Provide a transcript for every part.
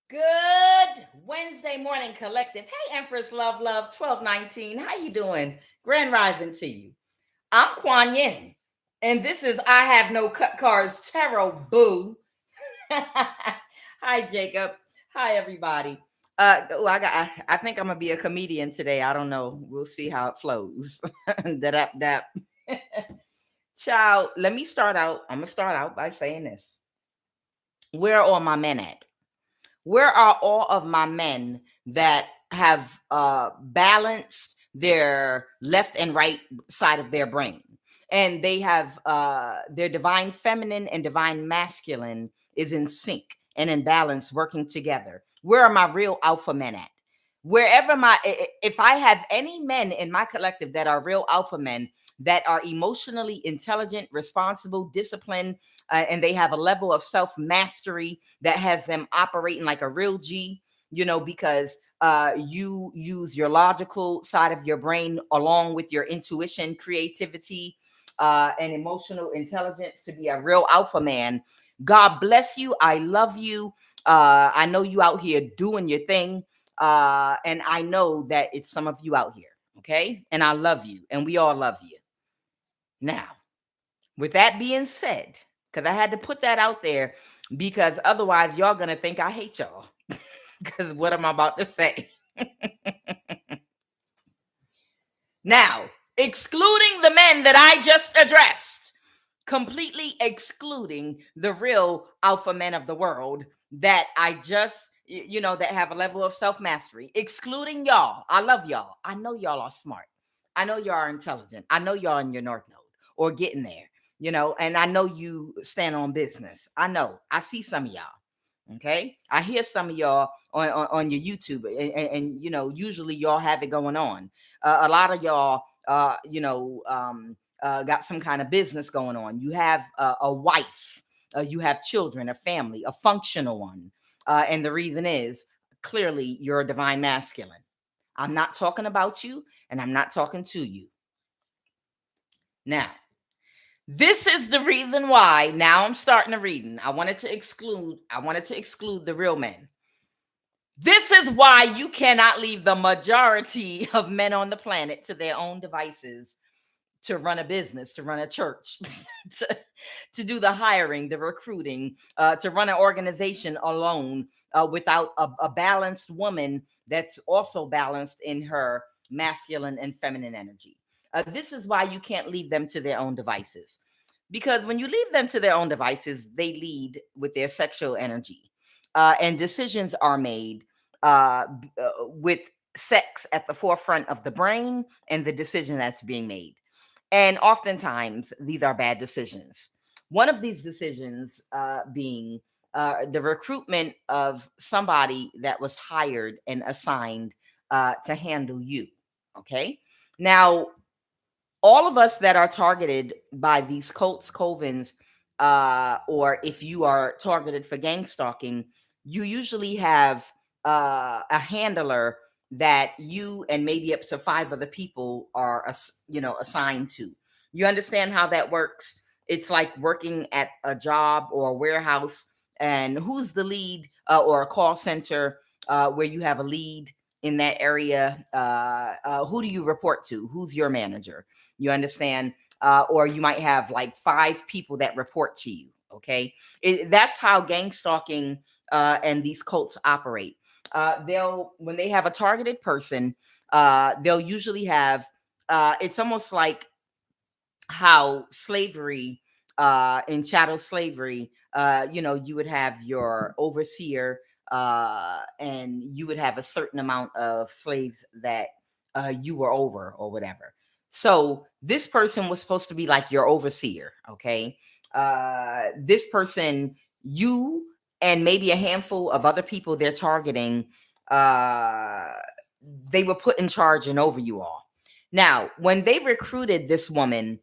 Good Wednesday morning, collective. Hey, Empress Love 1219. How you doing? Grand rising to you. I'm Quan Yin, and this is I Have No Cut Cards Tarot Boo. Hi, Jacob. Hi, everybody. I think I'm gonna be a comedian today. I don't know. We'll see how it flows. that. Child, let me start out. I'm gonna start out by saying this. Where are all my men at? Where are all of my men that have balanced their left and right side of their brain, and they have their divine feminine and divine masculine is in sync and in balance, working together? Where are my real alpha men at? Wherever if I have any men in my collective that are real alpha men, that are emotionally intelligent, responsible, disciplined, and they have a level of self mastery that has them operating like a real G, because you use your logical side of your brain along with your intuition, creativity, and emotional intelligence to be a real alpha man. God bless you. I love you. I know you out here doing your thing. And I know that it's some of you out here. Okay. And I love you. And we all love you. Now, with that being said, because I had to put that out there, because otherwise y'all gonna think I hate y'all. Because what I'm about to say. Now, excluding the men that I just addressed, completely excluding the real alpha men of the world that I just, that have a level of self mastery, excluding y'all. I love y'all. I know y'all are smart. I know y'all are intelligent. I know y'all in your North Node or getting there, and I know you stand on business. I know. I see some of y'all. Okay. I hear some of y'all on your YouTube, and usually y'all have it going on. A lot of y'all, got some kind of business going on. You have a wife, you have children, a family, a functional one. And the reason is clearly you're a divine masculine. I'm not talking about you, and I'm not talking to you. Now, this is the reason why now I'm starting to reading. I wanted to exclude the real men. This is why you cannot leave the majority of men on the planet to their own devices to run a business, to run a church, to do the hiring, the recruiting, to run an organization alone, without a balanced woman that's also balanced in her masculine and feminine energy. This is why you can't leave them to their own devices. Because when you leave them to their own devices, they lead with their sexual energy. And decisions are made with sex at the forefront of the brain and the decision that's being made. And oftentimes, these are bad decisions. One of these decisions being the recruitment of somebody that was hired and assigned to handle you. Okay. Now, all of us that are targeted by these cults, covens, or if you are targeted for gang stalking, you usually have a handler that you and maybe up to 5 other people are assigned to. You understand how that works? It's like working at a job or a warehouse, and who's the lead, or a call center, where you have a lead in that area. Who do you report to? Who's your manager? You understand? Or you might have like 5 people that report to you. Okay. That's how gang stalking and these cults operate. When they have a targeted person, they'll usually have, it's almost like how slavery, in chattel slavery, you would have your overseer, and you would have a certain amount of slaves that you were over or whatever. So this person was supposed to be like your overseer. Okay. This person, you and maybe a handful of other people they're targeting, uh, they were put in charge and over you all. Now, when they recruited this woman,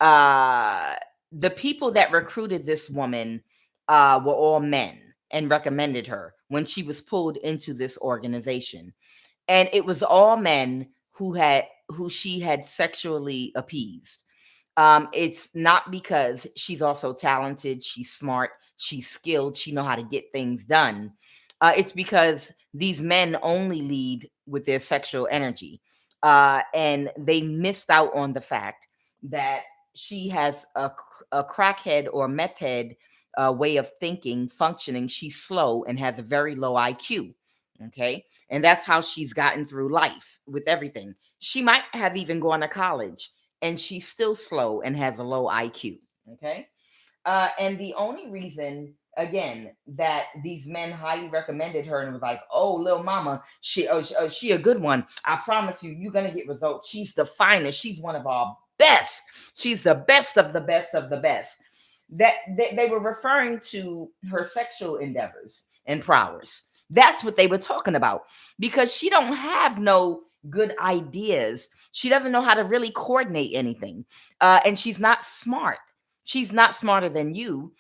uh, the people that recruited this woman were all men and recommended her when she was pulled into this organization. And it was all men who she had sexually appeased. It's not because she's also talented, she's smart, she's skilled, she know how to get things done. It's because these men only lead with their sexual energy. And they missed out on the fact that she has a crackhead or meth head way of thinking, functioning. She's slow and has a very low IQ. Okay. And that's how she's gotten through life with everything. She might have even gone to college and she's still slow and has a low IQ. Okay. And the only reason, again, that these men highly recommended her and was like, "Oh, little mama, she a good one. I promise you, you're gonna get results. She's the finest. She's one of our best. She's the best of the best of the best." That they were referring to her sexual endeavors and prowess. That's what they were talking about because she don't have no good ideas. She doesn't know how to really coordinate anything, and she's not smart. She's not smarter than you.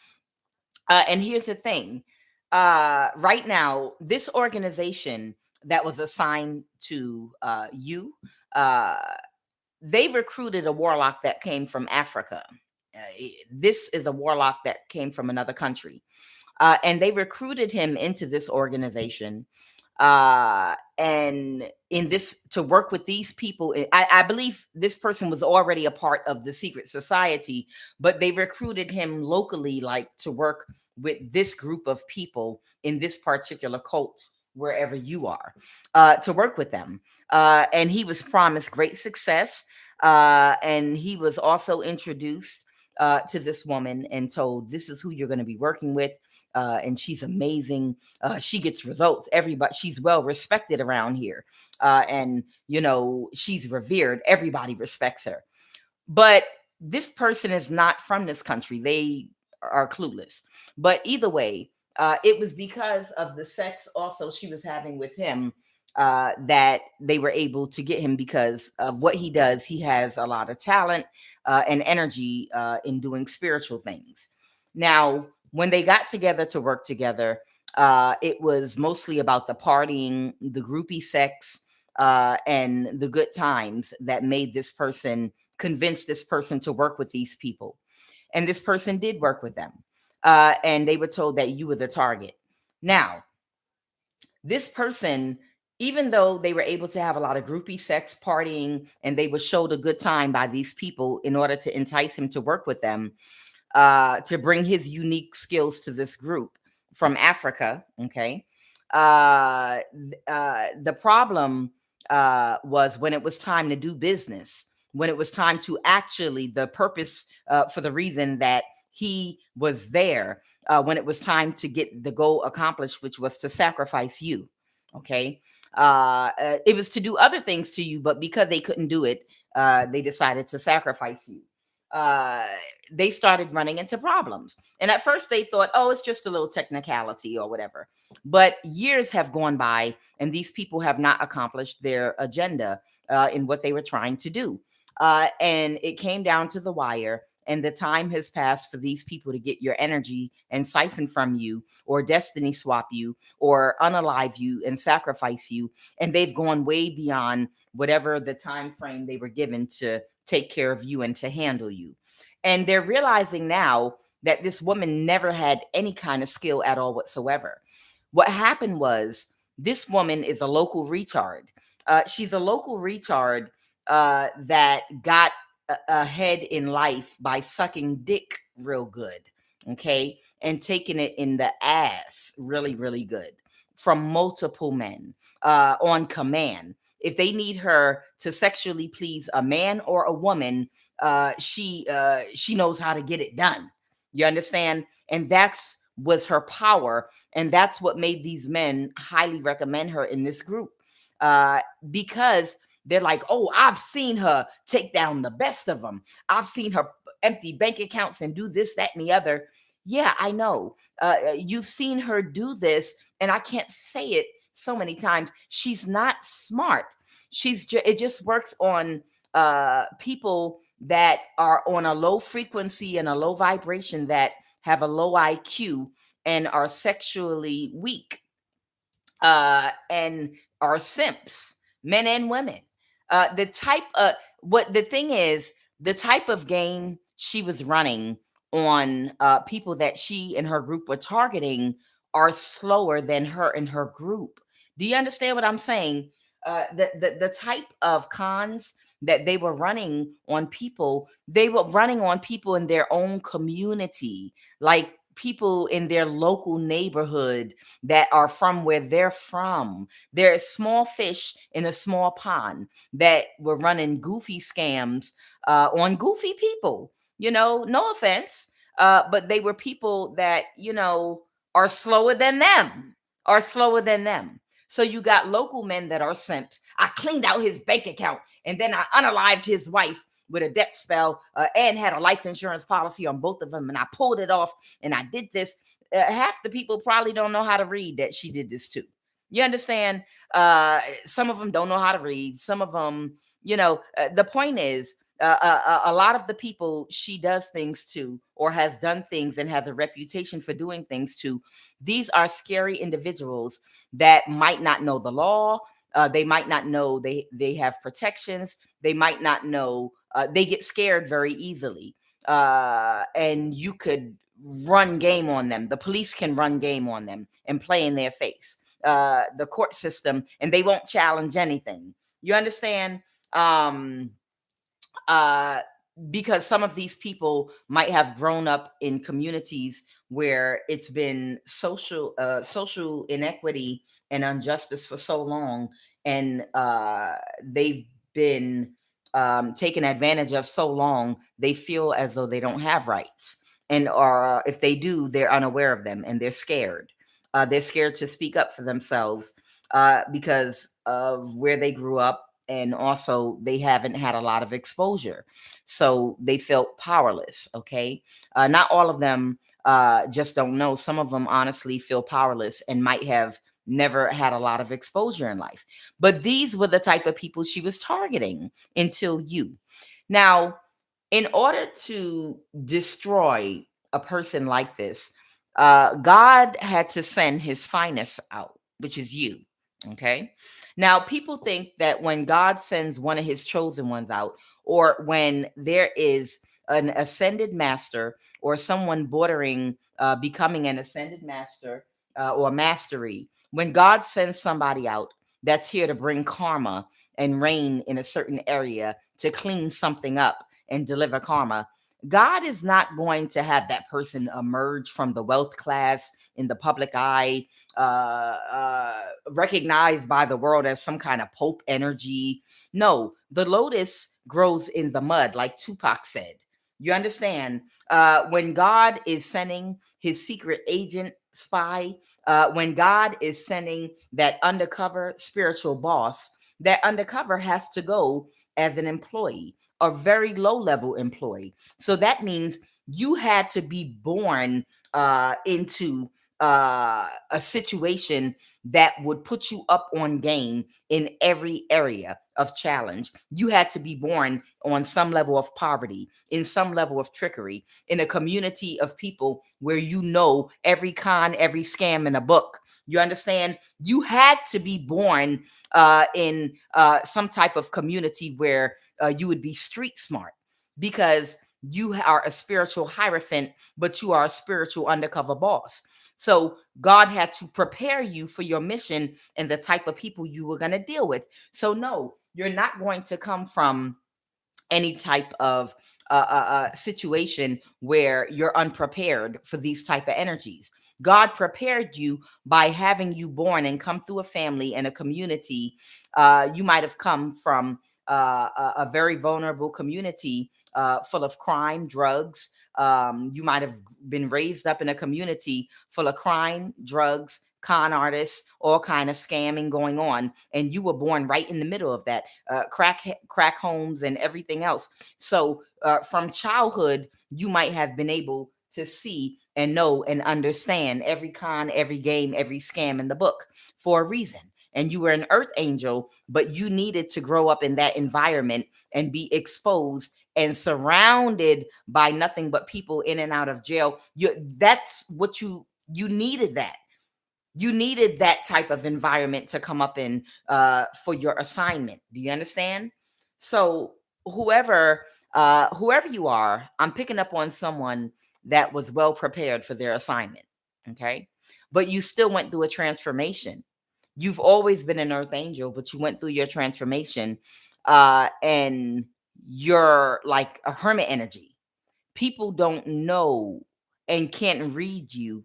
And here's the thing. Right now, this organization that was assigned to you, uh, they recruited a warlock that came from Africa. This is a warlock that came from another country. And they recruited him into this organization and in this to work with these people. I believe this person was already a part of the secret society, but they recruited him locally, like to work with this group of people in this particular cult, wherever you are, to work with them. And he was promised great success. And he was also introduced to this woman and told, "This is who you're going to be working with." And she's amazing. She gets results. Everybody, she's well respected around here, and she's revered. Everybody respects her. But this person is not from this country. They are clueless. But either way, it was because of the sex also she was having with him that they were able to get him because of what he does. He has a lot of talent and energy in doing spiritual things. Now, when they got together to work together, it was mostly about the partying, the groupie sex, and the good times that made this person convince this person to work with these people. And this person did work with them. And they were told that you were the target. Now, this person, even though they were able to have a lot of groupie sex partying and they were showed a good time by these people in order to entice him to work with them, to bring his unique skills to this group from Africa. Okay. The problem was when it was time to do business, when it was time to actually, the purpose for the reason that he was there, when it was time to get the goal accomplished, which was to sacrifice you. Okay. It was to do other things to you, but because they couldn't do it, they decided to sacrifice you. uh they started running into problems. And at first they thought, oh, it's just a little technicality or whatever. But years have gone by and these people have not accomplished their agenda in what they were trying to do. And it came down to the wire. And the time has passed for these people to get your energy and siphon from you, or destiny swap you, or unalive you and sacrifice you. And they've gone way beyond whatever the time frame they were given to take care of you and to handle you. And they're realizing now that this woman never had any kind of skill at all whatsoever. What happened was this woman is a local retard. She's a local retard that got ahead in life by sucking dick real good. Okay. And taking it in the ass really, really good from multiple men on command. If they need her to sexually please a man or a woman, she knows how to get it done. You understand? And that's was her power, and that's what made these men highly recommend her in this group, because they're like, oh, I've seen her take down the best of them. I've seen her empty bank accounts and do this, that, and the other. Yeah, I know. You've seen her do this, and I can't say it so many times. She's not smart. It just works on people that are on a low frequency and a low vibration, that have a low IQ and are sexually weak, and are simps, men and women. The type of what the thing is, the type of game she was running on people that she and her group were targeting are slower than her and her group. Do you understand what I'm saying? The type of cons that they were running on people, they were running on people in their own community, like people in their local neighborhood that are from where they're from. They're small fish in a small pond that were running goofy scams on goofy people. No offense, but they were people that are slower than them, are slower than them. So you got local men that are simps. I cleaned out his bank account and then I unalived his wife with a death spell and had a life insurance policy on both of them. And I pulled it off and I did this. Half the people probably don't know how to read that she did this too. You understand? Some of them don't know how to read. Some of them, the point is, a lot of the people she does things to or has done things and has a reputation for doing things to, these are scary individuals that might not know the law. They might not know they have protections. They might not know. They get scared very easily, and you could run game on them. The police can run game on them and play in their face. The court system, and they won't challenge anything. You understand? Um, uh, because some of these people might have grown up in communities where it's been social inequity and injustice for so long, and they've been taken advantage of so long, they feel as though they don't have rights, and or if they do, they're unaware of them and they're scared. They're scared to speak up for themselves because of where they grew up, and also they haven't had a lot of exposure, so they felt powerless. Okay, not all of them just don't know. Some of them honestly feel powerless and might have never had a lot of exposure in life, but these were the type of people she was targeting until you. Now, in order to destroy a person like this, God had to send his finest out, which is you. Okay. Now, people think that when God sends one of his chosen ones out, or when there is an ascended master or someone bordering becoming an ascended master or mastery, when God sends somebody out that's here to bring karma and reign in a certain area to clean something up and deliver karma, God is not going to have that person emerge from the wealth class in the public eye, recognized by the world as some kind of Pope energy. No, the lotus grows in the mud, like Tupac said. You understand? When God is sending his secret agent spy, when God is sending that undercover spiritual boss, that undercover has to go as an employee, a very low level employee. So that means you had to be born into a situation that would put you up on game in every area of challenge. You had to be born on some level of poverty, in some level of trickery, in a community of people where you know every con, every scam in a book. You understand? You had to be born in some type of community where you would be street smart, because you are a spiritual hierophant, but you are a spiritual undercover boss. So God had to prepare you for your mission and the type of people you were going to deal with. So no, you're not going to come from any type of situation where you're unprepared for these type of energies. God prepared you by having you born and come through a family and a community. You might have come from a very vulnerable community full of crime, drugs. You might have been raised up in a community full of crime, drugs, con artists, all kind of scamming going on, and you were born right in the middle of that, crack homes and everything else. So from childhood, you might have been able to see and know and understand every con, every game, every scam in the book for a reason. And you were an earth angel, but you needed to grow up in that environment and be exposed and surrounded by nothing but people in and out of jail. That's what you needed. That you needed that type of environment to come up in for your assignment. Do you understand? So whoever you are, I'm picking up on someone that was well prepared for their assignment. Okay, but you still went through a transformation. You've always been an earth angel, but you went through your transformation, and you're like a hermit energy. People don't know and can't read you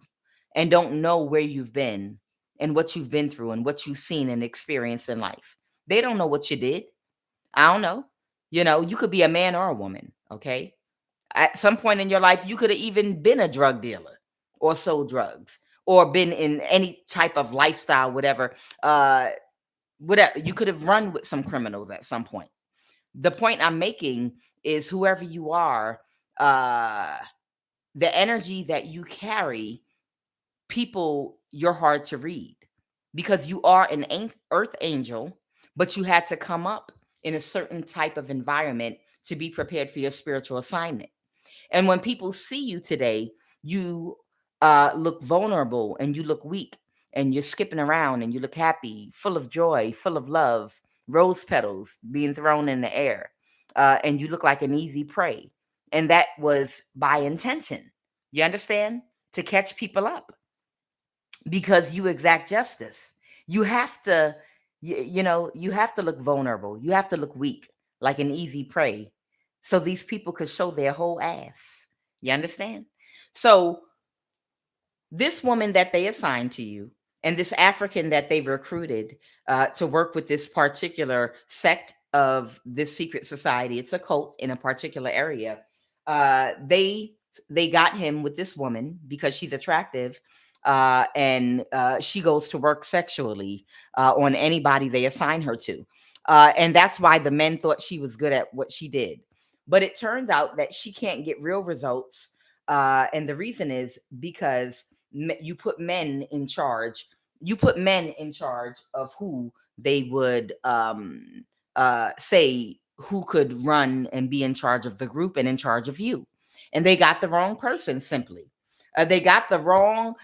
and don't know where you've been and what you've been through and what you've seen and experienced in life. They don't know what you did. I don't know. You could be a man or a woman, okay? At some point in your life, you could have even been a drug dealer or sold drugs or been in any type of lifestyle, whatever. Whatever. You could have run with some criminals at some point. The point I'm making is whoever you are, uh, the energy that you carry, people, you're hard to read because you are an earth angel, but you had to come up in a certain type of environment to be prepared for your spiritual assignment. And when people see you today, you look vulnerable and you look weak and you're skipping around and you look happy, full of joy, full of love, rose petals being thrown in the air. And you look like an easy prey. And that was by intention. You understand? To catch people up because you exact justice. You have to, you have to look vulnerable. You have to look weak, like an easy prey, so these people could show their whole ass. You understand? So this woman that they assigned to you and this African that they've recruited to work with this particular sect of this secret society, it's a cult in a particular area. They got him with this woman because she's attractive, and she goes to work sexually on anybody they assign her to. And that's why the men thought she was good at what she did. But it turns out that she can't get real results. And the reason is because you put men in charge. You put men in charge of who they would say who could run and be in charge of the group and in charge of you. And they got the wrong person simply. They got the wrong,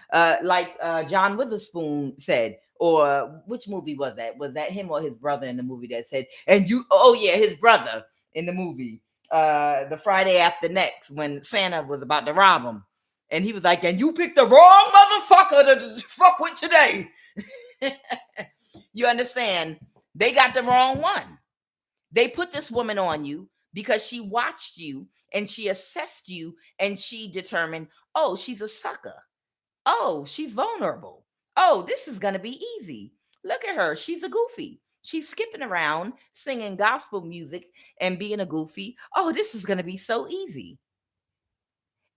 like John Witherspoon said, or which movie was that? Was that him or his brother in the movie that said, and you, oh yeah, his brother in the movie, the Friday after next when Santa was about to rob him. And he was like, and you picked the wrong motherfucker to fuck with today. You understand? They got the wrong one. They put this woman on you because she watched you and she assessed you and she determined, oh, she's a sucker. Oh, she's vulnerable. Oh, this is going to be easy. Look at her. She's a goofy. She's skipping around, singing gospel music and being a goofy. Oh, this is going to be so easy.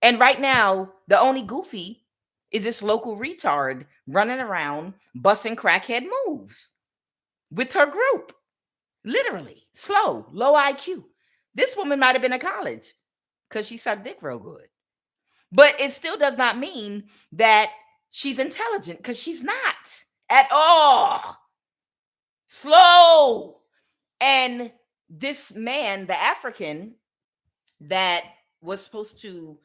And right now, the only goofy is this local retard running around busting crackhead moves with her group. Literally, slow, low IQ. This woman might have been in college because she sucked dick real good. But it still does not mean that she's intelligent because she's not at all. Slow. And this man, the African that was supposed to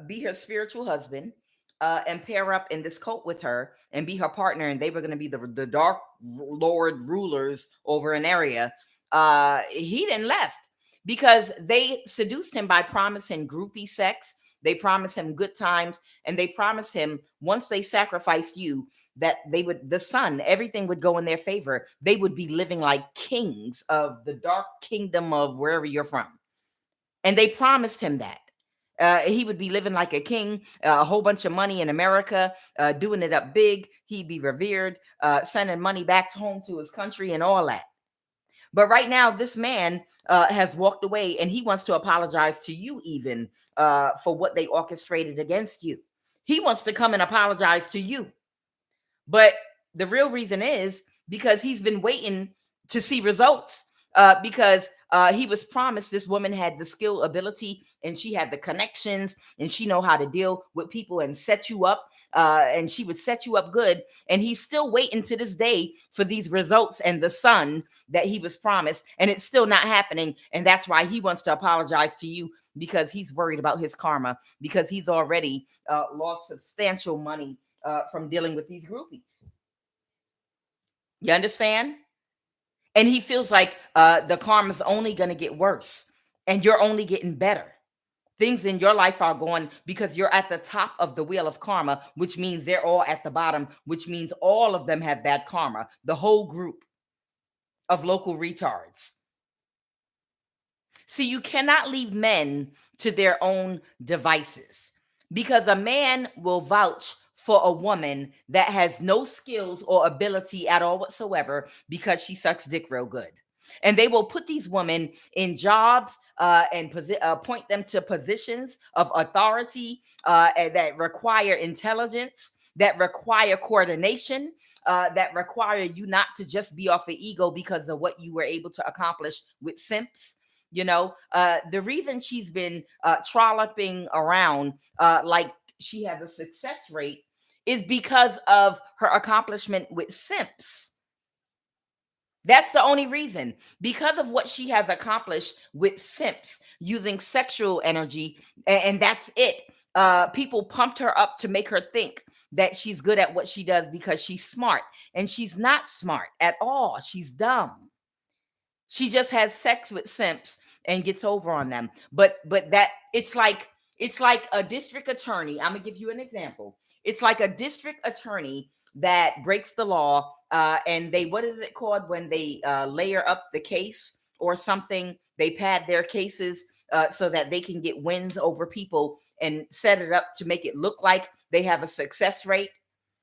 be her spiritual husband and pair up in this cult with her and be her partner, and they were going to be the dark lord rulers over an area. He didn't left because they seduced him by promising groupie sex. They promised him good times, and they promised him once they sacrificed you that they would, the sun, everything would go in their favor. They would be living like kings of the dark kingdom of wherever you're from. And they promised him that. He would be living like a king, a whole bunch of money in America, doing it up big. He'd be revered, sending money back home to his country and all that. But right now, this man has walked away and he wants to apologize to you even for what they orchestrated against you. He wants to come and apologize to you. But the real reason is because he's been waiting to see results because he was promised this woman had the skill, ability, and she had the connections, and she know how to deal with people and set you up, and she would set you up good. And he's still waiting to this day for these results and the son that he was promised, and it's still not happening. And that's why he wants to apologize to you because he's worried about his karma because he's already lost substantial money from dealing with these groupies. You understand? And he feels like the karma's only going to get worse and you're only getting better. Things in your life are going because you're at the top of the wheel of karma, which means they're all at the bottom, which means all of them have bad karma. The whole group of local retards. See, you cannot leave men to their own devices because a man will vouch for a woman that has no skills or ability at all whatsoever because she sucks dick real good. And they will put these women in jobs and point them to positions of authority and that require intelligence, that require coordination, that require you not to just be off of ego because of what you were able to accomplish with simps. The reason she's been trolloping around like she has a success rate is because of her accomplishment with simps. That's the only reason, because of what she has accomplished with simps using sexual energy, and that's it. People pumped her up to make her think that she's good at what she does because she's smart, and she's not smart at all. She's dumb. She just has sex with simps and gets over on them. But that it's like a district attorney. I'm gonna give you an example. It's like a district attorney that breaks the law, and they, what is it called when they layer up the case or something? They pad their cases so that they can get wins over people and set it up to make it look like they have a success rate.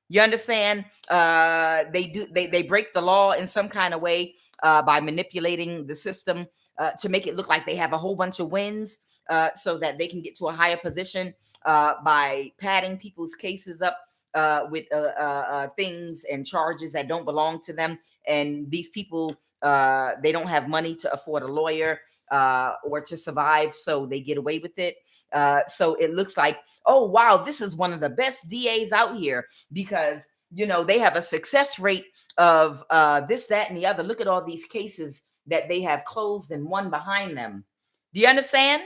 You understand? They break the law in some kind of way by manipulating the system to make it look like they have a whole bunch of wins so that they can get to a higher position by padding people's cases up with things and charges that don't belong to them. And these people, they don't have money to afford a lawyer or to survive, so they get away with it. So it looks like, oh, wow, this is one of the best DAs out here because, they have a success rate of this, that, and the other. Look at all these cases that they have closed and won behind them. Do you understand?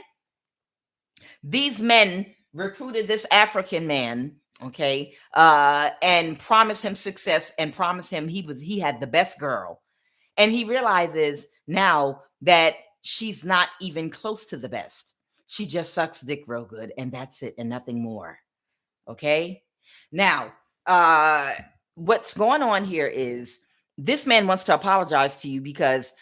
These men recruited this African man, okay, and promised him success and promised him he had the best girl. And he realizes now that she's not even close to the best. She just sucks dick real good, and that's it, and nothing more. Okay? Now, what's going on here is this man wants to apologize to you because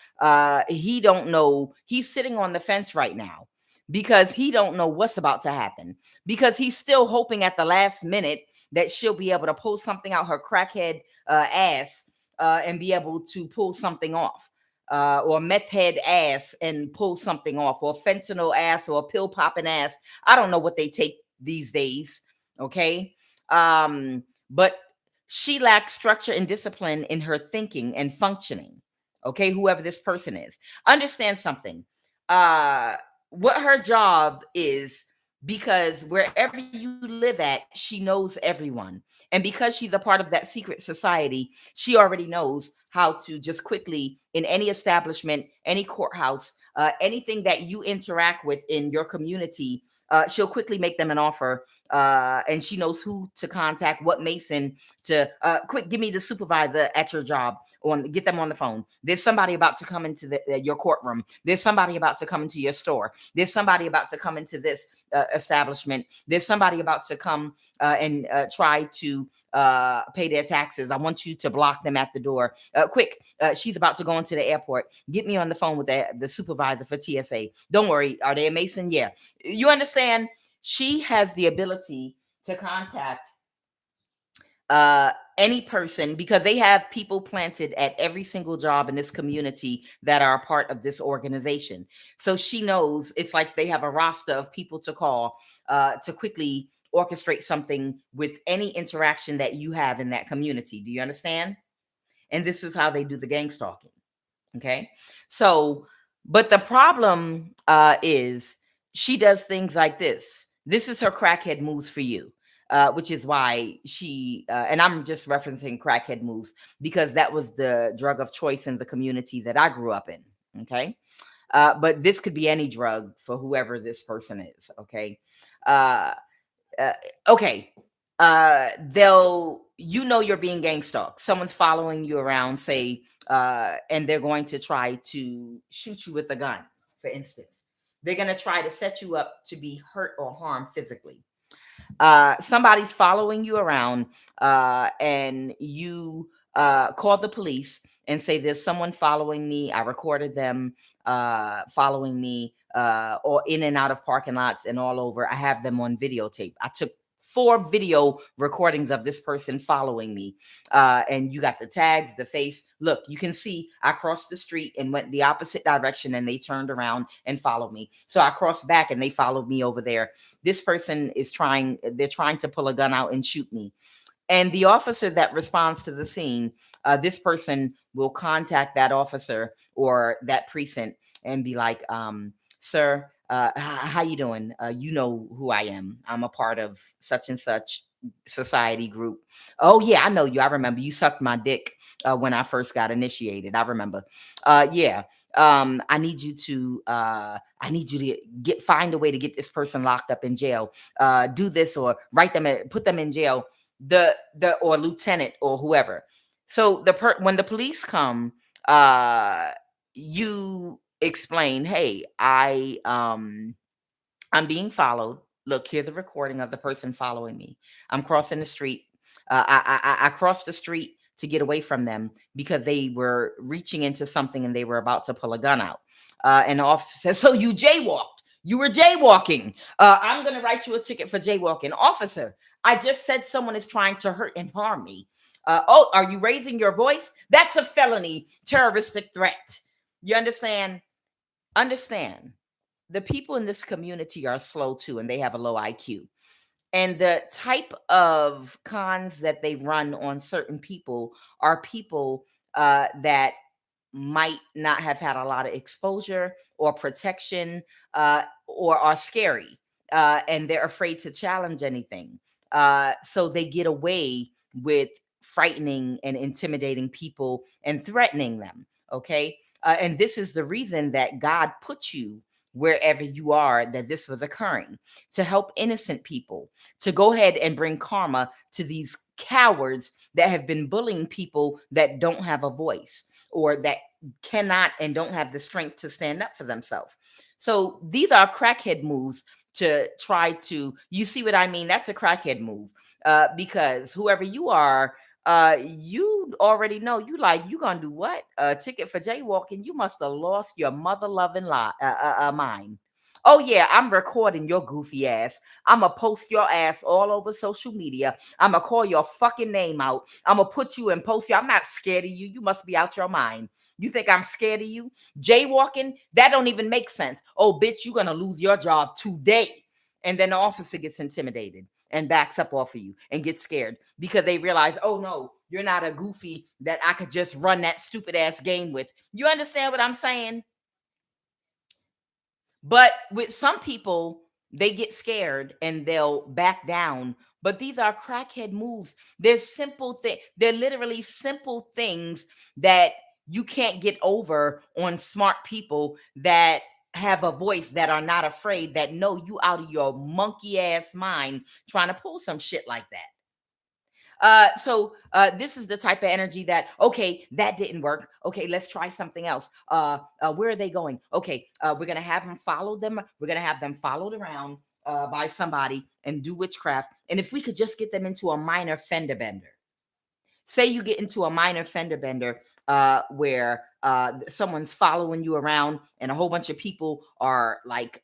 he don't know. He's sitting on the fence right now because he don't know what's about to happen, because he's still hoping at the last minute that she'll be able to pull something out her crackhead ass and be able to pull something off, or meth head ass and pull something off, or fentanyl ass, or pill popping ass. I don't know what they take these days. Okay. But she lacks structure and discipline in her thinking and functioning. Okay. Whoever this person is, understand something. What her job is, because wherever you live at, she knows everyone. And because she's a part of that secret society, she already knows how to just quickly, in any establishment, any courthouse, anything that you interact with in your community, she'll quickly make them an offer. And she knows who to contact, what Mason to quick, give me the supervisor at your job, get them on the phone. There's somebody about to come into your courtroom. There's somebody about to come into your store. There's somebody about to come into this establishment. There's somebody about to come and try to pay their taxes. I want you to block them at the door. Quick, she's about to go into the airport. Get me on the phone with the supervisor for TSA. Don't worry. Are they a Mason? Yeah. You understand? She has the ability to contact any person, because they have people planted at every single job in this community that are a part of this organization. So she knows, it's like they have a roster of people to call to quickly orchestrate something with any interaction that you have in that community. Do you understand? And this is how they do the gang stalking. Okay. So, but the problem is she does things like this. This is her crackhead moves for you. Which is why she, and I'm just referencing crackhead moves because that was the drug of choice in the community that I grew up in. Okay. But this could be any drug for whoever this person is. Okay. Okay. You're being gang stalked. Someone's following you around, say, and they're going to try to shoot you with a gun, for instance. They're going to try to set you up to be hurt or harmed physically. Somebody's following you around, and you call the police and say, there's someone following me. I recorded them following me, or in and out of parking lots and all over. I have them on videotape. I took 4 video recordings of this person following me. And you got the tags, the face. Look, you can see I crossed the street and went the opposite direction, and they turned around and followed me. So I crossed back and they followed me over there. This person is they're trying to pull a gun out and shoot me. And the officer that responds to the scene, this person will contact that officer or that precinct and be like, sir, how you doing? You know who I am. I'm a part of such and such society group. Oh yeah, I know you. I remember you sucked my dick when I first got initiated. I remember. Yeah. I need you to find a way to get this person locked up in jail. Do this or put them in jail. The or lieutenant or whoever. So when the police come, you explain, hey, I'm being followed. Look, here's a recording of the person following me. I'm crossing the street. I crossed the street to get away from them because they were reaching into something and they were about to pull a gun out. And the officer says, so you jaywalked. You were jaywalking. I'm going to write you a ticket for jaywalking. Officer, I just said someone is trying to hurt and harm me. Oh, are you raising your voice? That's a felony terroristic threat. You understand? Understand. The people in this community are slow too, and they have a low IQ. And the type of cons that they run on certain people are people that might not have had a lot of exposure or protection, or are scary, and they're afraid to challenge anything. So they get away with frightening and intimidating people and threatening them. Okay. And this is the reason that God put you wherever you are, that this was occurring, to help innocent people, to go ahead and bring karma to these cowards that have been bullying people that don't have a voice or that cannot and don't have the strength to stand up for themselves. So these are crackhead moves to try to, you see what I mean? That's a crackhead move, because whoever you are, you already know you gonna do what? A ticket for jaywalking? You must have lost your mother loving mind. Oh yeah, I'm recording your goofy ass. I'ma post your ass all over social media. I'ma call your fucking name out. I'ma put you and post you. I'm not scared of you. You must be out your mind. You think I'm scared of you? Jaywalking? That don't even make sense. Oh bitch, you're gonna lose your job today. And then the officer gets intimidated and backs up off of you and gets scared because they realize, oh no, you're not a goofy that I could just run that stupid ass game with. You understand what I'm saying? But with some people, they get scared and they'll back down. But these are crackhead moves. They're literally simple things that you can't get over on smart people that have a voice, that are not afraid, that know you out of your monkey ass mind trying to pull some shit like that. So this is the type of energy that, okay, that didn't work. Okay, let's try something else. Where are they going? Okay, we're gonna have them follow them. We're gonna have them followed around by somebody and do witchcraft. And if we could just get them into a minor fender bender. Say you get into a minor fender bender where someone's following you around and a whole bunch of people are like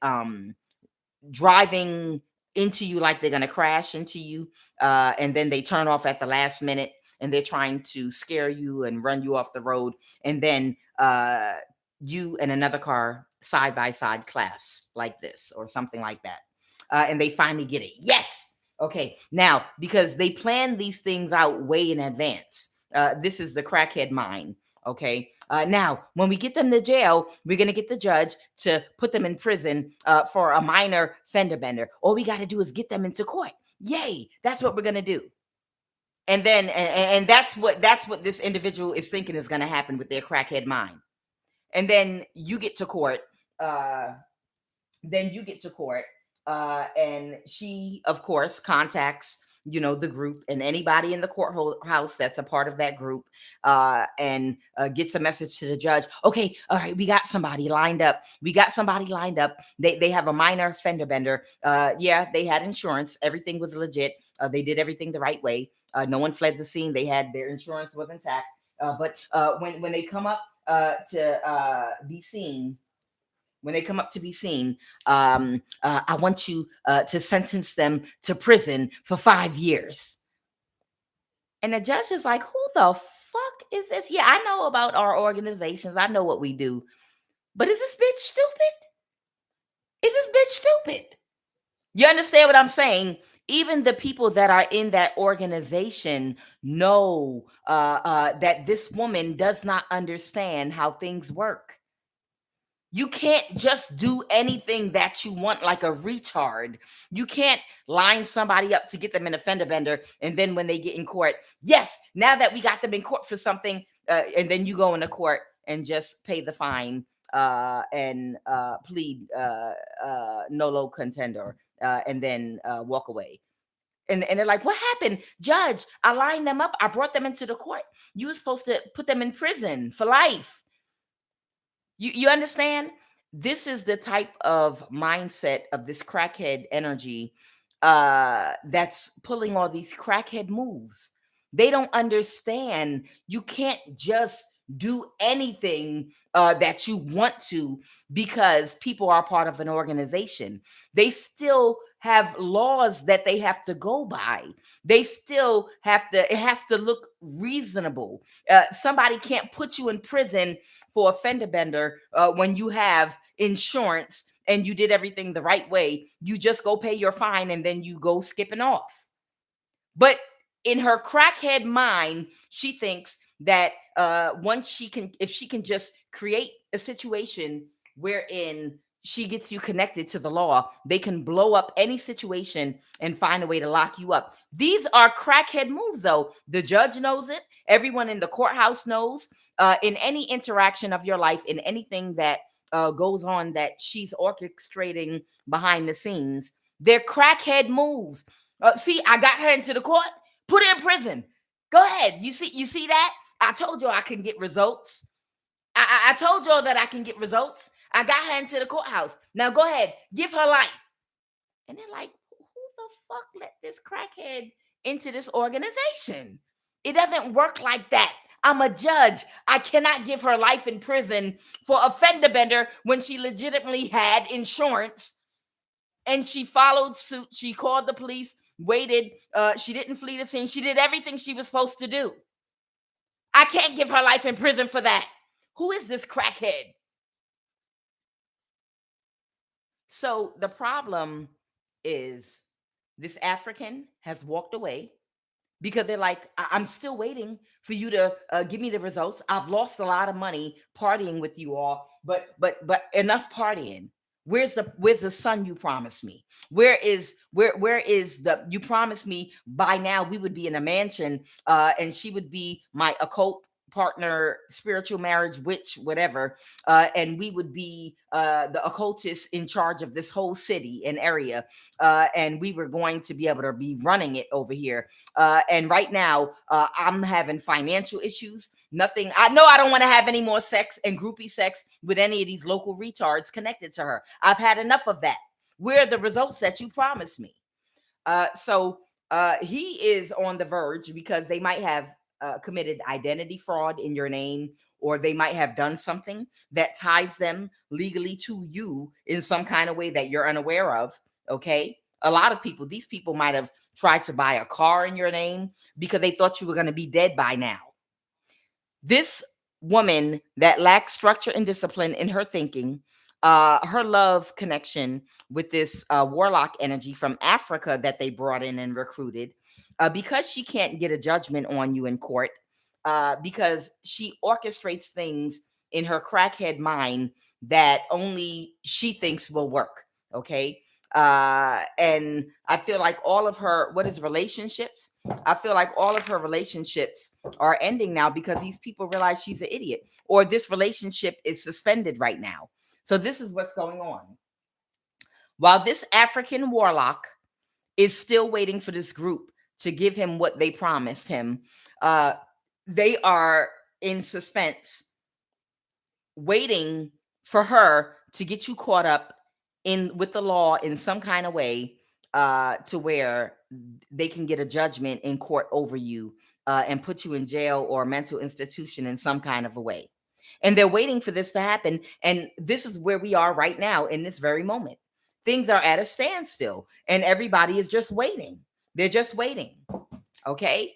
driving into you like they're going to crash into you, and then they turn off at the last minute and they're trying to scare you and run you off the road, and then you and another car side by side class like this or something like that, and they finally get it. Yes. Okay, now because they plan these things out way in advance, this is the crackhead mind. Okay. Now, when we get them to jail, we're going to get the judge to put them in prison for a minor fender bender. All we got to do is get them into court. Yay. That's what we're going to do. And then, and that's what this individual is thinking is going to happen with their crackhead mind. And then you get to court. Then you get to court. And she, of course, contacts the group, and anybody in the courthouse that's a part of that group, and gets a message to the judge. Okay, all right, we got somebody lined up. They have a minor fender bender. Yeah, they had insurance. Everything was legit. They did everything the right way. No one fled the scene. They had their insurance was intact. But when they come up to be seen, I want you to sentence them to prison for 5 years. And the judge is like, who the fuck is this? Yeah, I know about our organizations. I know what we do. But is this bitch stupid? You understand what I'm saying? Even the people that are in that organization know that this woman does not understand how things work. You can't just do anything that you want like a retard. You can't line somebody up to get them in a fender bender. And then when they get in court, yes, now that we got them in court for something, and then you go into court and just pay the fine and plead nolo contendere, and then walk away. And they're like, what happened? Judge, I lined them up. I brought them into the court. You were supposed to put them in prison for life. You understand? This is the type of mindset of this crackhead energy that's pulling all these crackhead moves. They don't understand you can't just do anything that you want to because people are part of an organization. They still have laws that they have to go by. They still have to, it has to look reasonable. Somebody can't put you in prison for a fender bender when you have insurance and you did everything the right way. You just go pay your fine and then you go skipping off. But in her crackhead mind, she thinks that if she can just create a situation wherein she gets you connected to the law, they can blow up any situation and find a way to lock you up. These are crackhead moves, though. The judge knows it. Everyone in the courthouse knows. In any interaction of your life, in anything that goes on that she's orchestrating behind the scenes, they're crackhead moves. See, I got her into the court. Put her in prison. Go ahead. You see that? I told you I can get results. I told y'all that I can get results. I got her into the courthouse. Now go ahead, give her life. And they're like, who the fuck let this crackhead into this organization? It doesn't work like that. I'm a judge. I cannot give her life in prison for a fender bender when she legitimately had insurance and she followed suit. She called the police, waited. She didn't flee the scene. She did everything she was supposed to do. I can't give her life in prison for that. Who is this crackhead? So the problem is this African has walked away because they're like, I'm still waiting for you to give me the results. I've lost a lot of money partying with you all, but enough partying. Where's the son you promised me? Where is the you promised me by now we would be in a mansion and she would be my occult partner, spiritual marriage, witch, whatever, and we would be the occultists in charge of this whole city and area, and we were going to be able to be running it over here. And right now, I'm having financial issues. Nothing. I know I don't want to have any more sex and groupie sex with any of these local retards connected to her. I've had enough of that. Where are the results that you promised me? So he is on the verge because they might have committed identity fraud in your name, or they might have done something that ties them legally to you in some kind of way that you're unaware of. Okay. A lot of people, these people might have tried to buy a car in your name because they thought you were going to be dead by now. This woman that lacks structure and discipline in her thinking, her love connection with this warlock energy from Africa that they brought in and recruited, because she can't get a judgment on you in court, because she orchestrates things in her crackhead mind that only she thinks will work. Okay. And I feel like all of her, relationships? I feel like all of her relationships are ending now because these people realize she's an idiot, or this relationship is suspended right now. So this is what's going on. While this African warlock is still waiting for this group to give him what they promised him. They are in suspense, waiting for her to get you caught up in with the law in some kind of way, to where they can get a judgment in court over you, and put you in jail or a mental institution in some kind of a way. And they're waiting for this to happen. And this is where we are right now in this very moment. Things are at a standstill and everybody is just waiting. They're just waiting. Okay.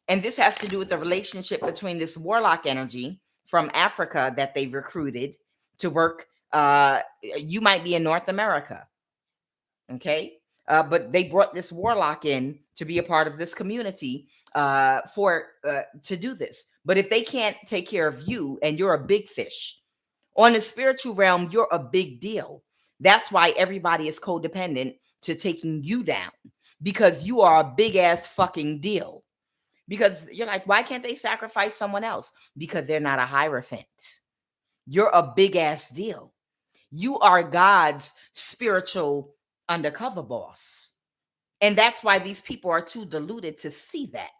And this has to do with the relationship between this warlock energy from Africa that they've recruited to work. You might be in North America. Okay. But they brought this warlock in to be a part of this community, to do this. But if they can't take care of you and you're a big fish on the spiritual realm, you're a big deal. That's why everybody is codependent to taking you down, because you are a big ass fucking deal. Because you're like, why can't they sacrifice someone else? Because they're not a hierophant. You're a big ass deal. You are God's spiritual undercover boss. And that's why these people are too deluded to see that.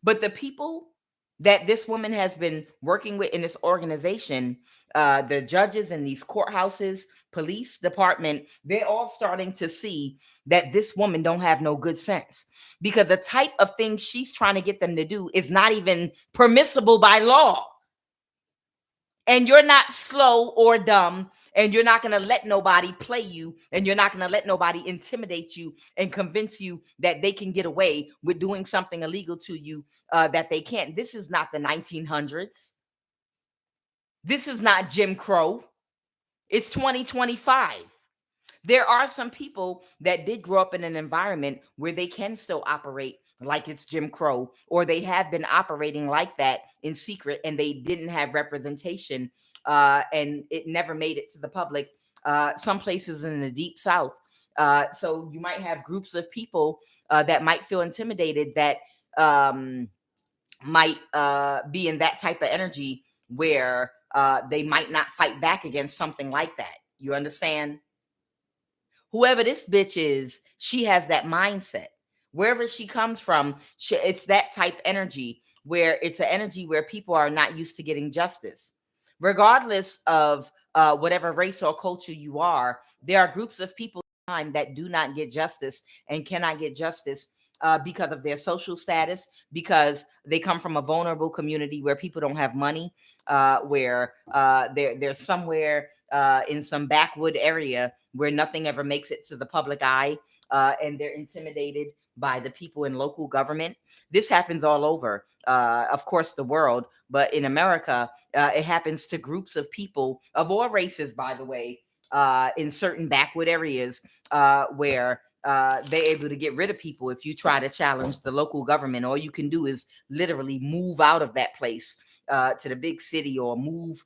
But the people that this woman has been working with in this organization, the judges in these courthouses, police department, they're all starting to see that this woman don't have no good sense, because the type of things she's trying to get them to do is not even permissible by law. And you're not slow or dumb, and you're not going to let nobody play you, and you're not going to let nobody intimidate you and convince you that they can get away with doing something illegal to you, that they can't. This is not the 1900s. This is not Jim Crow. It's 2025. There are some people that did grow up in an environment where they can still operate like it's Jim Crow, or they have been operating like that in secret and they didn't have representation, and it never made it to the public. Some places in the deep South. So you might have groups of people that might feel intimidated, that might be in that type of energy where they might not fight back against something like that. You understand? Whoever this bitch is, she has that mindset. Wherever she comes from, it's that type energy, where it's an energy where people are not used to getting justice. Regardless of whatever race or culture you are, there are groups of people that do not get justice and cannot get justice because of their social status, because they come from a vulnerable community where people don't have money, where they're somewhere in some backwood area where nothing ever makes it to the public eye, and they're intimidated by the people in local government. This happens all over, of course, the world, but in America, it happens to groups of people of all races, by the way, in certain backwood areas, where they're able to get rid of people. If you try to challenge the local government, all you can do is literally move out of that place to the big city, or move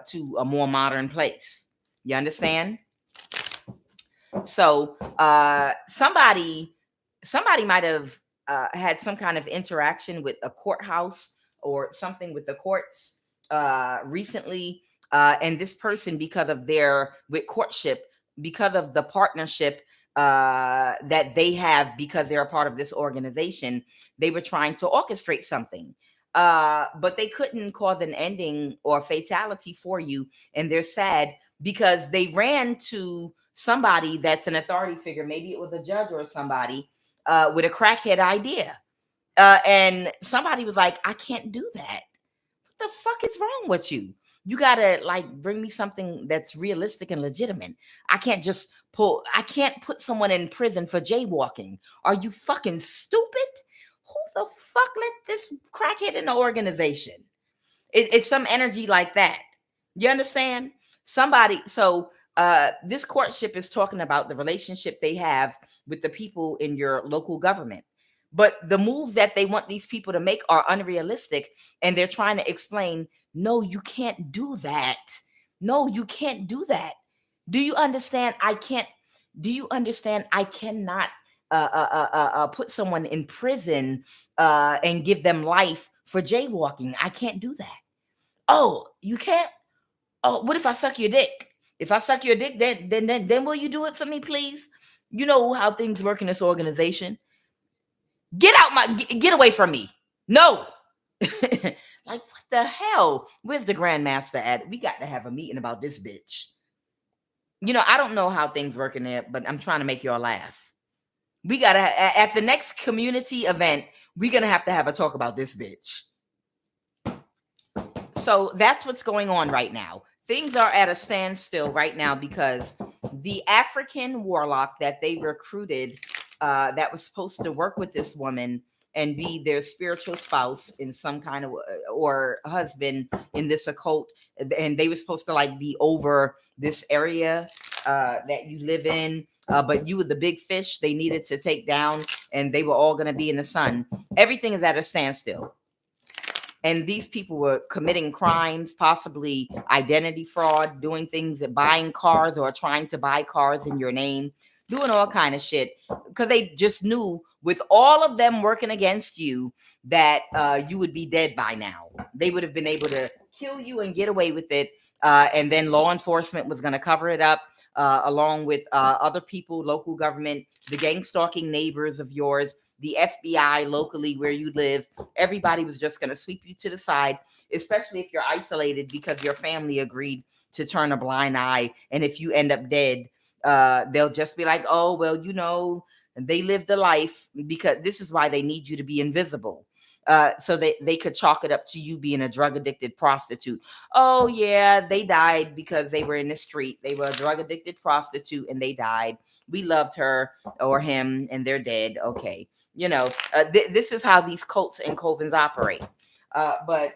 to a more modern place. You understand? So somebody might have had some kind of interaction with a courthouse or something with the courts recently, and this person, because of their with courtship, because of the partnership that they have, because they're a part of this organization, they were trying to orchestrate something, but they couldn't cause an ending or fatality for you, and they're sad because they ran to somebody that's an authority figure, maybe it was a judge or somebody, with a crackhead idea. And somebody was like, I can't do that. What the fuck is wrong with you? You gotta like bring me something that's realistic and legitimate. I can't put someone in prison for jaywalking. Are you fucking stupid? Who the fuck let this crackhead in the organization? It's some energy like that. You understand? So this courtship is talking about the relationship they have with the people in your local government. But the moves that they want these people to make are unrealistic. And they're trying to explain, no, you can't do that. No, you can't do that. Do you understand? I cannot put someone in prison and give them life for jaywalking. I can't do that. Oh, you can't? Oh, what if I suck your dick? If I suck your dick, then will you do it for me, please? You know how things work in this organization. Get out get away from me. No. Like, what the hell? Where's the grandmaster at? We got to have a meeting about this bitch. I don't know how things work in there, but I'm trying to make y'all laugh. We gotta at the next community event, we're gonna have to have a talk about this bitch. So that's what's going on right now. Things are at a standstill right now because the African warlock that they recruited, that was supposed to work with this woman and be their spiritual spouse in some kind of, or husband in this occult, and they were supposed to like be over this area that you live in, but you were the big fish they needed to take down, and they were all going to be in the sun. Everything is at a standstill. And these people were committing crimes, possibly identity fraud, doing things, buying cars or trying to buy cars in your name, doing all kind of shit, because they just knew with all of them working against you that you would be dead by now. They would have been able to kill you and get away with it. And then law enforcement was going to cover it up, along with other people, local government, the gang stalking neighbors of yours, the FBI locally where you live. Everybody was just going to sweep you to the side, especially if you're isolated because your family agreed to turn a blind eye. And if you end up dead, they'll just be like, oh, well, they lived the life, because this is why they need you to be invisible. So they could chalk it up to you being a drug addicted prostitute. Oh yeah, they died because they were in the street. They were a drug addicted prostitute and they died. We loved her or him and they're dead. Okay. This is how these cults and covens operate. But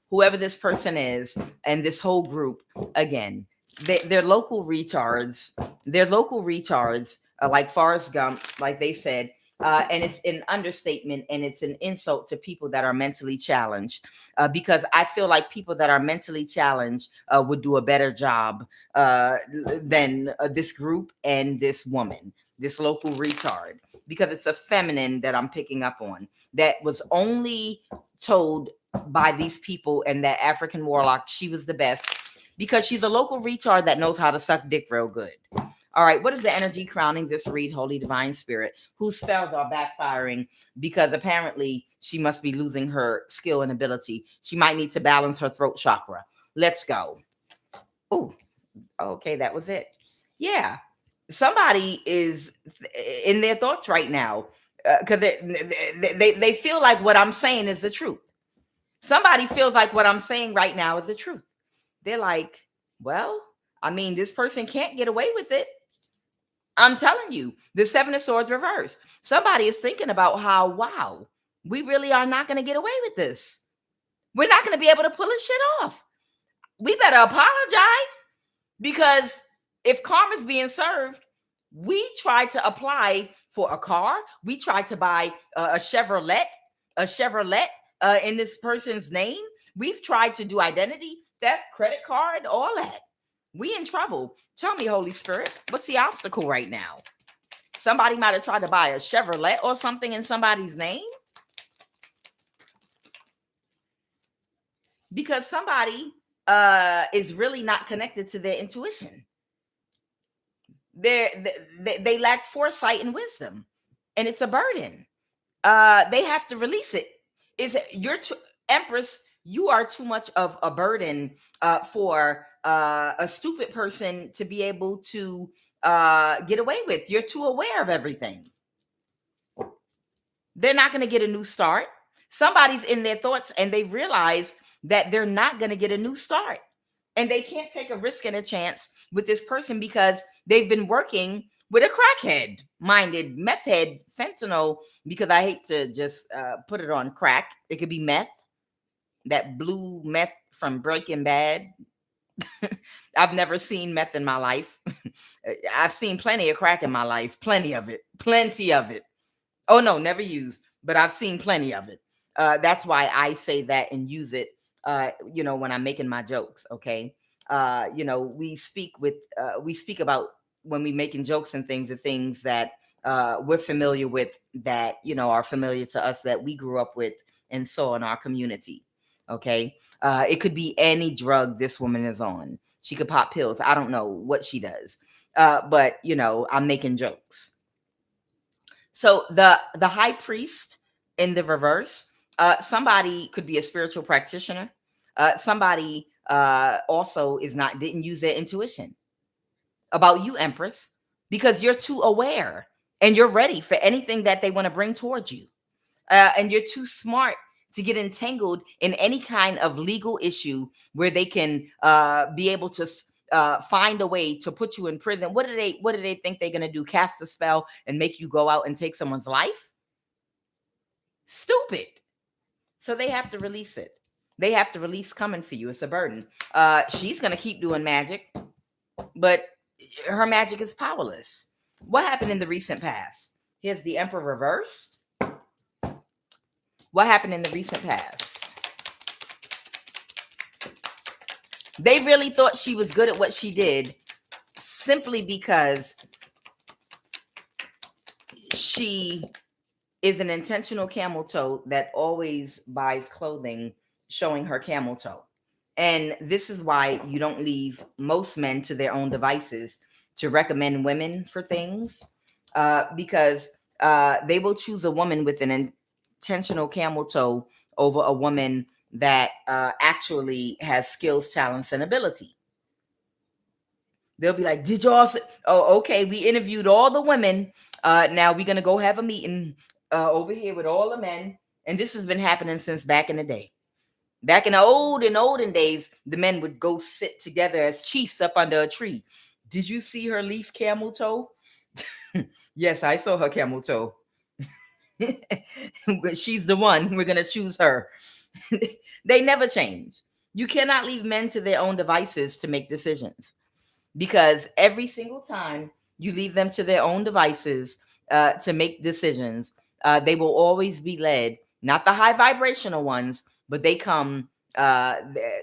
whoever this person is and this whole group, again, they're local retards. They're local retards, like Forrest Gump, like they said. And it's an understatement and it's an insult to people that are mentally challenged, because I feel like people that are mentally challenged would do a better job than this group and this woman, this local retard, because it's a feminine that I'm picking up on that was only told by these people and that African warlock she was the best because she's a local retard that knows how to suck dick real good. All right, what is the energy crowning this read, Holy Divine Spirit, whose spells are backfiring because apparently she must be losing her skill and ability. She might need to balance her throat chakra. Let's go. Oh, okay, that was it. Yeah, somebody is in their thoughts right now because they feel like what I'm saying is the truth. Somebody feels like what I'm saying right now is the truth. They're like, well, I mean, this person can't get away with it. I'm telling you, the Seven of Swords reverse. Somebody is thinking about how, wow, we really are not going to get away with this. We're not going to be able to pull this shit off. We better apologize, because if karma's being served, we tried to apply for a car. We tried to buy a Chevrolet in this person's name. We've tried to do identity theft, credit card, all that. We in trouble. Tell me, Holy Spirit, what's the obstacle right now? Somebody might have tried to buy a Chevrolet or something in somebody's name, because somebody is really not connected to their intuition. They lack foresight and wisdom, and it's a burden. They have to release it. Empress, you are too much of a burden for a stupid person to be able to get away with. You're too aware of everything. They're not going to get a new start. Somebody's in their thoughts and they realize that they're not going to get a new start. And they can't take a risk and a chance with this person because they've been working with a crackhead minded, meth head, fentanyl, because I hate to just put it on crack. It could be meth, that blue meth from Breaking Bad. I've never seen meth in my life. I've seen plenty of crack in my life. Plenty of it. Oh no, never used, but I've seen plenty of it. That's why I say that and use it, when I'm making my jokes. Okay. We speak about when we making jokes and things, the things that we're familiar with, that, are familiar to us, that we grew up with and saw in our community. Okay. It could be any drug this woman is on. She could pop pills. I don't know what she does. But I'm making jokes. So the high priest in the reverse, somebody could be a spiritual practitioner. Somebody also is not didn't use their intuition about you, Empress, because you're too aware and you're ready for anything that they want to bring towards you. And you're too smart to get entangled in any kind of legal issue where they can be able to find a way to put you in prison. What do they think they're gonna do? Cast a spell and make you go out and take someone's life? Stupid. So they have to release it. They have to release coming for you. It's a burden. She's gonna keep doing magic, but her magic is powerless. What happened in the recent past? Here's the Emperor reverse. What happened in the recent past? They really thought she was good at what she did simply because she is an intentional camel toe that always buys clothing showing her camel toe. And this is why you don't leave most men to their own devices to recommend women for things, because they will choose a woman with an intentional camel toe over a woman that actually has skills, talents, and ability. They'll be like, did y'all say, oh, okay, we interviewed all the women. Now we're going to go have a meeting over here with all the men. And this has been happening since back in the day. Back in the olden days, the men would go sit together as chiefs up under a tree. Did you see her leaf camel toe? Yes, I saw her camel toe. She's the one. We're going to choose her. They never change. You cannot leave men to their own devices to make decisions, because every single time you leave them to their own devices to make decisions, they will always be led, not the high vibrational ones, but they come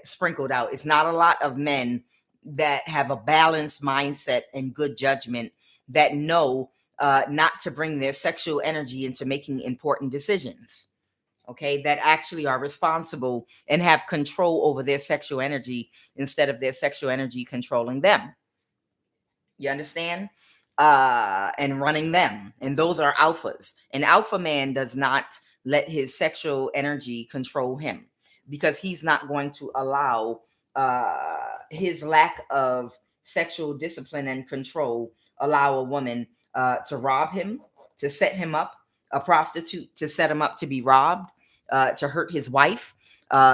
sprinkled out. It's not a lot of men that have a balanced mindset and good judgment that know not to bring their sexual energy into making important decisions. Okay, that actually are responsible and have control over their sexual energy instead of their sexual energy controlling them. You understand? And running them. And those are alphas. An alpha man does not let his sexual energy control him, because he's not going to allow his lack of sexual discipline and control allow a woman to rob him, to set him up, a prostitute to set him up to be robbed, to hurt his wife,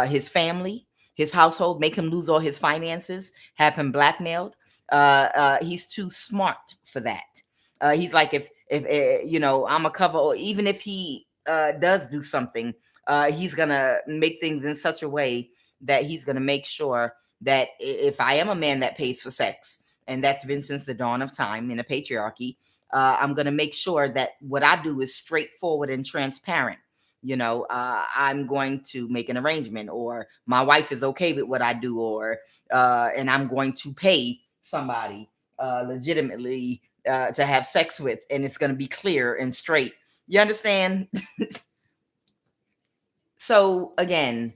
his family, his household, make him lose all his finances, have him blackmailed. He's too smart for that. He's like, if you know, I'm a cover, or even if he does do something, he's gonna make things in such a way that he's gonna make sure that if I am a man that pays for sex, and that's been since the dawn of time in a patriarchy, I'm gonna make sure that what I do is straightforward and transparent. You know, I'm going to make an arrangement, or my wife is okay with what I do, or and I'm going to pay somebody legitimately to have sex with, and it's going to be clear and straight. You understand? So again,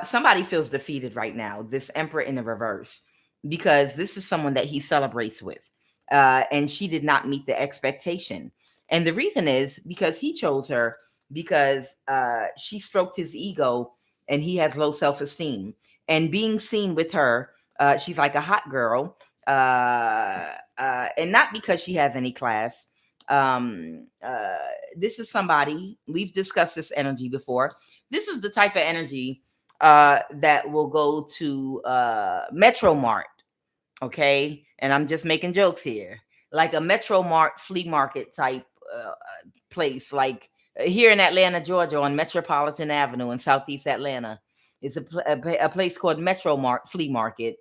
somebody feels defeated right now, this Emperor in the reverse, because this is someone that he celebrates with, and she did not meet the expectation. And the reason is because he chose her, because she stroked his ego and he has low self-esteem. And being seen with her, she's like a hot girl, and not because she has any class. This is somebody, we've discussed this energy before. This is the type of energy that will go to Metro Mart, okay? And I'm just making jokes here. Like a Metro Mart flea market type place, like here in Atlanta, Georgia, on Metropolitan Avenue in Southeast Atlanta. It's a place called Metro Mart Flea Market.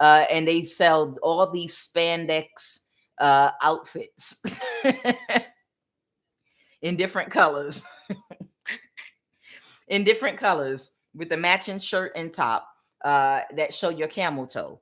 And they sell all these spandex outfits in different colors. In different colors with the matching shirt and top that show your camel toe.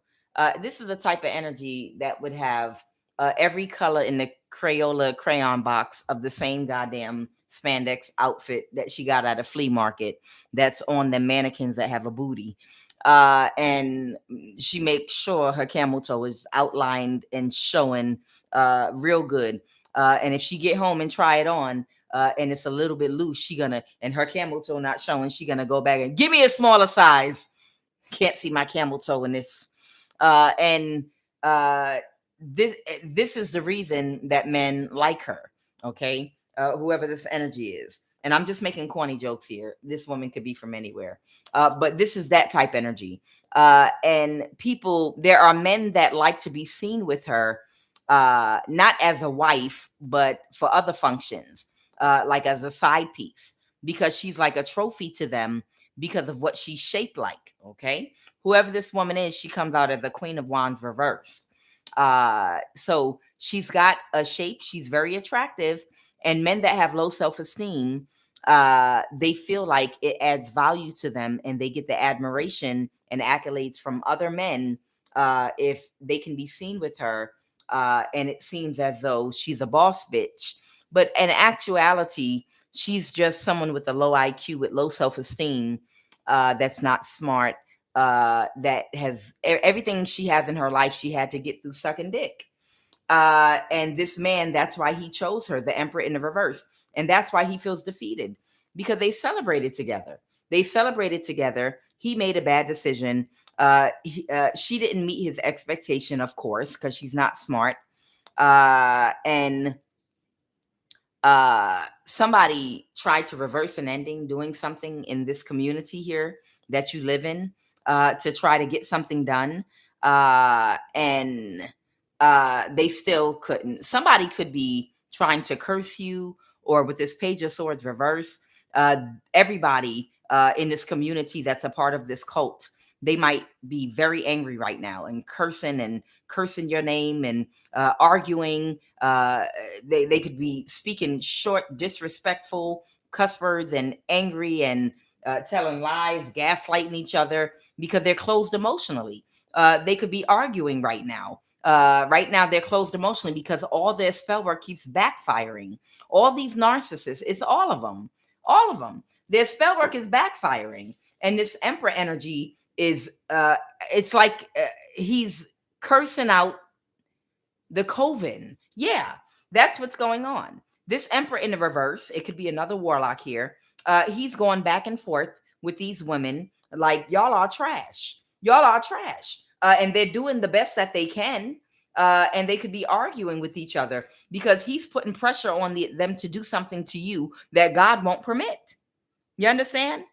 This is the type of energy that would have every color in the Crayola crayon box of the same goddamn spandex outfit that she got at a flea market that's on the mannequins that have a booty. And she makes sure her camel toe is outlined and showing real good. And if she get home and try it on, and it's a little bit loose, she gonna, and her camel toe not showing, she gonna go back and give me a smaller size. Can't see my camel toe in this. And this is the reason that men like her. Okay, whoever this energy is. And I'm just making corny jokes here. This woman could be from anywhere. But this is that type energy. And people, there are men that like to be seen with her, not as a wife, but for other functions, like as a side piece, because she's like a trophy to them because of what she's shaped like. Okay. Whoever this woman is, she comes out as the Queen of Wands reversed. So she's got a shape. She's very attractive. And men that have low self-esteem, they feel like it adds value to them, and they get the admiration and accolades from other men if they can be seen with her. And it seems as though she's a boss bitch. But in actuality, she's just someone with a low IQ, with low self-esteem, that's not smart, that has everything she has in her life, she had to get through sucking dick. And this man, that's why he chose her, the Emperor in the reverse. And that's why he feels defeated, because they celebrated together. They celebrated together. He made a bad decision. She didn't meet his expectation, of course, because she's not smart. And somebody tried to reverse an ending, doing something in this community here that you live in, to try to get something done. And they still couldn't. Somebody could be trying to curse you, or with this Page of Swords reverse, everybody in this community that's a part of this cult, they might be very angry right now and cursing your name and arguing. They could be speaking short, disrespectful cuss words and angry and telling lies, gaslighting each other because they're closed emotionally. They could be arguing right now. Right now, they're closed emotionally because all their spell work keeps backfiring. All these narcissists, it's all of them. All of them. Their spell work is backfiring. And this Emperor energy is, it's like he's cursing out the coven. Yeah, that's what's going on. This Emperor in the reverse, it could be another warlock here. He's going back and forth with these women like, y'all are trash. Y'all are trash. And they're doing the best that they can. And they could be arguing with each other because he's putting pressure on them to do something to you that God won't permit. You understand?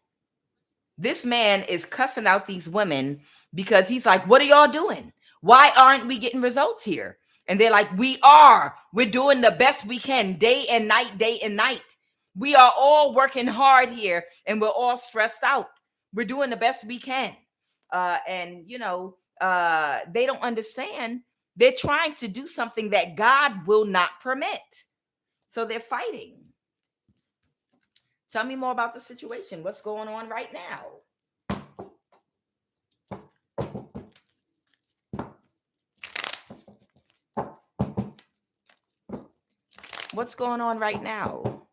This man is cussing out these women because he's like, what are y'all doing? Why aren't we getting results here? And they're like, we are. We're doing the best we can, day and night, day and night. We are all working hard here, and we're all stressed out. We're doing the best we can. And, they don't understand. They're trying to do something that God will not permit. So they're fighting. Tell me more about the situation. What's going on right now? What's going on right now?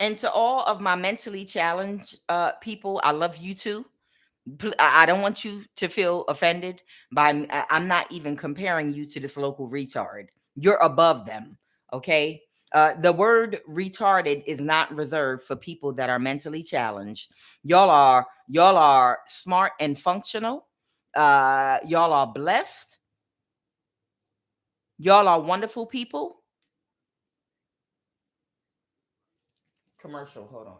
And to all of my mentally challenged people, I love you too. I don't want you to feel offended by I'm not even comparing you to this local retard. You're above them, okay? The word retarded is not reserved for people that are mentally challenged. Y'all are smart and functional. Y'all are blessed. Y'all are wonderful people. Commercial, hold on.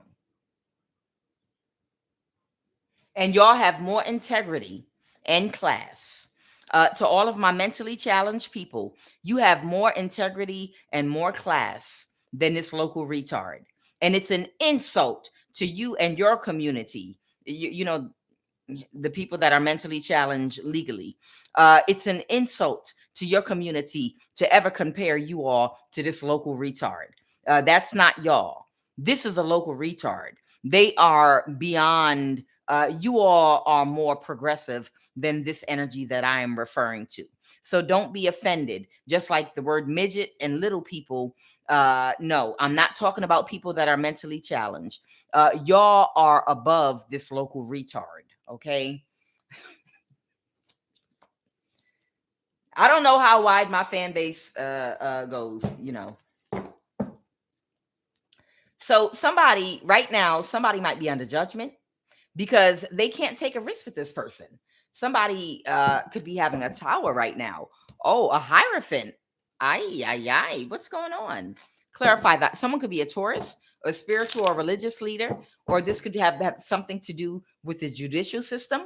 And y'all have more integrity and class. To all of my mentally challenged people, you have more integrity and more class than this local retard. And it's an insult to you and your community. You know, the people that are mentally challenged legally. It's an insult to your community to ever compare you all to this local retard. That's not y'all. This is a local retard. They are beyond, you all are more progressive than this energy that I am referring to. So don't be offended. Just like the word midget and little people, no, I'm not talking about people that are mentally challenged. Y'all are above this local retard. Okay. I don't know how wide my fan base goes, you know. So somebody right now, somebody might be under judgment because they can't take a risk with this person. Somebody could be having a tower right now. Oh, a hierophant. Ay, ay, ay. What's going on? Clarify that. Someone could be a Taurus, a spiritual or religious leader, or this could have something to do with the judicial system.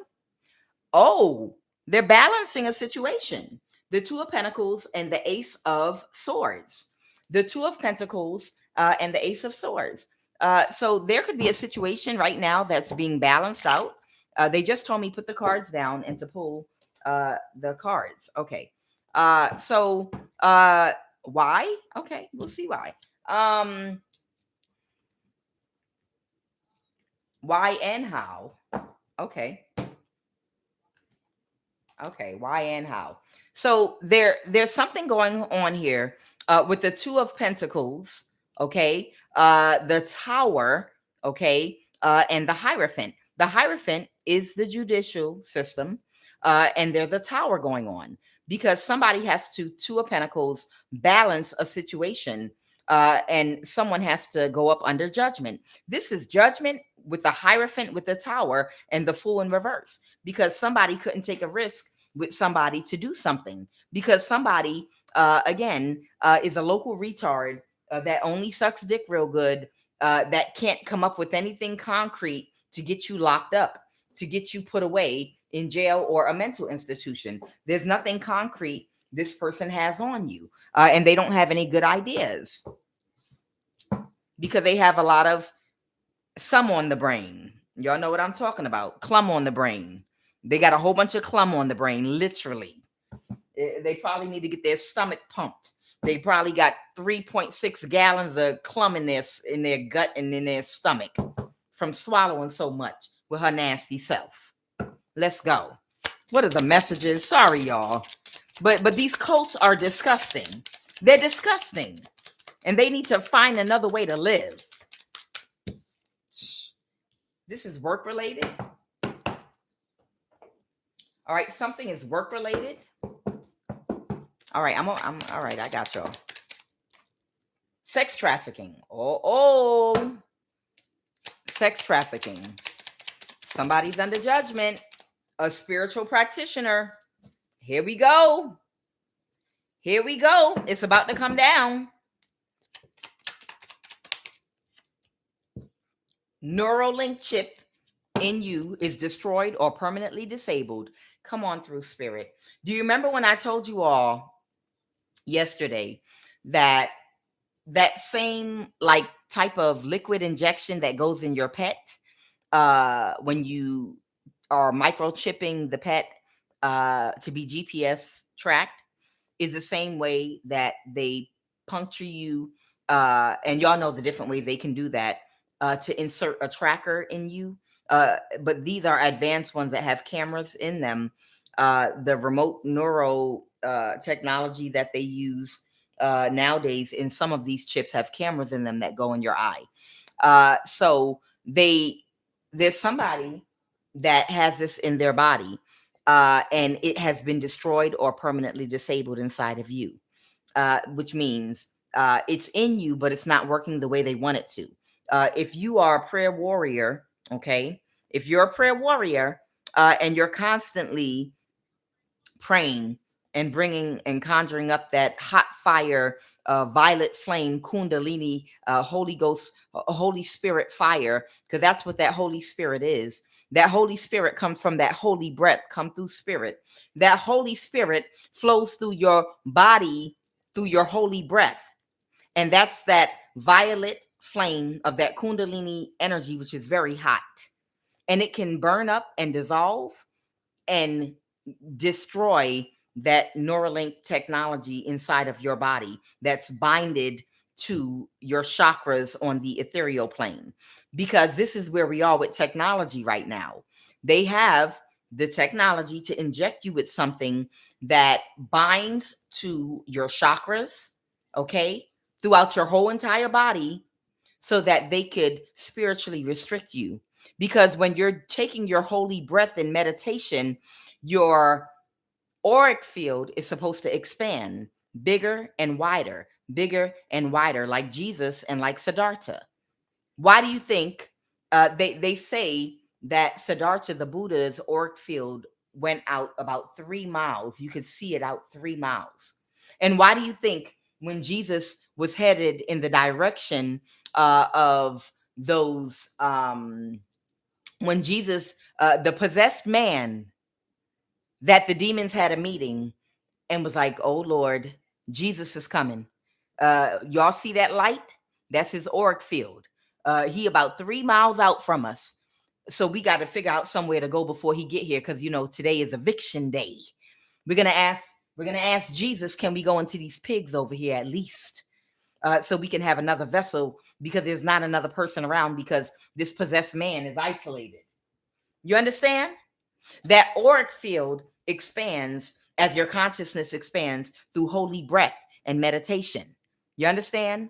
Oh, they're balancing a situation. The Two of Pentacles and the Ace of Swords. The Two of Pentacles and the Ace of Swords. So there could be a situation right now that's being balanced out. They just told me put the cards down and to pull the cards. Okay. So why? Okay, we'll see why. Why and how? Okay. Okay, why and how? So there's something going on here with the Two of Pentacles, okay, the Tower, okay, and the Hierophant. The Hierophant is the judicial system, and there's the Tower going on because somebody has to Two of Pentacles balance a situation, and someone has to go up under judgment. This is judgment with the Hierophant, with the Tower, and the Fool in reverse because somebody couldn't take a risk with somebody to do something because somebody again is a local retard that only sucks dick real good, that can't come up with anything concrete to get you locked up, to get you put away in jail or a mental institution. There's nothing concrete this person has on you, and they don't have any good ideas because they have a lot of some on the brain. Y'all know what I'm talking about. Clum on the brain. They got a whole bunch of clum on the brain, literally. They probably need to get their stomach pumped. They probably got 3.6 gallons of clum in their gut and in their stomach from swallowing so much with her nasty self. Let's go. What are the messages? Sorry, y'all. But these cults are disgusting. They're disgusting. And they need to find another way to live. This is work related. All right, something is work related. All right, I'm all right. I got y'all. Sex trafficking. Oh, sex trafficking. Somebody's under judgment. A spiritual practitioner. Here we go. Here we go. It's about to come down. Neuralink chip in you is destroyed or permanently disabled. Come on through, spirit. Do you remember when I told you all yesterday that same like type of liquid injection that goes in your pet when you are microchipping the pet to be GPS tracked is the same way that they puncture you, and y'all know the different way they can do that to insert a tracker in you. But these are advanced ones that have cameras in them. The remote neuro technology that they use nowadays in some of these chips have cameras in them that go in your eye. So there's somebody that has this in their body, and it has been destroyed or permanently disabled inside of you, which means it's in you, but it's not working the way they want it to. If you are a prayer warrior, okay, if you're a prayer warrior and you're constantly praying and bringing and conjuring up that hot fire, violet flame, kundalini, Holy Ghost, Holy Spirit fire, because that's what that Holy Spirit is. That Holy Spirit comes from that holy breath, come through spirit. That Holy Spirit flows through your body, through your holy breath. And that's that violet flame of that kundalini energy, which is very hot. And it can burn up and dissolve and destroy that Neuralink technology inside of your body that's binded to your chakras on the ethereal plane. Because this is where we are with technology right now. They have the technology to inject you with something that binds to your chakras, okay, throughout your whole entire body so that they could spiritually restrict you. Because when you're taking your holy breath in meditation, you're Auric field is supposed to expand bigger and wider, like Jesus and like Siddhartha. Why do you think they say that Siddhartha, the Buddha's auric field, went out about 3 miles? You could see it out 3 miles. And why do you think when Jesus was headed in the direction of those, when Jesus, the possessed man, that the demons had a meeting and was like, "Oh Lord, Jesus is coming. Y'all see that light? That's his auric field. He about 3 miles out from us. So we got to figure out somewhere to go before he get here, because today is eviction day. We're gonna ask Jesus, can we go into these pigs over here at least? So we can have another vessel, because there's not another person around, because this possessed man is isolated. You understand? That auric field expands as your consciousness expands through holy breath and meditation. You understand?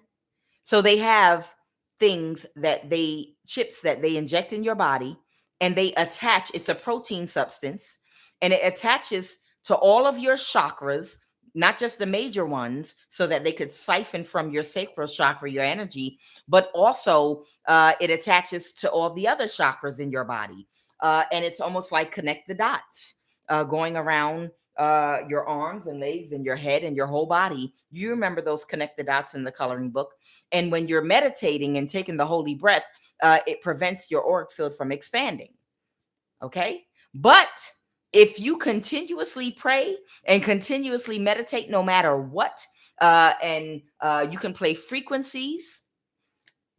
So they have chips that they inject in your body, and they attach, it's a protein substance, and it attaches to all of your chakras, not just the major ones, so that they could siphon from your sacral chakra your energy, but also it attaches to all the other chakras in your body. And it's almost like connect the dots, going around your arms and legs and your head and your whole body. You remember those connect the dots in the coloring book. And when you're meditating and taking the holy breath, it prevents your auric field from expanding. Okay? But if you continuously pray and continuously meditate, no matter what, and you can play frequencies,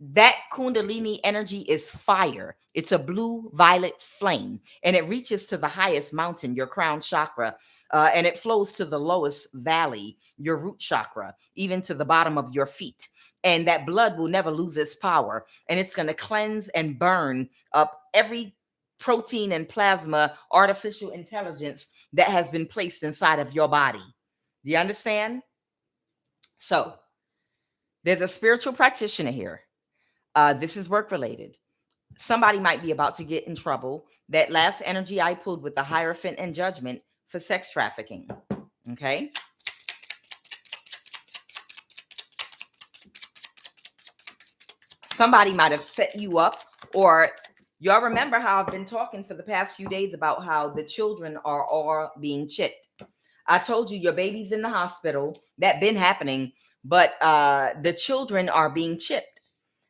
that kundalini energy is fire. It's a blue violet flame, and it reaches to the highest mountain, your crown chakra, and it flows to the lowest valley, your root chakra, even to the bottom of your feet. And that blood will never lose its power, and it's going to cleanse and burn up every protein and plasma artificial intelligence that has been placed inside of your body. Do you understand? So there's a spiritual practitioner here. This is work related. Somebody might be about to get in trouble. That last energy I pulled with the Hierophant and Judgment for sex trafficking. Okay. Somebody might have set you up, or y'all remember how I've been talking for the past few days about how the children are all being chipped. I told you your baby's in the hospital. That been happening, but the children are being chipped.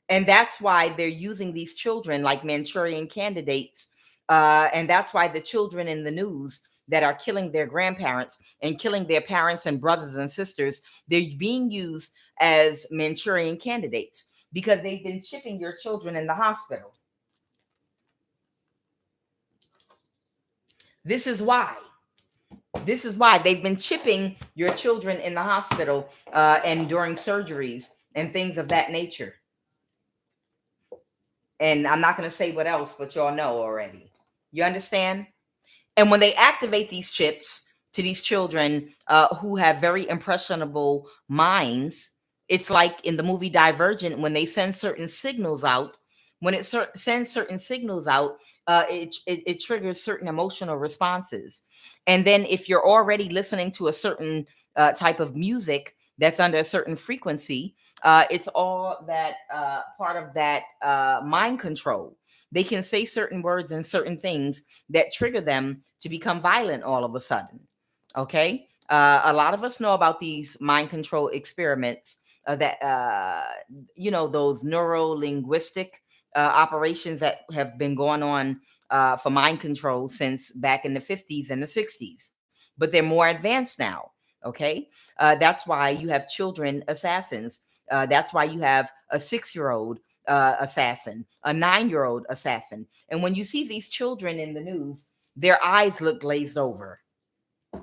And that's why they're using these children like Manchurian candidates. And that's why the children in the news that are killing their grandparents and killing their parents and brothers and sisters, they're being used as Manchurian candidates because they've been chipping your children in the hospital. This is why. This is why they've been chipping your children in the hospital and during surgeries and things of that nature. And I'm not going to say what else, but y'all know already. You understand? And when they activate these chips to these children who have very impressionable minds, it's like in the movie Divergent, when they send certain signals out. When it sends certain signals out, it triggers certain emotional responses. And then if you're already listening to a certain type of music that's under a certain frequency, it's all that part of that mind control. They can say certain words and certain things that trigger them to become violent all of a sudden. Okay. A lot of us know about these mind control experiments that, those neuro-linguistic operations that have been going on for mind control since back in the 50s and the 60s. But they're more advanced now. Okay. That's why you have children assassins. That's why you have a 6-year-old assassin, a 9-year-old assassin. And when you see these children in the news, their eyes look glazed over.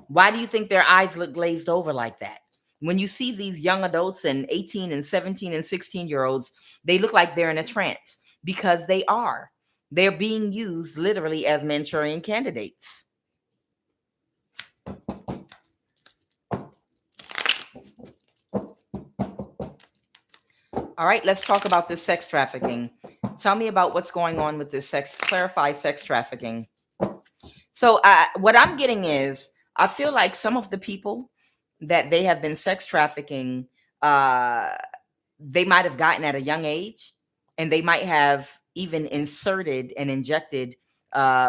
Why do you think their eyes look glazed over like that? When you see these young adults and 18 and 17 and 16-year-olds, they look like they're in a trance because they are. They're being used literally as Manchurian candidates. All right, let's talk about this sex trafficking. Tell me about what's going on with this clarify sex trafficking. So what I'm getting is I feel like some of the people that they have been sex trafficking, uh, they might have gotten at a young age, and they might have even inserted and injected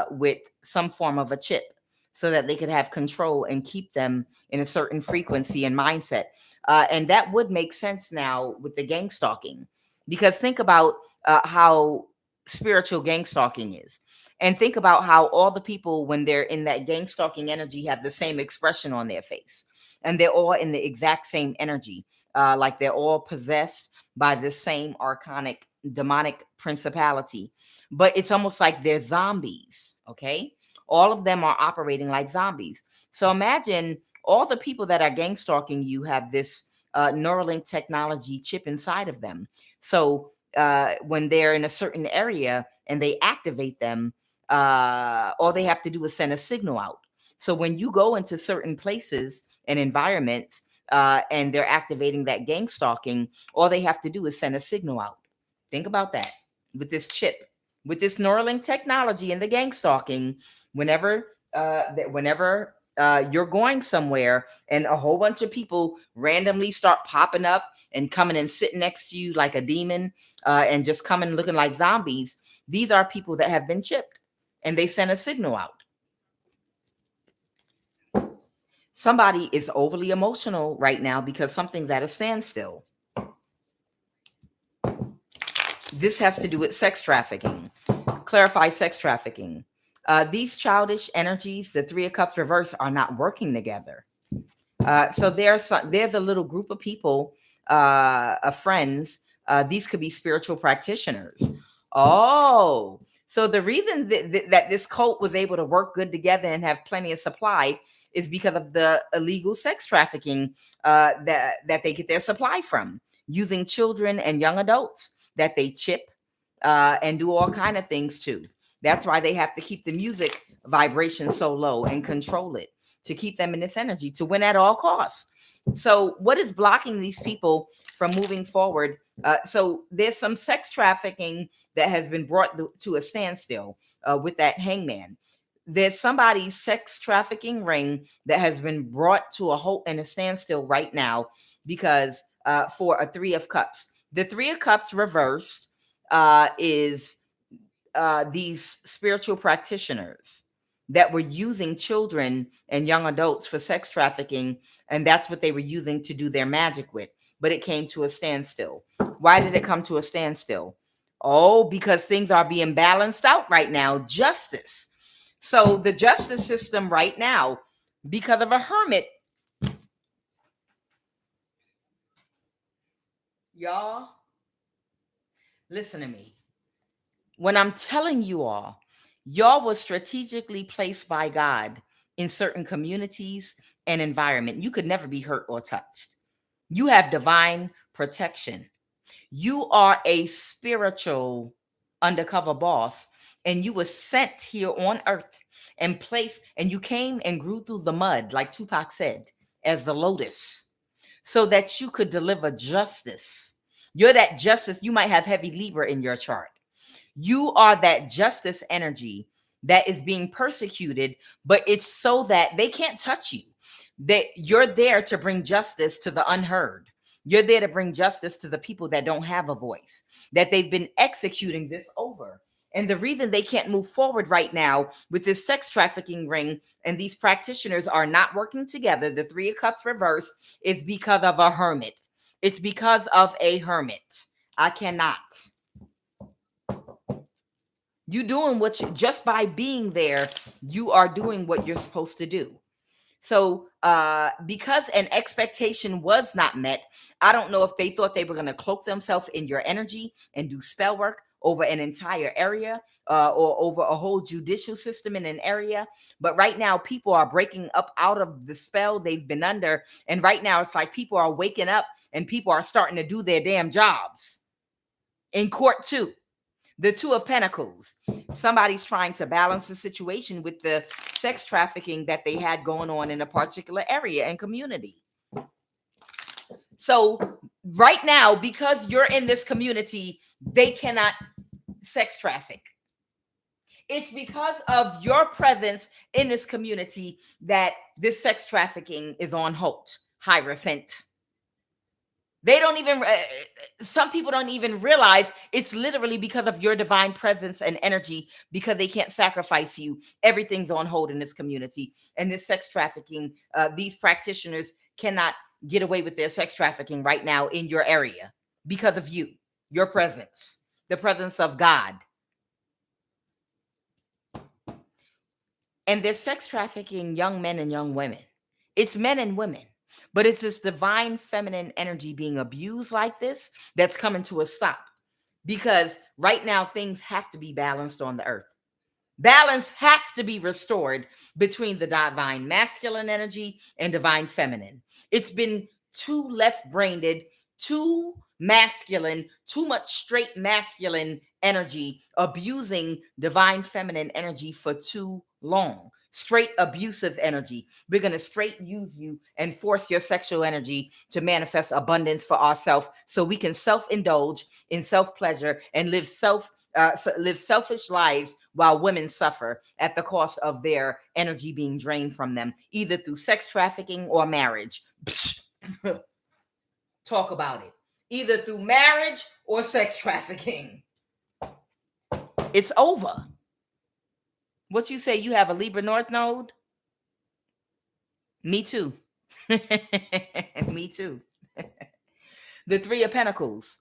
with some form of a chip so that they could have control and keep them in a certain frequency and mindset. And that would make sense now with the gang stalking, because think about how spiritual gang stalking is. And think about how all the people, when they're in that gang stalking energy, have the same expression on their face. And they're all in the exact same energy. Like they're all possessed by the same archonic demonic principality. But it's almost like they're zombies. Okay. All of them are operating like zombies. So imagine all the people that are gang stalking you have this Neuralink technology chip inside of them. So when they're in a certain area and they activate them, all they have to do is send a signal out. So when you go into certain places and environments, and they're activating that gang stalking, all they have to do is send a signal out. Think about that with this chip, with this Neuralink technology and the gang stalking. Whenever you're going somewhere and a whole bunch of people randomly start popping up and coming and sitting next to you like a demon, and just coming looking like zombies, these are people that have been chipped and they send a signal out. Somebody is overly emotional right now because something's at a standstill. This has to do with sex trafficking. Clarify sex trafficking. These childish energies, the Three of Cups reverse, are not working together. So there's a little group of people, of friends. These could be spiritual practitioners. Oh, so the reason that this cult was able to work good together and have plenty of supply is because of the illegal sex trafficking that they get their supply from, using children and young adults that they chip and do all kind of things to. That's why they have to keep the music vibration so low and control it to keep them in this energy to win at all costs. So what is blocking these people from moving forward? So there's some sex trafficking that has been brought to a standstill with that hangman. There's somebody's sex trafficking ring that has been brought to a halt and a standstill right now because for a Three of Cups. The Three of Cups reversed is these spiritual practitioners that were using children and young adults for sex trafficking, and that's what they were using to do their magic with. But it came to a standstill. Why did it come to a standstill? Oh, because things are being balanced out right now. Justice. So the justice system right now, because of a hermit, y'all, listen to me. When I'm telling you all, y'all was strategically placed by God in certain communities and environment. You could never be hurt or touched. You have divine protection. You are a spiritual undercover boss, and you were sent here on earth and placed, and you came and grew through the mud, like Tupac said, as the lotus, so that you could deliver justice. You're that justice. You might have heavy Libra in your chart. You are that justice energy that is being persecuted, but it's so that they can't touch you. That you're there to bring justice to the unheard. You're there to bring justice to the people that don't have a voice, that they've been executing this over. And the reason they can't move forward right now with this sex trafficking ring and these practitioners are not working together, the Three of Cups reverse, is because of a hermit. It's because of a hermit. I cannot. You doing what you, just by being there, you are doing what you're supposed to do. So because an expectation was not met, I don't know if they thought they were going to cloak themselves in your energy and do spell work over an entire area or over a whole judicial system in an area. But right now, people are breaking up out of the spell they've been under. And right now, it's like people are waking up and people are starting to do their damn jobs in court too. The Two of Pentacles. Somebody's trying to balance the situation with the sex trafficking that they had going on in a particular area and community. So right now, because you're in this community, they cannot sex traffic. It's because of your presence in this community that this sex trafficking is on hold. Hierophant. They don't even, some people don't even realize it's literally because of your divine presence and energy, because they can't sacrifice you. Everything's on hold in this community. And this sex trafficking, these practitioners cannot get away with their sex trafficking right now in your area because of you, your presence, the presence of God. And they're sex trafficking young men and young women. It's men and women. But it's this divine feminine energy being abused like this that's coming to a stop. Because right now things have to be balanced on the earth. Balance has to be restored between the divine masculine energy and divine feminine. It's been too left-brained, too masculine, too much straight masculine energy abusing divine feminine energy for too long. Straight abusive energy. We're going to straight use you and force your sexual energy to manifest abundance for ourselves so we can self-indulge in self-pleasure and live selfish lives while women suffer at the cost of their energy being drained from them, either through sex trafficking or marriage. Talk about it. Either through marriage or sex trafficking. It's over. What you say, you have a Libra North Node? Me too. Me too. The Three of Pentacles.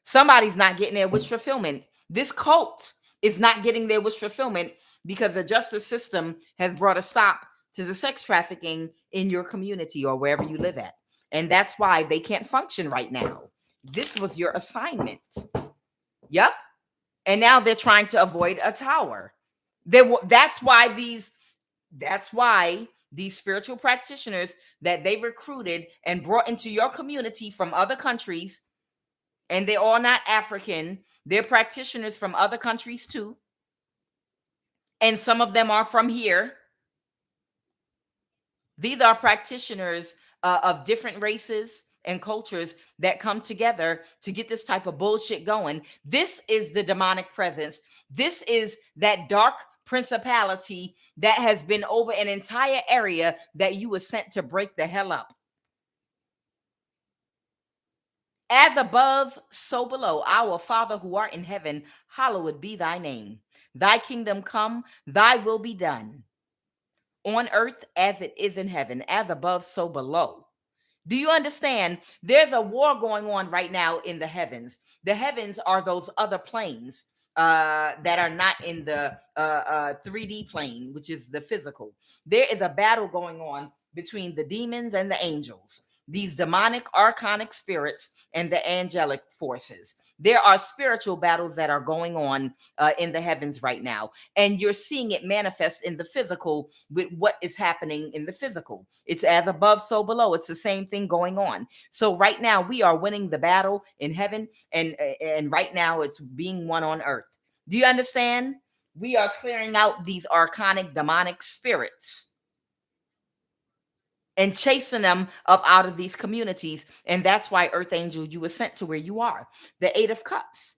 Somebody's not getting their wish fulfillment. This cult is not getting their wish fulfillment because the justice system has brought a stop to the sex trafficking in your community or wherever you live at. And that's why they can't function right now. This was your assignment. Yep. And now they're trying to avoid a tower. That's why these spiritual practitioners that they recruited and brought into your community from other countries, and they're all not African, they're practitioners from other countries too. And some of them are from here. These are practitioners of different races and cultures that come together to get this type of bullshit going. This is the demonic presence. This is that dark principality that has been over an entire area that you were sent to break the hell up. As above, so below. Our Father who art in heaven, hallowed be thy name. Thy kingdom come, thy will be done. On earth as it is in heaven, as above, so below. Do you understand? There's a war going on right now in the heavens. The heavens are those other planes that are not in the 3D plane, which is the physical. There is a battle going on between the demons and the angels, these demonic archonic spirits and the angelic forces. There are spiritual battles that are going on in the heavens right now, and you're seeing it manifest in the physical with what is happening in the physical. It's as above, so below. It's the same thing going on. So right now we are winning the battle in heaven, and right now it's being won on earth. Do you understand? We are clearing out these archonic demonic spirits and chasing them up out of these communities. And that's why, Earth Angel, you were sent to where you are. The Eight of Cups.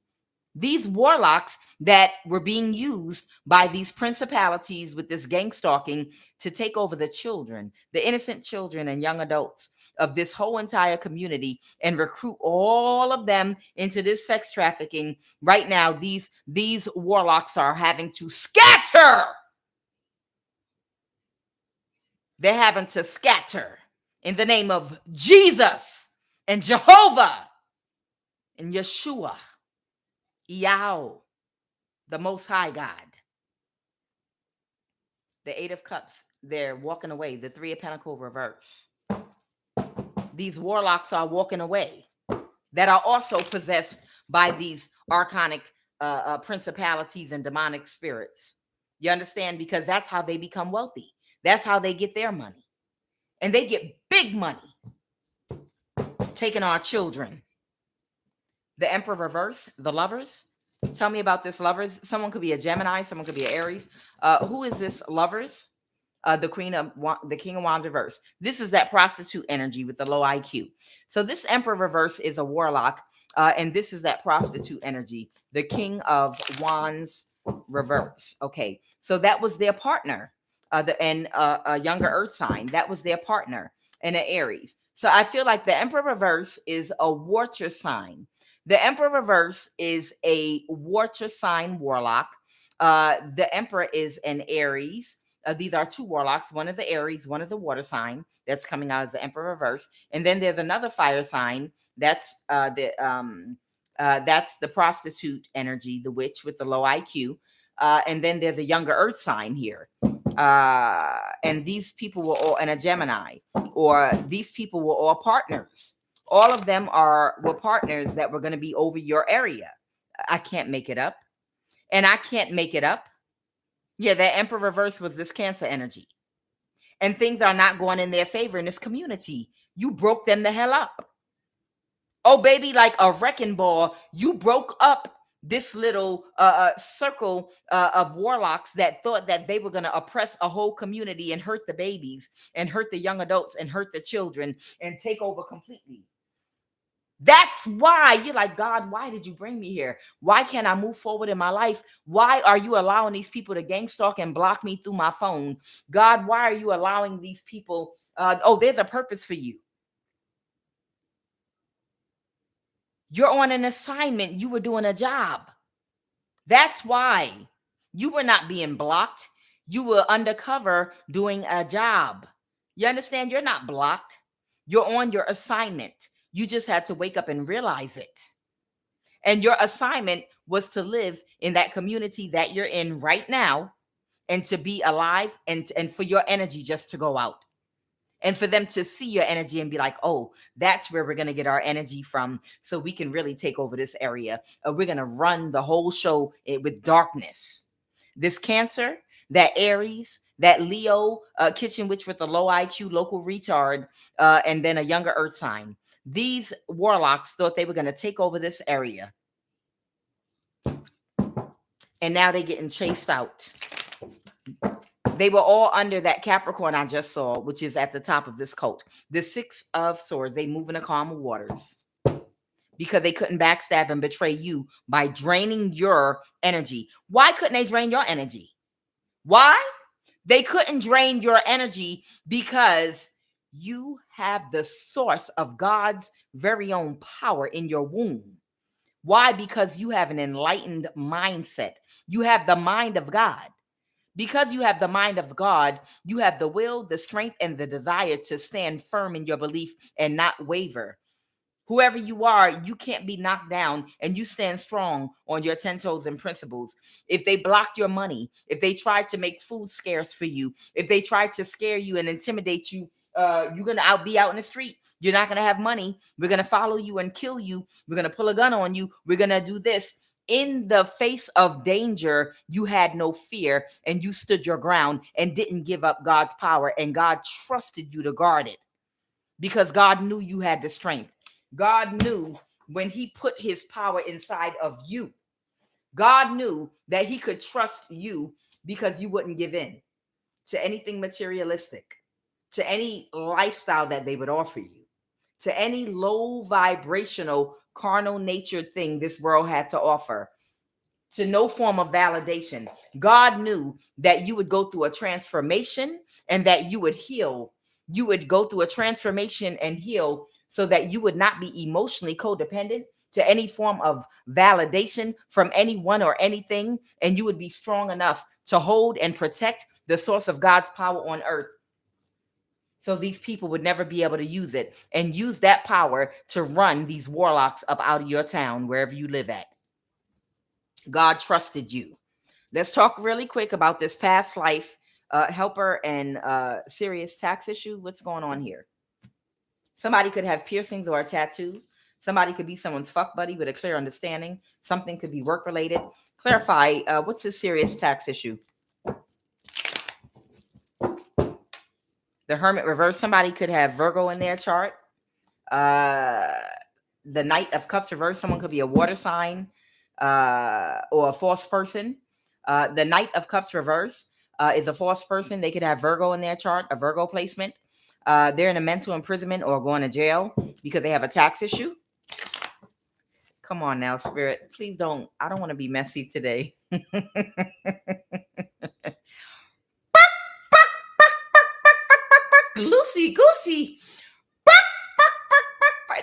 These warlocks that were being used by these principalities with this gang stalking to take over the children, the innocent children and young adults of this whole entire community, and recruit all of them into this sex trafficking. Right now, these warlocks are having to scatter. They're having to scatter in the name of Jesus and Jehovah and Yeshua, Yahweh, the Most High God. The Eight of Cups, they're walking away. The Three of Pentacles reverse. These warlocks are walking away that are also possessed by these archonic principalities and demonic spirits. You understand? Because that's how they become wealthy. That's how they get their money. And they get big money taking our children. The Emperor reverse, the Lovers. Tell me about this Lovers. Someone could be a Gemini. Someone could be an Aries. Who is this Lovers? The King of Wands reverse. This is that prostitute energy with the low IQ. So this Emperor reverse is a warlock. And this is that prostitute energy. The King of Wands reverse. Okay, so that was their partner. And a younger earth sign, that was their partner, and an Aries. So I feel like the Emperor reverse is a water sign. The Emperor reverse is a water sign warlock. The Emperor is an Aries. These are two warlocks. One is the Aries, one is a water sign that's coming out as the Emperor reverse. And then there's another fire sign that's the prostitute energy, the witch with the low IQ. And then there's a younger earth sign here. And these people were all, and a Gemini, or these people were all partners. All of them were partners that were going to be over your area. I can't make it up. And I can't make it up. Yeah, that Emperor reverse was this Cancer energy. And things are not going in their favor in this community. You broke them the hell up. Oh, baby, like a wrecking ball, you broke up this little circle of warlocks that thought that they were going to oppress a whole community and hurt the babies and hurt the young adults and hurt the children and take over completely. That's why you're like, God, why did you bring me here? Why can't I move forward in my life? Why are you allowing these people to gang stalk and block me through my phone? God, why are you allowing these people? There's a purpose for you. You're on an assignment. You were doing a job. That's why you were not being blocked. You were undercover doing a job. You understand? You're not blocked. You're on your assignment. You just had to wake up and realize it. And your assignment was to live in that community that you're in right now and to be alive and for your energy just to go out. And for them to see your energy and be like, oh, that's where we're going to get our energy from so we can really take over this area. We're going to run the whole show with darkness. This Cancer, that Aries, that Leo, kitchen witch with a low IQ, local retard, and then a younger earth sign. These warlocks thought they were going to take over this area. And now they're getting chased out. They were all under that Capricorn I just saw, which is at the top of this cult. The Six of Swords, they move in the calm waters because they couldn't backstab and betray you by draining your energy. Why couldn't they drain your energy? Why? They couldn't drain your energy because you have the source of God's very own power in your womb. Why? Because you have an enlightened mindset. You have the mind of God. Because you have the mind of God, you have the will, the strength, and the desire to stand firm in your belief and not waver. Whoever you are, you can't be knocked down, and you stand strong on your 10 toes and principles. If they blocked your money, if they tried to make food scarce for you, if they tried to scare you and intimidate you, you're going to be out in the street. You're not going to have money. We're going to follow you and kill you. We're going to pull a gun on you. We're going to do this. In the face of danger, you had no fear and you stood your ground and didn't give up God's power, and God trusted you to guard it because God knew you had the strength. God knew when he put his power inside of you, God knew that he could trust you because you wouldn't give in to anything materialistic, to any lifestyle that they would offer you, to any low vibrational carnal natured thing this world had to offer, to no form of validation. God knew that you would go through a transformation and that you would heal. You would go through a transformation and heal so that you would not be emotionally codependent to any form of validation from anyone or anything. And you would be strong enough to hold and protect the source of God's power on earth. So these people would never be able to use it and use that power to run these warlocks up out of your town, wherever you live at. God trusted you. Let's talk really quick about this past life helper and serious tax issue. What's going on here? Somebody could have piercings or a tattoo. Somebody could be someone's fuck buddy with a clear understanding. Something could be work related. Clarify, what's the serious tax issue? The Hermit reverse. Somebody could have Virgo in their chart. The Knight of Cups reverse. Someone could be a water sign or a false person. The Knight of Cups reverse is a false person. They could have Virgo in their chart, a Virgo placement. They're in a mental imprisonment or going to jail because they have a tax issue. Come on now, spirit. Please don't. I don't want to be messy today. Loosey goosey.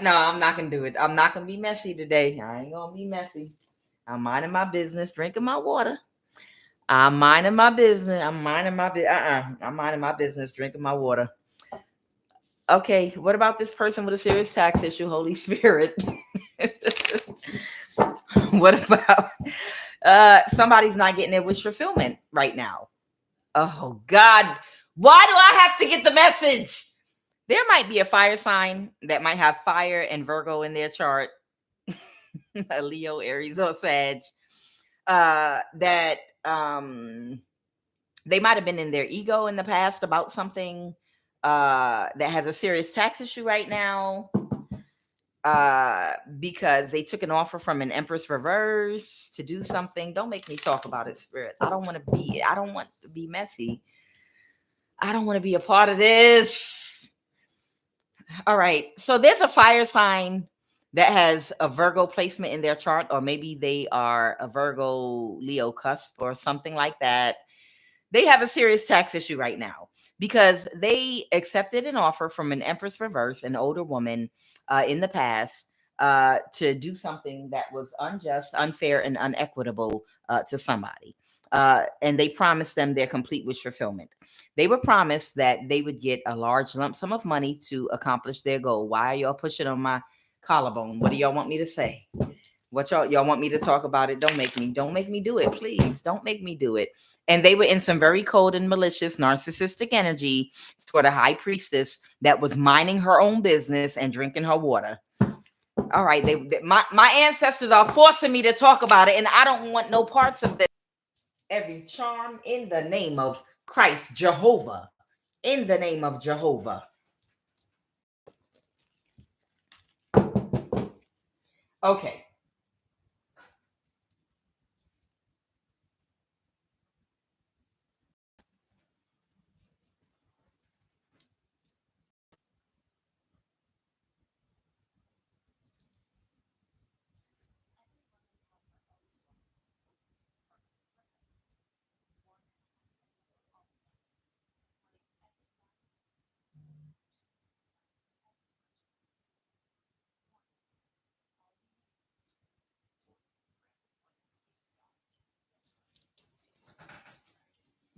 No, I'm not gonna do it. I'm not gonna be messy today. I ain't gonna be messy. I'm minding my business, drinking my water. I'm minding my business. I'm minding my business. I'm minding my business, drinking my water. Okay, what about this person with a serious tax issue, Holy Spirit? What about somebody's not getting their wish fulfillment right now? Oh God, why do I have to get the message? There might be a fire sign that might have fire and Virgo in their chart, a Leo, Aries, or Sag. That they might have been in their ego in the past about something that has a serious tax issue right now. Because they took an offer from an Empress reverse to do something. Don't make me talk about it, spirit. I don't want to be messy. I don't want to be a part of this. All right. So there's a fire sign that has a Virgo placement in their chart, or maybe they are a Virgo Leo cusp or something like that. They have a serious tax issue right now because they accepted an offer from an Empress reverse, an older woman in the past, to do something that was unjust, unfair, and unequitable to somebody. And they promised them their complete wish fulfillment. They were promised that they would get a large lump sum of money to accomplish their goal. Why are y'all pushing on my collarbone? What do y'all want me to say? What y'all want me to talk about it? Don't make me do it, please. Don't make me do it. And they were in some very cold and malicious narcissistic energy toward a high priestess that was minding her own business and drinking her water. All right, my ancestors are forcing me to talk about it, and I don't want no parts of this. Every charm in the name of Christ, Jehovah, in the name of Jehovah. Okay.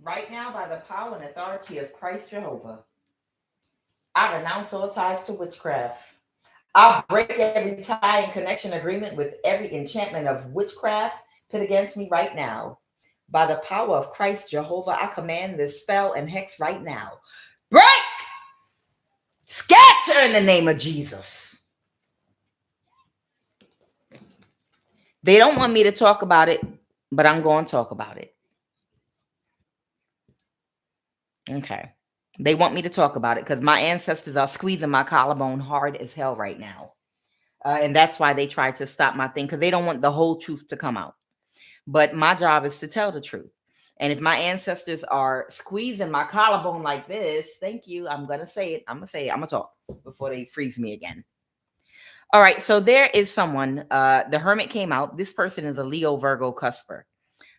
Right now, by the power and authority of Christ Jehovah, I renounce all ties to witchcraft. I break every tie and connection agreement with every enchantment of witchcraft put against me right now. By the power of Christ Jehovah, I command this spell and hex right now. Break! Scatter in the name of Jesus. They don't want me to talk about it, but I'm going to talk about it. Okay. They want me to talk about it because my ancestors are squeezing my collarbone hard as hell right now. And that's why they tried to stop my thing, because they don't want the whole truth to come out. But my job is to tell the truth. And if my ancestors are squeezing my collarbone like this, thank you. I'm going to say it. I'm going to say it. I'm going to talk before they freeze me again. All right. So there is someone, the hermit came out. This person is a Leo Virgo cusper.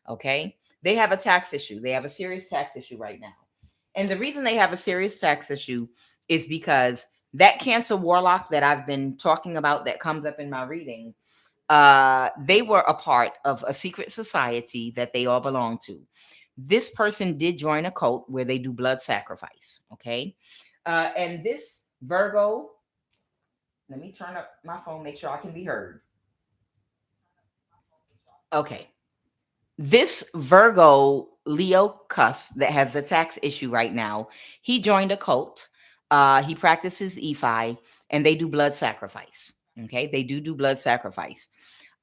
Okay. They have a tax issue. They have a serious tax issue right now. And the reason they have a serious tax issue is because that Cancer warlock that I've been talking about that comes up in my reading, they were a part of a secret society that they all belong to. This person did join a cult where they do blood sacrifice. Okay. And this Virgo, let me turn up my phone, make sure I can be heard. Okay. This Virgo Leo cusp that has the tax issue right now, he joined a cult. He practices EFI and they do blood sacrifice. Okay. They do blood sacrifice.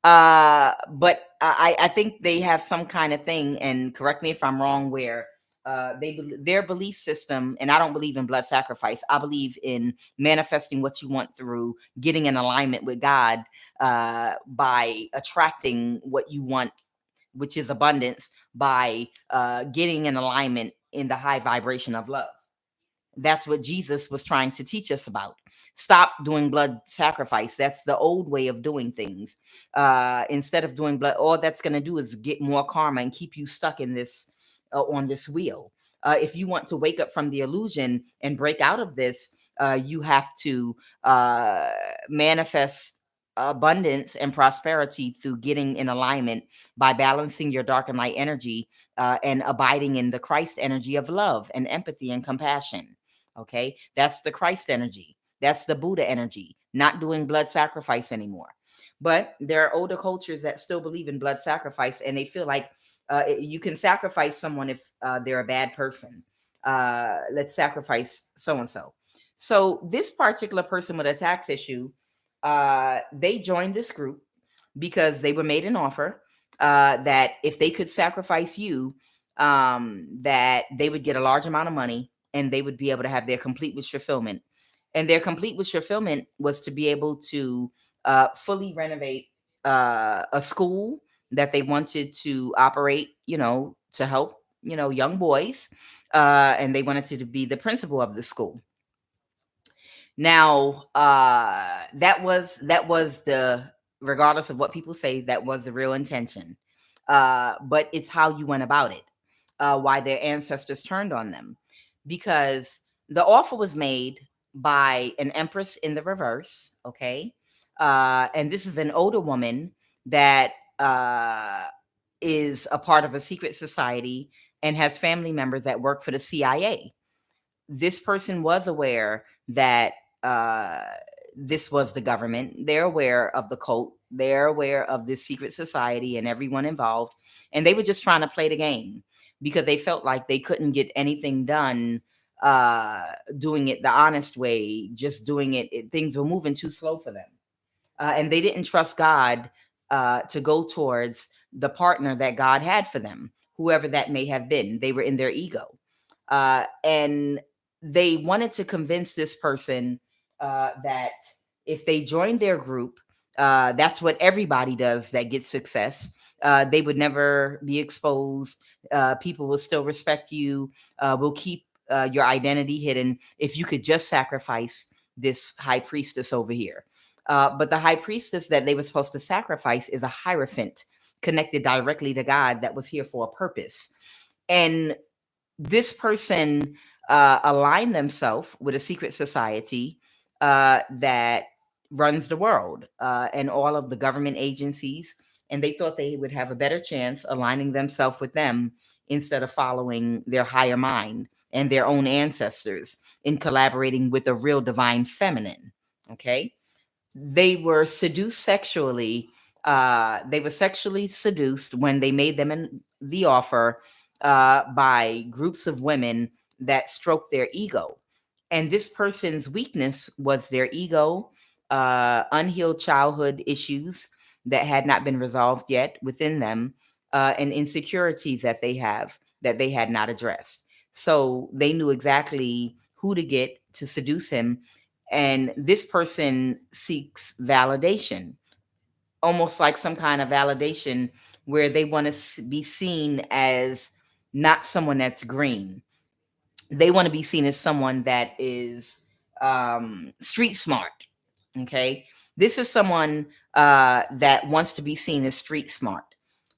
But I think they have some kind of thing, and correct me if I'm wrong, where their belief system, and I don't believe in blood sacrifice. I believe in manifesting what you want through getting in alignment with God, by attracting what you want, which is abundance, by getting in alignment in the high vibration of love. That's what Jesus was trying to teach us about. Stop doing blood sacrifice. That's the old way of doing things. Instead of doing blood, all that's going to do is get more karma and keep you stuck in this on this wheel. If you want to wake up from the illusion and break out of this, you have to uh, manifest abundance and prosperity through getting in alignment by balancing your dark and light energy, and abiding in the Christ energy of love and empathy and compassion. Okay, that's the Christ energy. That's the Buddha energy, not doing blood sacrifice anymore. But there are older cultures that still believe in blood sacrifice, and they feel like you can sacrifice someone if they're a bad person. Let's sacrifice so and so. So this particular person with a tax issue, they joined this group because they were made an offer that if they could sacrifice you, that they would get a large amount of money and they would be able to have their complete wish fulfillment. And their complete wish fulfillment was to be able to fully renovate a school that they wanted to operate, to help, young boys. And they wanted to be the principal of the school. Now, that was the, regardless of what people say, that was the real intention. But it's how you went about it, why their ancestors turned on them, because the offer was made by an empress in the reverse. Okay, and this is an older woman that is a part of a secret society and has family members that work for the CIA. This person was aware that uh, this was the government. They're aware of the cult. They're aware of this secret society and everyone involved. And they were just trying to play the game because they felt like they couldn't get anything done doing it the honest way, just doing it. Things were moving too slow for them. And they didn't trust God to go towards the partner that God had for them, whoever that may have been. They were in their ego. And they wanted to convince this person that if they joined their group, that's what everybody does that gets success. They would never be exposed. People will still respect you, will keep your identity hidden if you could just sacrifice this high priestess over here. But the high priestess that they were supposed to sacrifice is a hierophant connected directly to God that was here for a purpose. And this person aligned themselves with a secret society that runs the world and all of the government agencies. And they thought they would have a better chance aligning themselves with them instead of following their higher mind and their own ancestors in collaborating with a real divine feminine. Okay, they were seduced sexually. They were sexually seduced when they made them the offer by groups of women that stroked their ego. And this person's weakness was their ego, unhealed childhood issues that had not been resolved yet within them, and insecurities that they have that they had not addressed. So they knew exactly who to get to seduce him, and this person seeks validation, almost like some kind of validation where they want to be seen as not someone that's green. They want to be seen as someone that is street smart. Okay, this is someone that wants to be seen as street smart,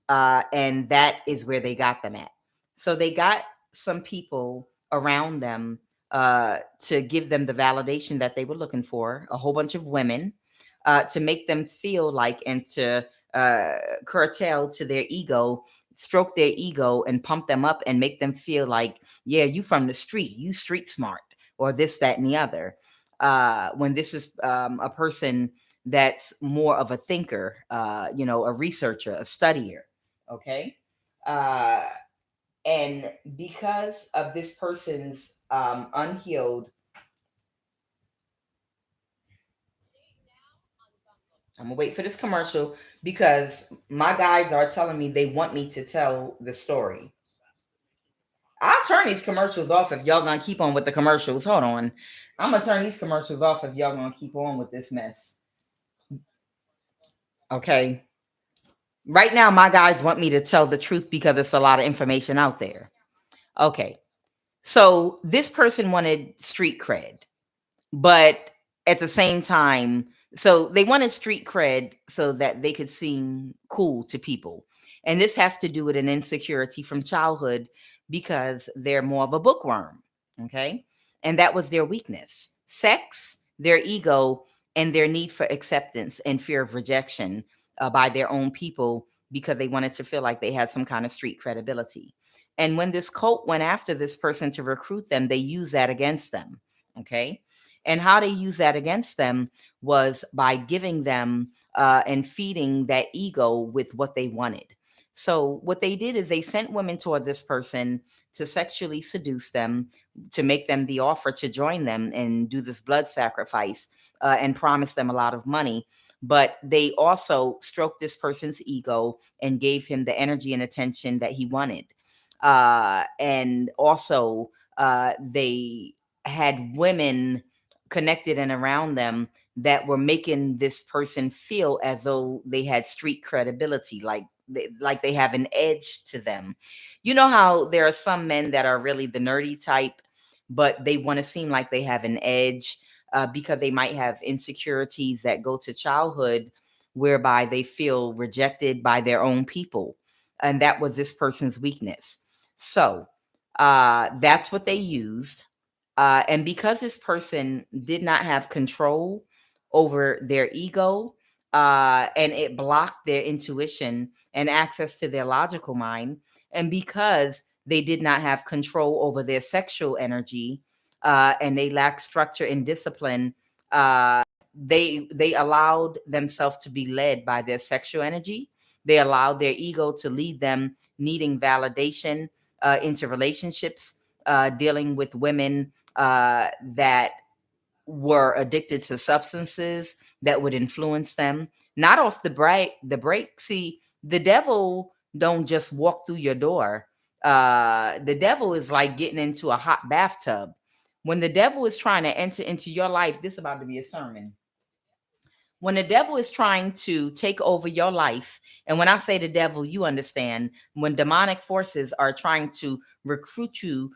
and that is where they got them at. So they got some people around them to give them the validation that they were looking for, a whole bunch of women, to make them feel like, and to curtail to their ego, stroke their ego and pump them up and make them feel like, yeah, you from the street, you street smart, or this, that, and the other. When this is a person that's more of a thinker, a researcher, a studier. Okay. Uh, and because of this person's unhealed, I'm gonna wait for this commercial because my guys are telling me they want me to tell the story. I'll turn these commercials off if y'all gonna keep on with the commercials. Hold on. I'm gonna turn these commercials off if y'all gonna keep on with this mess. Okay. Right now, my guys want me to tell the truth because there's a lot of information out there. Okay. So this person wanted street cred, but at the same time, so they wanted street cred so that they could seem cool to people. And this has to do with an insecurity from childhood because they're more of a bookworm. Okay. And that was their weakness: sex, their ego, and their need for acceptance and fear of rejection by their own people because they wanted to feel like they had some kind of street credibility. And when this cult went after this person to recruit them, they used that against them. Okay. And how they use that against them was by giving them and feeding that ego with what they wanted. So, what they did is they sent women toward this person to sexually seduce them, to make them the offer to join them and do this blood sacrifice and promise them a lot of money. But they also stroked this person's ego and gave him the energy and attention that he wanted. And also, they had women connected and around them that were making this person feel as though they had street credibility, like they have an edge to them. You know how there are some men that are really the nerdy type, but they want to seem like they have an edge because they might have insecurities that go to childhood, whereby they feel rejected by their own people, and that was this person's weakness. So that's what they used, and because this person did not have control over their ego, and it blocked their intuition and access to their logical mind, and because they did not have control over their sexual energy, and they lacked structure and discipline, they allowed themselves to be led by their sexual energy. They allowed their ego to lead them, needing validation into relationships, dealing with women that were addicted to substances that would influence them. Not off the break. See, the devil don't just walk through your door. The devil is like getting into a hot bathtub. When the devil is trying to enter into your life, this is about to be a sermon. When the devil is trying to take over your life, and when I say the devil, you understand, when demonic forces are trying to recruit you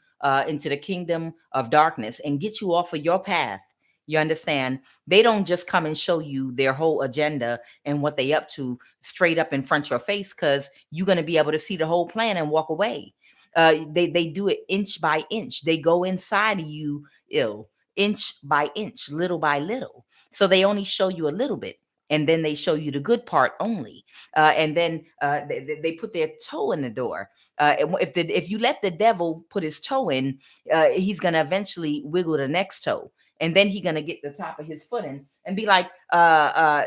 into the kingdom of darkness and get you off of your path, you understand, they don't just come and show you their whole agenda and what they up to straight up in front of your face, because you're going to be able to see the whole plan and walk away. They do it inch by inch. They go inside of you, inch by inch, little by little. So they only show you a little bit, and then they show you the good part only. And then they put their toe in the door. If you let the devil put his toe in, he's gonna eventually wiggle the next toe, and then he's gonna get the top of his foot in and be like,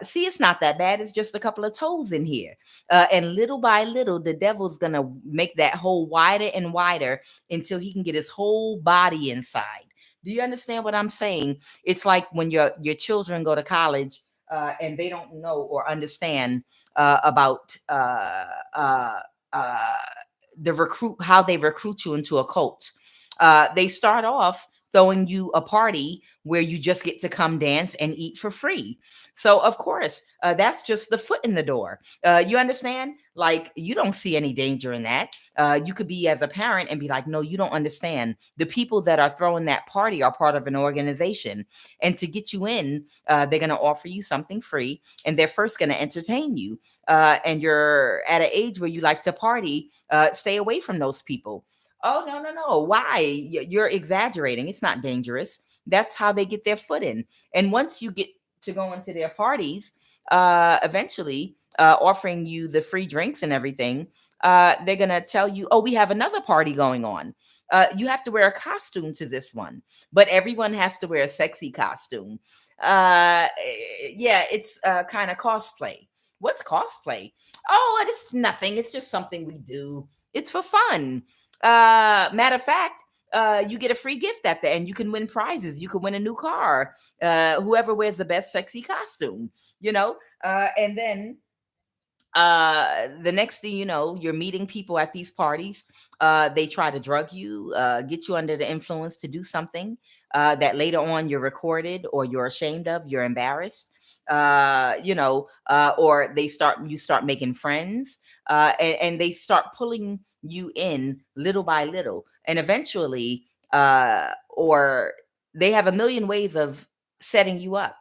"See, it's not that bad. It's just a couple of toes in here." And little by little, the devil's gonna make that hole wider and wider until he can get his whole body inside. Do you understand what I'm saying? It's like when your children go to college and they don't know or understand about uh, the recruit how they recruit you into a cult. They start off throwing you a party where you just get to come dance and eat for free. So of course, that's just the foot in the door. You understand? Like, you don't see any danger in that. You could be as a parent and be like, no, you don't understand. The people that are throwing that party are part of an organization. And to get you in, they're going to offer you something free, and they're first going to entertain you. And you're at an age where you like to party, stay away from those people. Oh, no, no, no. Why? You're exaggerating. It's not dangerous. That's how they get their foot in. And once you get to go into their parties, eventually, offering you the free drinks and everything, they're going to tell you, oh, we have another party going on. You have to wear a costume to this one, but everyone has to wear a sexy costume. Yeah, it's kind of cosplay. What's cosplay? Oh, it's nothing. It's just something we do. It's for fun. Matter of fact, you get a free gift at the end. You can win prizes. You can win a new car. Whoever wears the best sexy costume, and then the next thing you know, you're meeting people at these parties. They try to drug you, get you under the influence to do something that later on you're recorded or you're ashamed of, you're embarrassed. Or you start making friends, and they start pulling you in little by little, and eventually or they have a million ways of setting you up.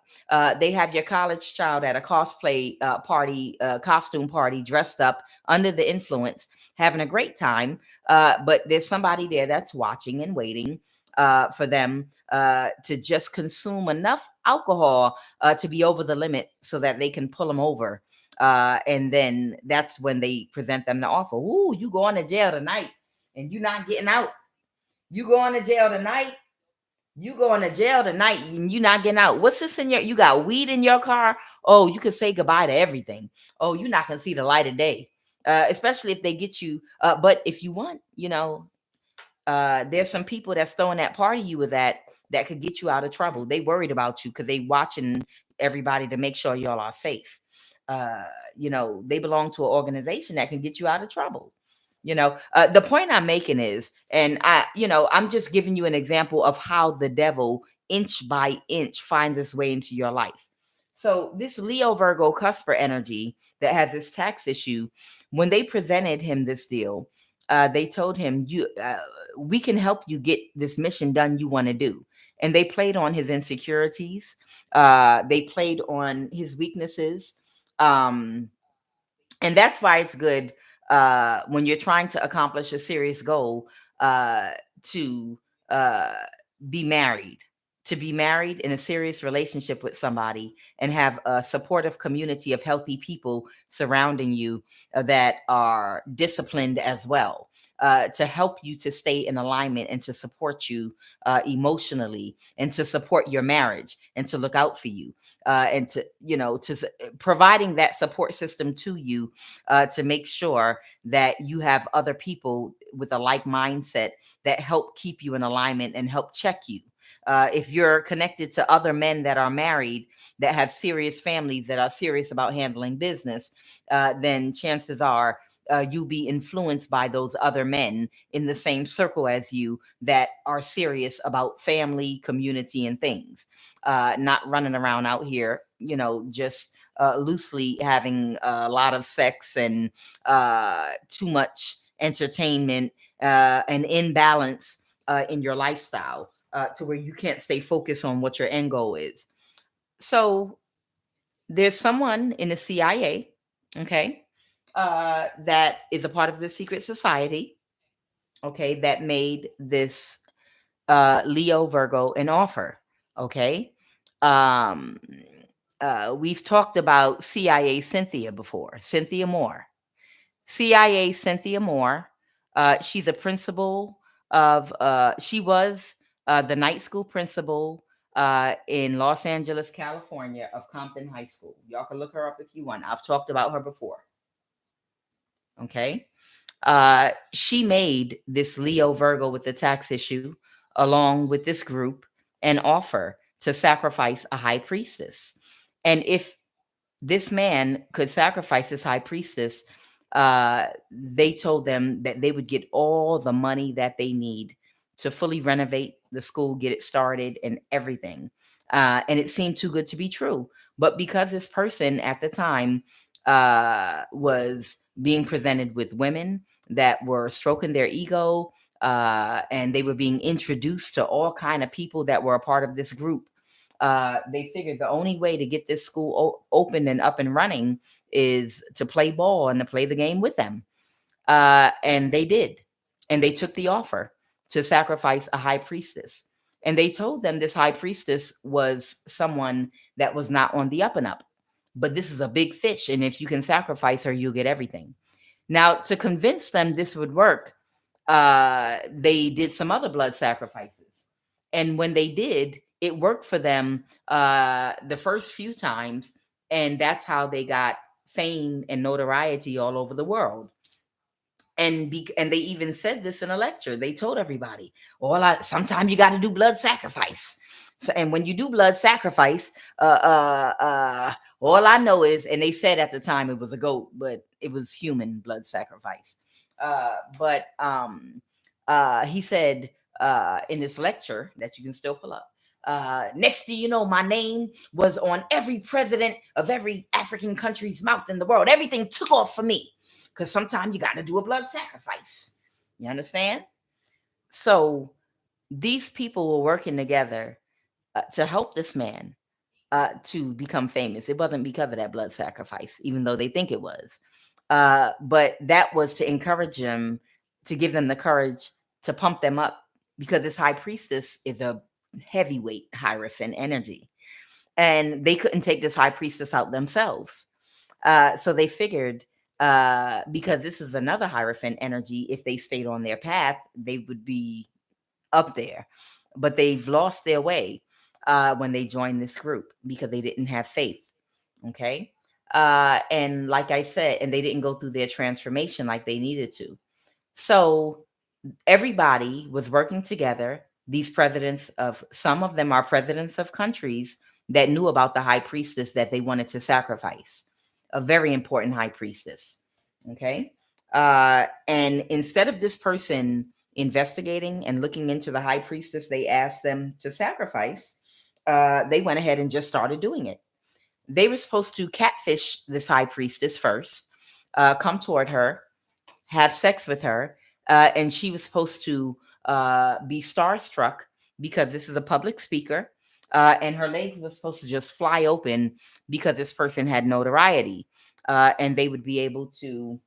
They have your college child at a cosplay party, costume party, dressed up under the influence, having a great time. But there's somebody there that's watching and waiting for them to just consume enough alcohol to be over the limit so that they can pull them over. And then that's when they present them the offer. Ooh, you going to jail tonight and you're not getting out. You going to jail tonight. You going to jail tonight and you not getting out. What's this in your? You got weed in your car? Oh, you can say goodbye to everything. Oh, you're not gonna see the light of day, especially if they get you. But if you want, there's some people that's throwing that party you with that could get you out of trouble. They worried about you because they watching everybody to make sure y'all are safe. Uh, they belong to an organization that can get you out of trouble. The point I'm making is, and I'm just giving you an example of how the devil inch by inch finds its way into your life. So this Leo Virgo cusper energy that has this tax issue, when they presented him this deal, they told him, we can help you get this mission done you want to do. And they played on his insecurities. They played on his weaknesses. Um, and that's why it's good when you're trying to accomplish a serious goal to uh, be married, in a serious relationship with somebody and have a supportive community of healthy people surrounding you that are disciplined as well, to help you to stay in alignment and to support you emotionally and to support your marriage and to look out for you, and to providing that support system to you, to make sure that you have other people with a like mindset that help keep you in alignment and help check you. If you're connected to other men that are married, that have serious families, that are serious about handling business, then chances are you'll be influenced by those other men in the same circle as you that are serious about family, community, and things. Not running around out here, just loosely having a lot of sex and too much entertainment, and imbalance in your lifestyle, to where you can't stay focused on what your end goal is. So there's someone in the CIA, okay, that is a part of the secret society, okay, that made this Leo Virgo an offer, okay. Um, we've talked about CIA Cynthia before, Cynthia Moore. CIA Cynthia Moore. She's a principal she was the night school principal in Los Angeles, California, of Compton High School. Y'all can look her up if you want. I've talked about her before. Okay. She made this Leo Virgo with the tax issue, along with this group, an offer to sacrifice a high priestess. And if this man could sacrifice his high priestess, they told them that they would get all the money that they need to fully renovate the school, get it started, and everything. And it seemed too good to be true. But because this person at the time was being presented with women that were stroking their ego, and they were being introduced to all kind of people that were a part of this group, they figured the only way to get this school open and up and running is to play ball and to play the game with them. And they did. And they took the offer to sacrifice a high priestess. And they told them this high priestess was someone that was not on the up and up. But this is a big fish. And if you can sacrifice her, you'll get everything. Now, to convince them this would work, they did some other blood sacrifices. And when they did, it worked for them the first few times. And that's how they got fame and notoriety all over the world. And they even said this in a lecture. They told everybody, sometimes you got to do blood sacrifice. So, and when you do blood sacrifice, all I know is, and they said at the time it was a goat, but it was human blood sacrifice. But he said in this lecture that you can still pull up, next thing you know, my name was on every president of every African country's mouth in the world. Everything took off for me. Because sometimes you got to do a blood sacrifice. You understand? So These people were working together to help this man to become famous. It wasn't because of that blood sacrifice, even though they think it was. But that was to encourage them, to give them the courage to pump them up, because this high priestess is a heavyweight hierophant energy. And they couldn't take this high priestess out themselves. So they figured, because this is another hierophant energy, if they stayed on their path, they would be up there. But they've lost their way when they joined this group because they didn't have faith. Okay. And like I said, and they didn't go through their transformation like they needed to. So everybody was working together. These presidents of, some of them are presidents of countries that knew about the high priestess that they wanted to sacrifice, a very important high priestess. Okay. And instead of this person investigating and looking into the high priestess they asked them to sacrifice, they went ahead and just started doing it. They were supposed to catfish this high priestess first, come toward her, have sex with her, and she was supposed to be starstruck because this is a public speaker, and her legs were supposed to just fly open because this person had notoriety, and they would be able to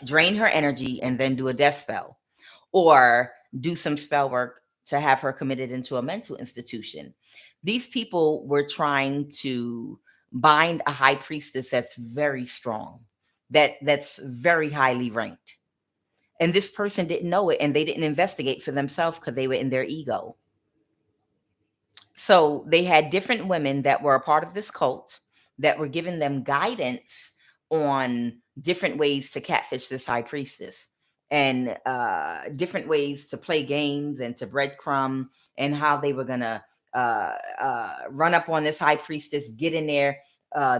drain her energy and then do a death spell, or do some spell work to have her committed into a mental institution. These people were trying to bind a high priestess that's very strong, that's very highly ranked. And this person didn't know it, and they didn't investigate for themselves because they were in their ego. So they had different women that were a part of this cult that were giving them guidance on different ways to catfish this high priestess, and different ways to play games and to breadcrumb, and how they were going to run up on this high priestess, get in there.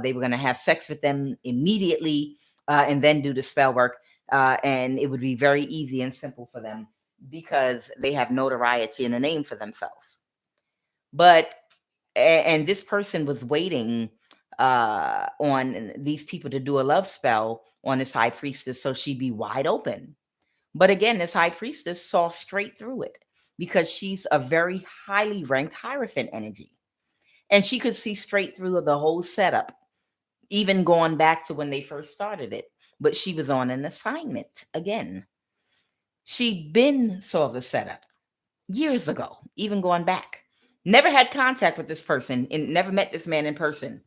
They were going to have sex with them immediately, and then do the spell work. And it would be very easy and simple for them because they have notoriety and a name for themselves. But and this person was waiting on these people to do a love spell on this high priestess so she'd be wide open. But again, this high priestess saw straight through it because she's a very highly ranked hierophant energy, and she could see straight through the whole setup, even going back to when they first started it. But she was on an assignment again. She'd been saw the setup years ago, even going back. Never had contact with this person and never met this man in person,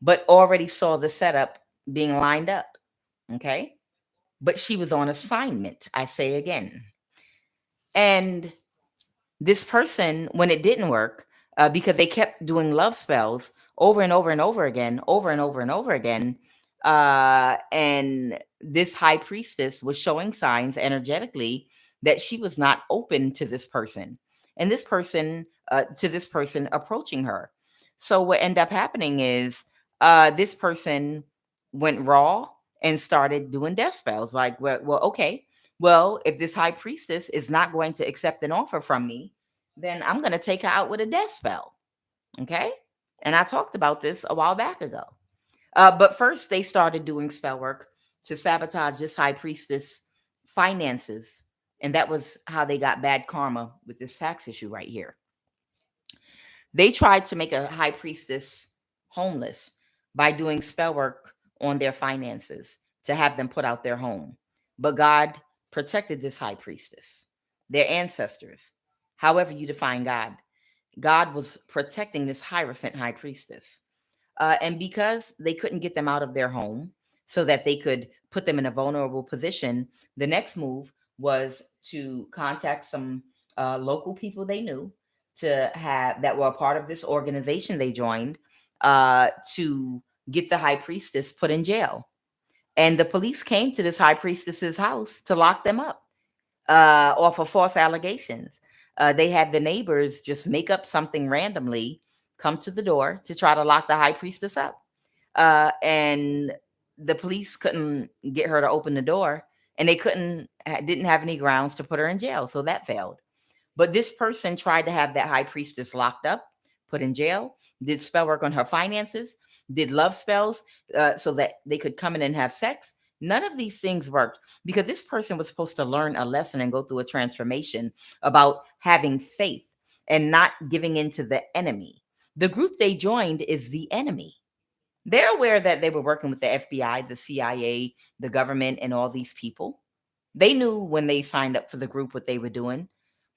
but already saw the setup being lined up. Okay. But she was on assignment, I say again. And this person, when it didn't work, because they kept doing love spells over and over and over again, over and over and over again, and this high priestess was showing signs energetically that she was not open to this person, and this person to this person approaching her. So what ended up happening is this person went raw and started doing death spells. Like, well, okay, well, if this high priestess is not going to accept an offer from me, then I'm going to take her out with a death spell. Okay. And I talked about this a while back ago. But first, they started doing spell work to sabotage this high priestess' finances. And that was how they got bad karma with this tax issue right here. They tried to make a high priestess homeless by doing spell work on their finances to have them put out their home. But God protected this high priestess, their ancestors, however you define God. God was protecting this Hierophant high priestess. And because they couldn't get them out of their home so that they could put them in a vulnerable position, the next move was to contact some local people they knew to have that were a part of this organization they joined, to get the high priestess put in jail. And the police came to this high priestess's house to lock them up off of false allegations. They had the neighbors just make up something randomly, come to the door to try to lock the high priestess up. And the police couldn't get her to open the door, and they didn't have any grounds to put her in jail. So that failed. But this person tried to have that high priestess locked up, put in jail, did spell work on her finances, did love spells so that they could come in and have sex, None of these things worked because this person was supposed to learn a lesson and go through a transformation about having faith and not giving in to the enemy. The group they joined is the enemy. They're aware that they were working with the FBI, the CIA, the government, and all these people. They knew when they signed up for the group what they were doing,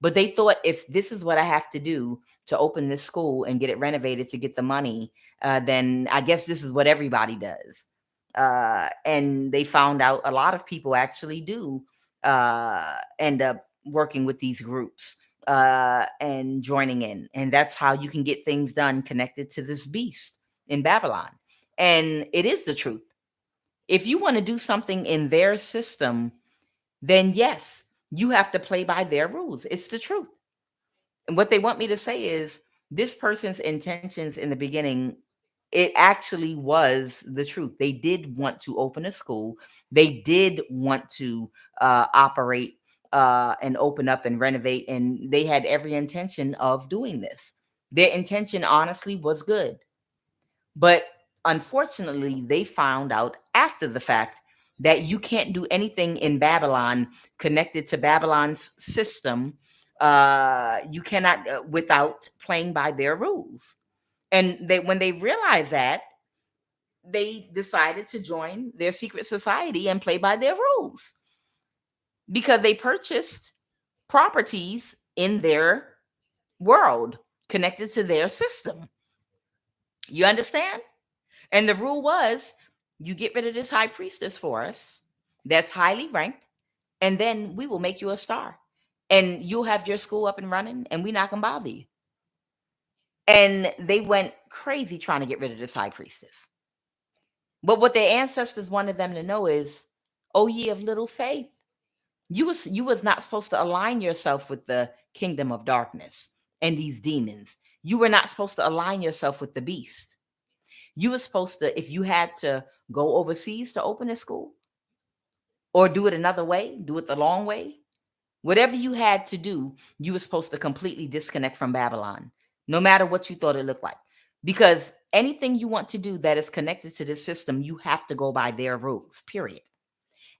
but they thought if this is what I have to do to open this school and get it renovated to get the money, then I guess this is what everybody does. And they found out a lot of people actually do end up working with these groups and joining in. And that's how you can get things done connected to this beast in Babylon. And it is the truth. If you want to do something in their system, then yes, you have to play by their rules. It's the truth. And what they want me to say is this person's intentions in the beginning, it actually was the truth. They did want to open a school, they did want to operate and open up and renovate, and they had every intention of doing this. Their intention, honestly, was good. But unfortunately, they found out after the fact that you can't do anything in Babylon connected to Babylon's system. You cannot without playing by their rules. And when they realized that, they decided to join their secret society and play by their rules because they purchased properties in their world connected to their system. You understand? And the rule was you get rid of this high priestess for us that's highly ranked, and then we will make you a star. And you'll have your school up and running, and we're not going to bother you. And they went crazy trying to get rid of this high priestess. But what their ancestors wanted them to know is, oh, ye of little faith, you was not supposed to align yourself with the kingdom of darkness and these demons. You were not supposed to align yourself with the beast. You were supposed to, if you had to go overseas to open a school or do it another way, do it the long way, whatever you had to do, you were supposed to completely disconnect from Babylon, no matter what you thought it looked like. Because anything you want to do that is connected to this system, you have to go by their rules, period.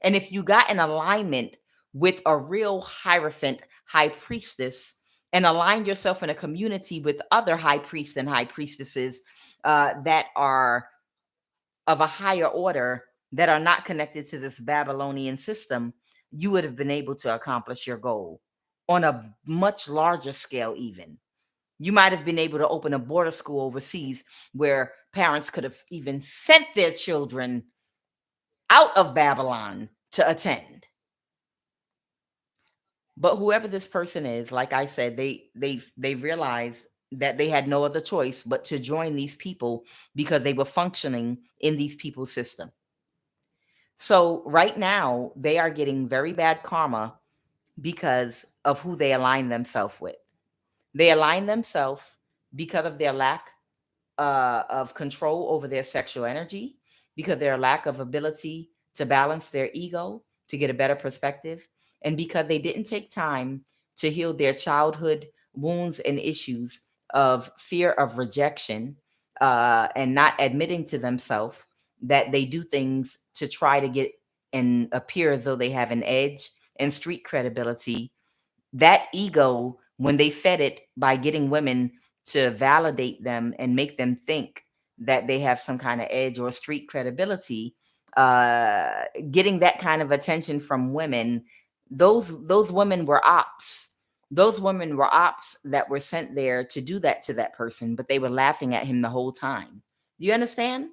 And if you got in alignment with a real hierophant, high priestess, and align yourself in a community with other high priests and high priestesses that are of a higher order, that are not connected to this Babylonian system, you would have been able to accomplish your goal on a much larger scale, even. You might have been able to open a border school overseas where parents could have even sent their children out of Babylon to attend. But whoever this person is, like I said, they realized that they had no other choice but to join these people because they were functioning in these people's system. So right now, they are getting very bad karma because of who they align themselves with. They align themselves because of their lack of control over their sexual energy, because their lack of ability to balance their ego to get a better perspective, and because they didn't take time to heal their childhood wounds and issues of fear of rejection and not admitting to themselves that they do things to try to get and appear as though they have an edge and street credibility. That ego, when they fed it by getting women to validate them and make them think that they have some kind of edge or street credibility, getting that kind of attention from women, those women were ops. Those women were ops that were sent there to do that to that person, but they were laughing at him the whole time. You understand?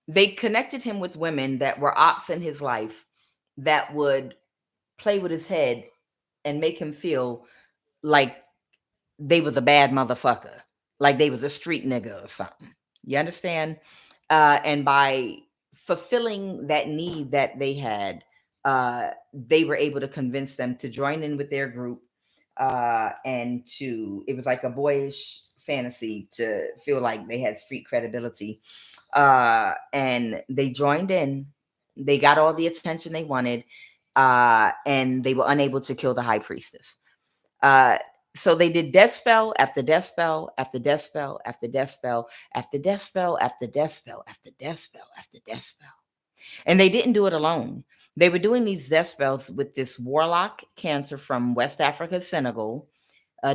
They connected him with women that were ops in his life that would play with his head and make him feel like they was a bad motherfucker, like they was a street nigga or something. You understand? And by fulfilling that need that they had, they were able to convince them to join in with their group, and to, it was like a boyish fantasy to feel like they had street credibility. And they joined in. They got all the attention they wanted, and they were unable to kill the high priestess. Uh, so they did death spell after death spell after death spell after death spell after death spell after death spell after death spell after death spell. And they didn't do it alone. They were doing these death spells with this warlock cancer from West Africa, Senegal,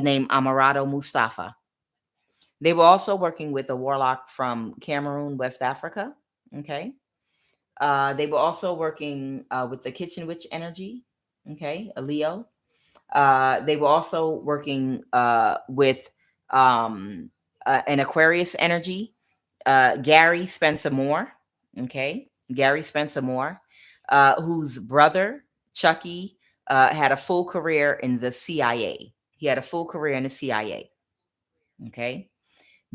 named Amarado Mustafa. They were also working with a warlock from Cameroon, West Africa. Okay. They were also working with the kitchen witch energy. Okay. A Leo. They were also working with an Aquarius energy, Gary Spencer Moore. Okay. Gary Spencer Moore, whose brother, Chucky, had a full career in the CIA. He had a full career in the CIA. Okay.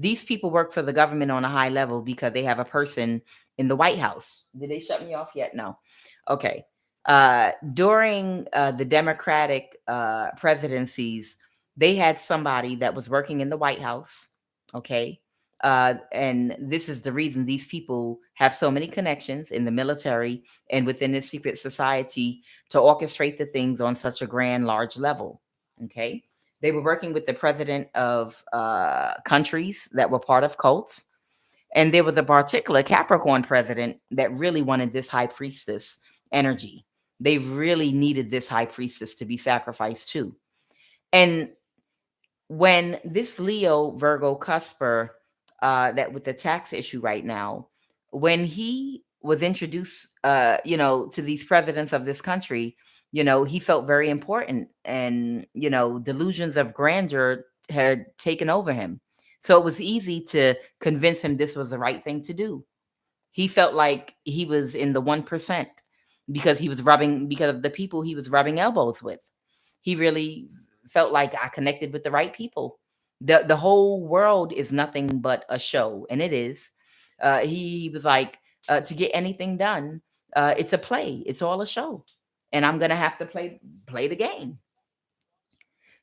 These people work for the government on a high level because they have a person in the White House. Did they shut me off yet? No. Okay. During the Democratic presidencies, they had somebody that was working in the White House. Okay. And this is the reason these people have so many connections in the military and within the secret society to orchestrate the things on such a grand, large level. Okay. They were working with the president of countries that were part of cults. And there was a particular Capricorn president that really wanted this high priestess energy. They really needed this high priestess to be sacrificed too. And when this Leo Virgo cusper, that with the tax issue right now, when he was introduced, to these presidents of this country, he felt very important, and delusions of grandeur had taken over him. So it was easy to convince him this was the right thing to do. He felt like he was in the 1% because of the people he was rubbing elbows with. He really felt like I connected with the right people. The whole world is nothing but a show, and it is. He was like, to get anything done, it's a play. It's all a show, and I'm gonna have to play the game.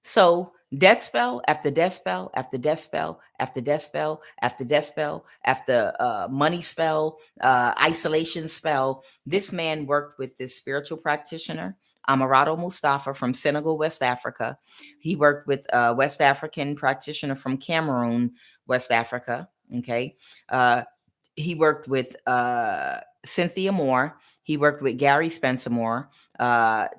So death spell after death spell after death spell after death spell after death spell after money spell, isolation spell. This man worked with this spiritual practitioner, Amarado Mustafa from Senegal, West Africa. He worked with a West African practitioner from Cameroon, West Africa. Okay. He worked with Cynthia Moore. He worked with Gary Spencer Moore,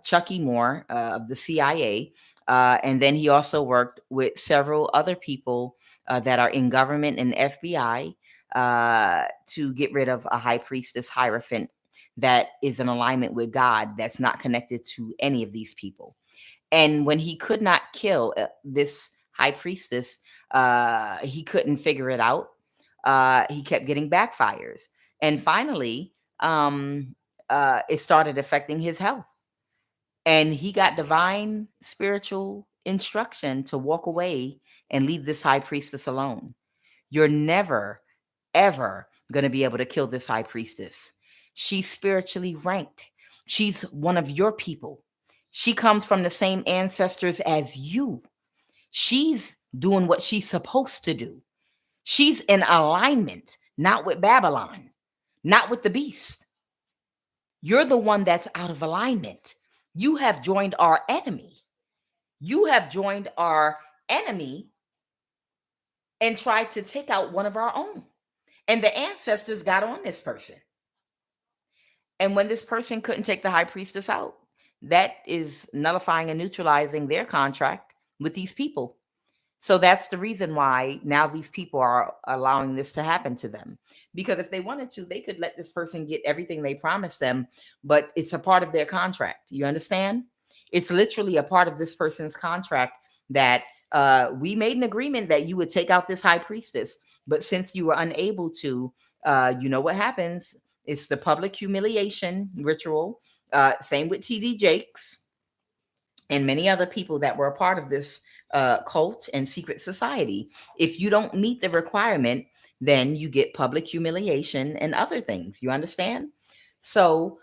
Chucky Moore of the CIA. And then he also worked with several other people that are in government and FBI to get rid of a high priestess hierophant that is in alignment with God, that's not connected to any of these people. And when he could not kill this high priestess, he couldn't figure it out. He kept getting backfires. And finally, it started affecting his health. And he got divine spiritual instruction to walk away and leave this high priestess alone. You're never, ever going to be able to kill this high priestess. She's spiritually ranked. She's one of your people. She comes from the same ancestors as you. She's doing what she's supposed to do. She's in alignment, not with Babylon, not with the beast. You're the one that's out of alignment. You have joined our enemy. You have joined our enemy and tried to take out one of our own. And the ancestors got on this person. And when this person couldn't take the high priestess out, that is nullifying and neutralizing their contract with these people. So that's the reason why now these people are allowing this to happen to them. Because if they wanted to, they could let this person get everything they promised them, but it's a part of their contract. You understand? It's literally a part of this person's contract that we made an agreement that you would take out this high priestess. But since you were unable to, you know what happens? It's the public humiliation ritual. Same with TD Jakes and many other people that were a part of this cult and secret society. If you don't meet the requirement, then you get public humiliation and other things. You understand? So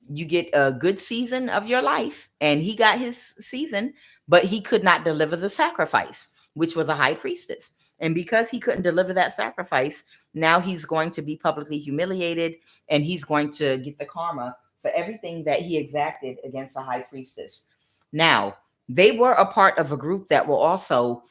you get a good season of your life, and he got his season, but he could not deliver the sacrifice, which was a high priestess. And because he couldn't deliver that sacrifice, now he's going to be publicly humiliated, and he's going to get the karma for everything that he exacted against a high priestess. Now, they were a part of a group that were also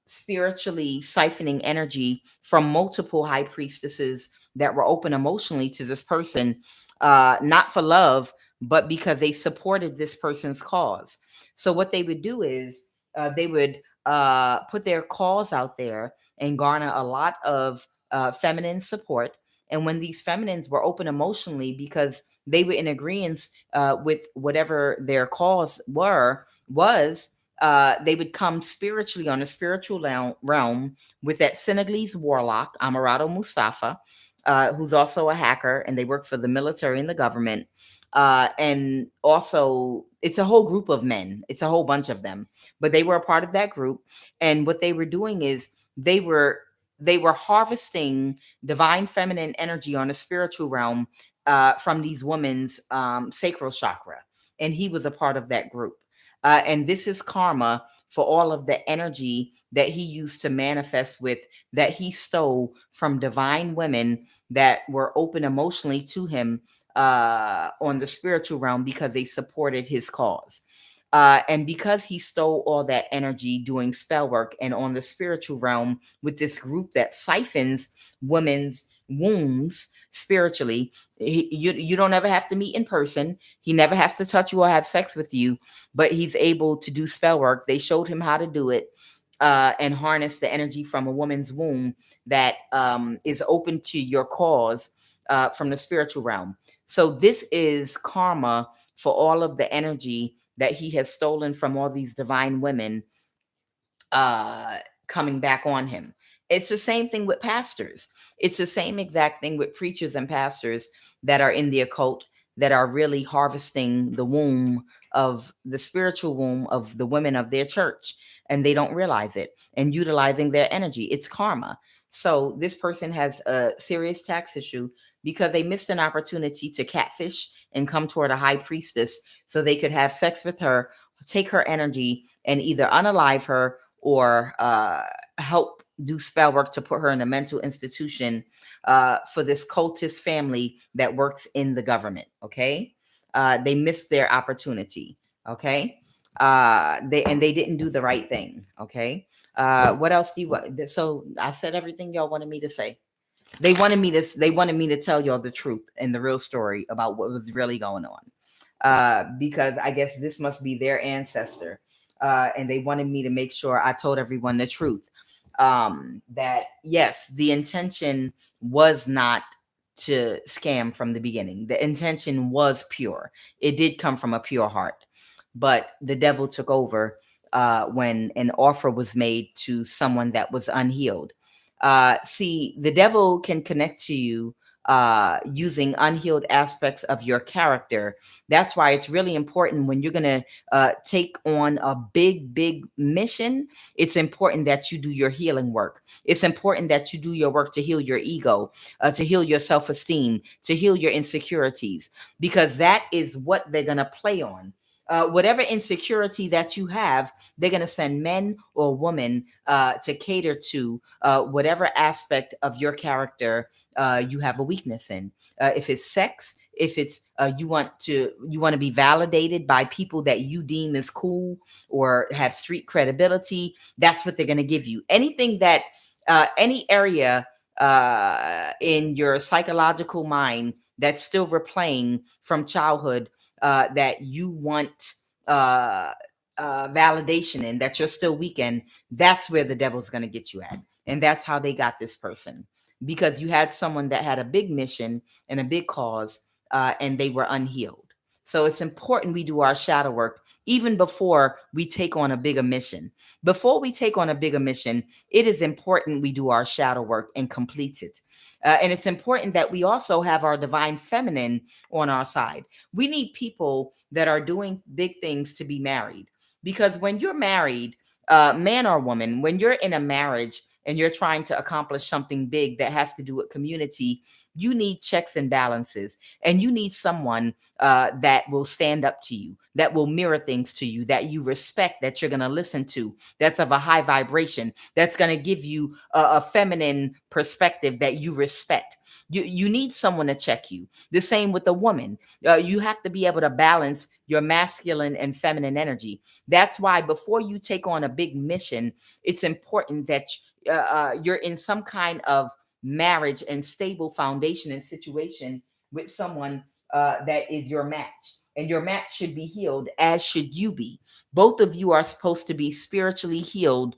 spiritually siphoning energy from multiple high priestesses that were open emotionally to this person, not for love, but because they supported this person's cause. So what they would do is they would put their cause out there and garner a lot of feminine support. And when these feminines were open emotionally because they were in agreement with whatever their cause was, they would come spiritually on a spiritual realm with that Senegalese warlock, Amarado Mustafa, who's also a hacker, and they work for the military and the government. And also, it's a whole group of men. It's a whole bunch of them, but they were a part of that group. And what they were doing is they were they were harvesting divine feminine energy on a spiritual realm from these women's sacral chakra, and he was a part of that group. And this is karma for all of the energy that he used to manifest with, that he stole from divine women that were open emotionally to him on the spiritual realm because they supported his cause. And because he stole all that energy doing spell work and on the spiritual realm with this group that siphons women's wombs spiritually, you don't ever have to meet in person. He never has to touch you or have sex with you, but he's able to do spell work. They showed him how to do it. And harness the energy from a woman's womb that is open to your cause from the spiritual realm. So this is karma for all of the energy that he has stolen from all these divine women uh, coming back on him. It's the same thing with pastors. It's the same exact thing with preachers and pastors that are in the occult, that are really harvesting the womb of the spiritual womb of the women of their church, and they don't realize it and utilizing their energy. It's karma. So this person has a serious tax issue because they missed an opportunity to catfish and come toward a high priestess so they could have sex with her, take her energy, and either unalive her or help do spell work to put her in a mental institution for this cultist family that works in the government. Okay, they missed their opportunity. Okay, they didn't do the right thing. Okay, what else do you want? So I said everything y'all wanted me to say. They wanted me to tell y'all the truth and the real story about what was really going on. Because I guess this must be their ancestor. And they wanted me to make sure I told everyone the truth. That yes, the intention was not to scam from the beginning. The intention was pure. It did come from a pure heart, but the devil took over when an offer was made to someone that was unhealed. See, the devil can connect to you using unhealed aspects of your character. That's why it's really important when you're going to take on a big mission. It's important that you do your healing work. It's important that you do your work to heal your ego, to heal your self-esteem, to heal your insecurities, because that is what they're going to play on. Whatever insecurity that you have, they're going to send men or women to cater to whatever aspect of your character you have a weakness in. If it's sex, if it's you want to be validated by people that you deem as cool or have street credibility, that's what they're going to give you. Anything that any area in your psychological mind that's still replaying from childhood that you want validation in, that you're still weak in, that's where the devil's going to get you at. And that's how they got this person, because you had someone that had a big mission and a big cause, and they were unhealed. So it's important we do our shadow work even before we take on a bigger mission. Before we take on a bigger mission, it is important we do our shadow work and complete it. And it's important that we also have our divine feminine on our side. We need people that are doing big things to be married. Because when you're married, man or woman, when you're in a marriage and you're trying to accomplish something big that has to do with community, you need checks and balances. And you need someone that will stand up to you, that will mirror things to you, that you respect, that you're going to listen to, that's of a high vibration, that's going to give you a feminine perspective that you respect. You need someone to check you. The same with a woman. You have to be able to balance your masculine and feminine energy. That's why before you take on a big mission, it's important that you're in some kind of marriage and stable foundation and situation with someone that is your match. And your match should be healed, as should you be. Both of you are supposed to be spiritually healed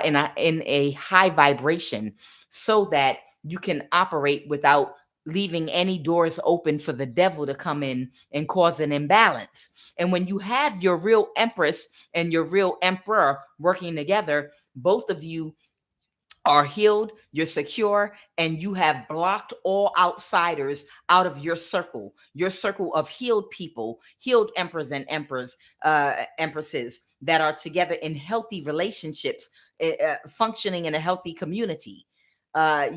in a high vibration, so that you can operate without leaving any doors open for the devil to come in and cause an imbalance. And when you have your real empress and your real emperor working together, both of you are healed, you're secure, and you have blocked all outsiders out of your circle of healed people, healed emperors and empresses that are together in healthy relationships, functioning in a healthy community.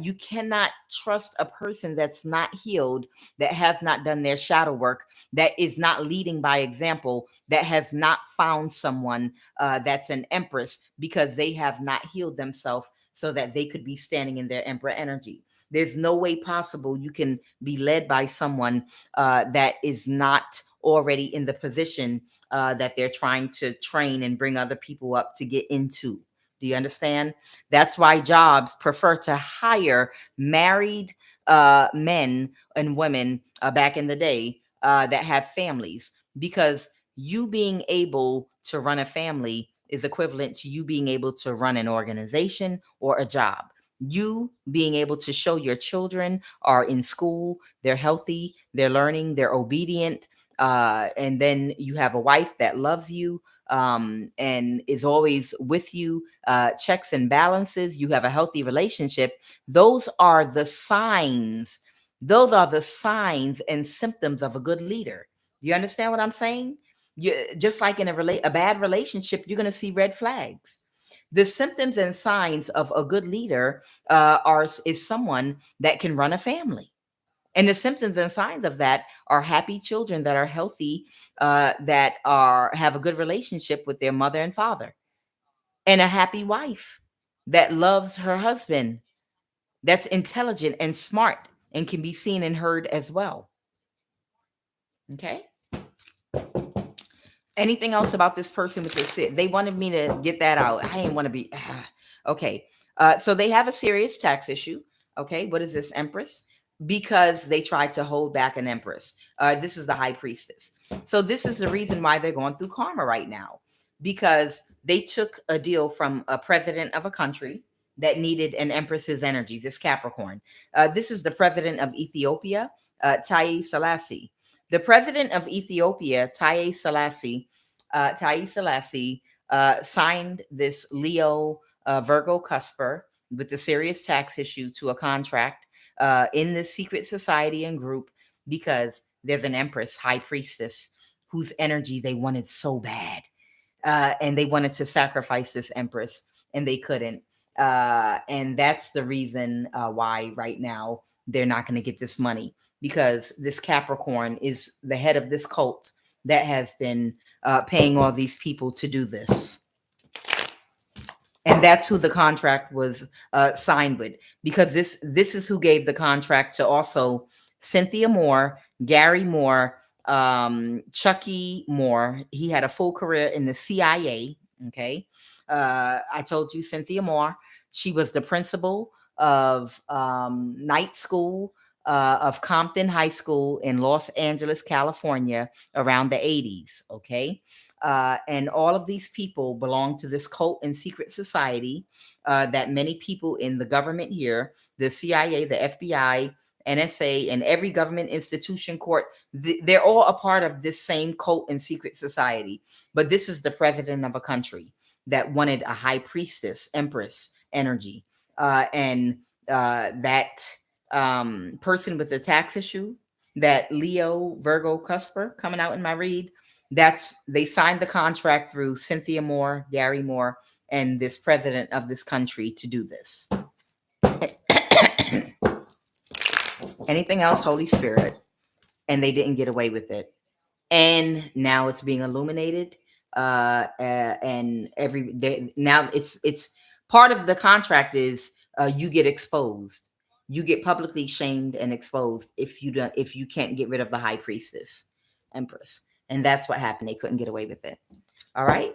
You cannot trust a person that's not healed, that has not done their shadow work, that is not leading by example, that has not found someone that's an empress, because they have not healed themselves so that they could be standing in their emperor energy. There's no way possible you can be led by someone that is not already in the position that they're trying to train and bring other people up to get into. Do you understand? That's why jobs prefer to hire married men and women back in the day that have families, because you being able to run a family is equivalent to you being able to run an organization or a job. You being able to show your children are in school, they're healthy, they're learning, they're obedient, and then you have a wife that loves you and is always with you, checks and balances, you have a healthy relationship. Those are the signs. Those are the signs and symptoms of a good leader. You understand what I'm saying? You, just like in a bad relationship, you're going to see red flags. The symptoms and signs of a good leader is someone that can run a family. And the symptoms and signs of that are happy children that are healthy, that are have a good relationship with their mother and father, and a happy wife that loves her husband, that's intelligent and smart and can be seen and heard as well. Okay. Anything else about this person with this? They wanted me to get that out. I didn't want to be. Okay. So they have a serious tax issue. Okay. What is this, Empress? Because they tried to hold back an Empress. This is the High Priestess. So this is the reason why they're going through karma right now, because they took a deal from a president of a country that needed an Empress's energy, this Capricorn. This is the president of Ethiopia, Taye Selassie. The president of Ethiopia, Taye Selassie, signed this Leo Virgo cusper with the serious tax issue to a contract in this secret society and group, because there's an empress, high priestess, whose energy they wanted so bad. And they wanted to sacrifice this empress, and they couldn't. And that's the reason why right now they're not going to get this money, because this Capricorn is the head of this cult that has been paying all these people to do this. And that's who the contract was signed with, because this is who gave the contract to also Cynthia Moore, Gary Moore, Chucky Moore. He had a full career in the CIA. Okay. I told you Cynthia Moore. She was the principal of night school of Compton High School in Los Angeles, California, around the 80s. Okay. And all of these people belong to this cult and secret society that many people in the government here, the CIA, the FBI, NSA, and every government institution, court, they're all a part of this same cult and secret society. But this is the president of a country that wanted a high priestess, empress energy. And that person with the tax issue, that Leo Virgo cusper coming out in my read, they signed the contract through Cynthia Moore, Gary Moore, and this president of this country to do this. Anything else, Holy Spirit? And they didn't get away with it. And now it's being illuminated. And now it's part of the contract is you get exposed. You get publicly shamed and exposed if you can't get rid of the high priestess, empress. And that's what happened. They couldn't get away with it. All right.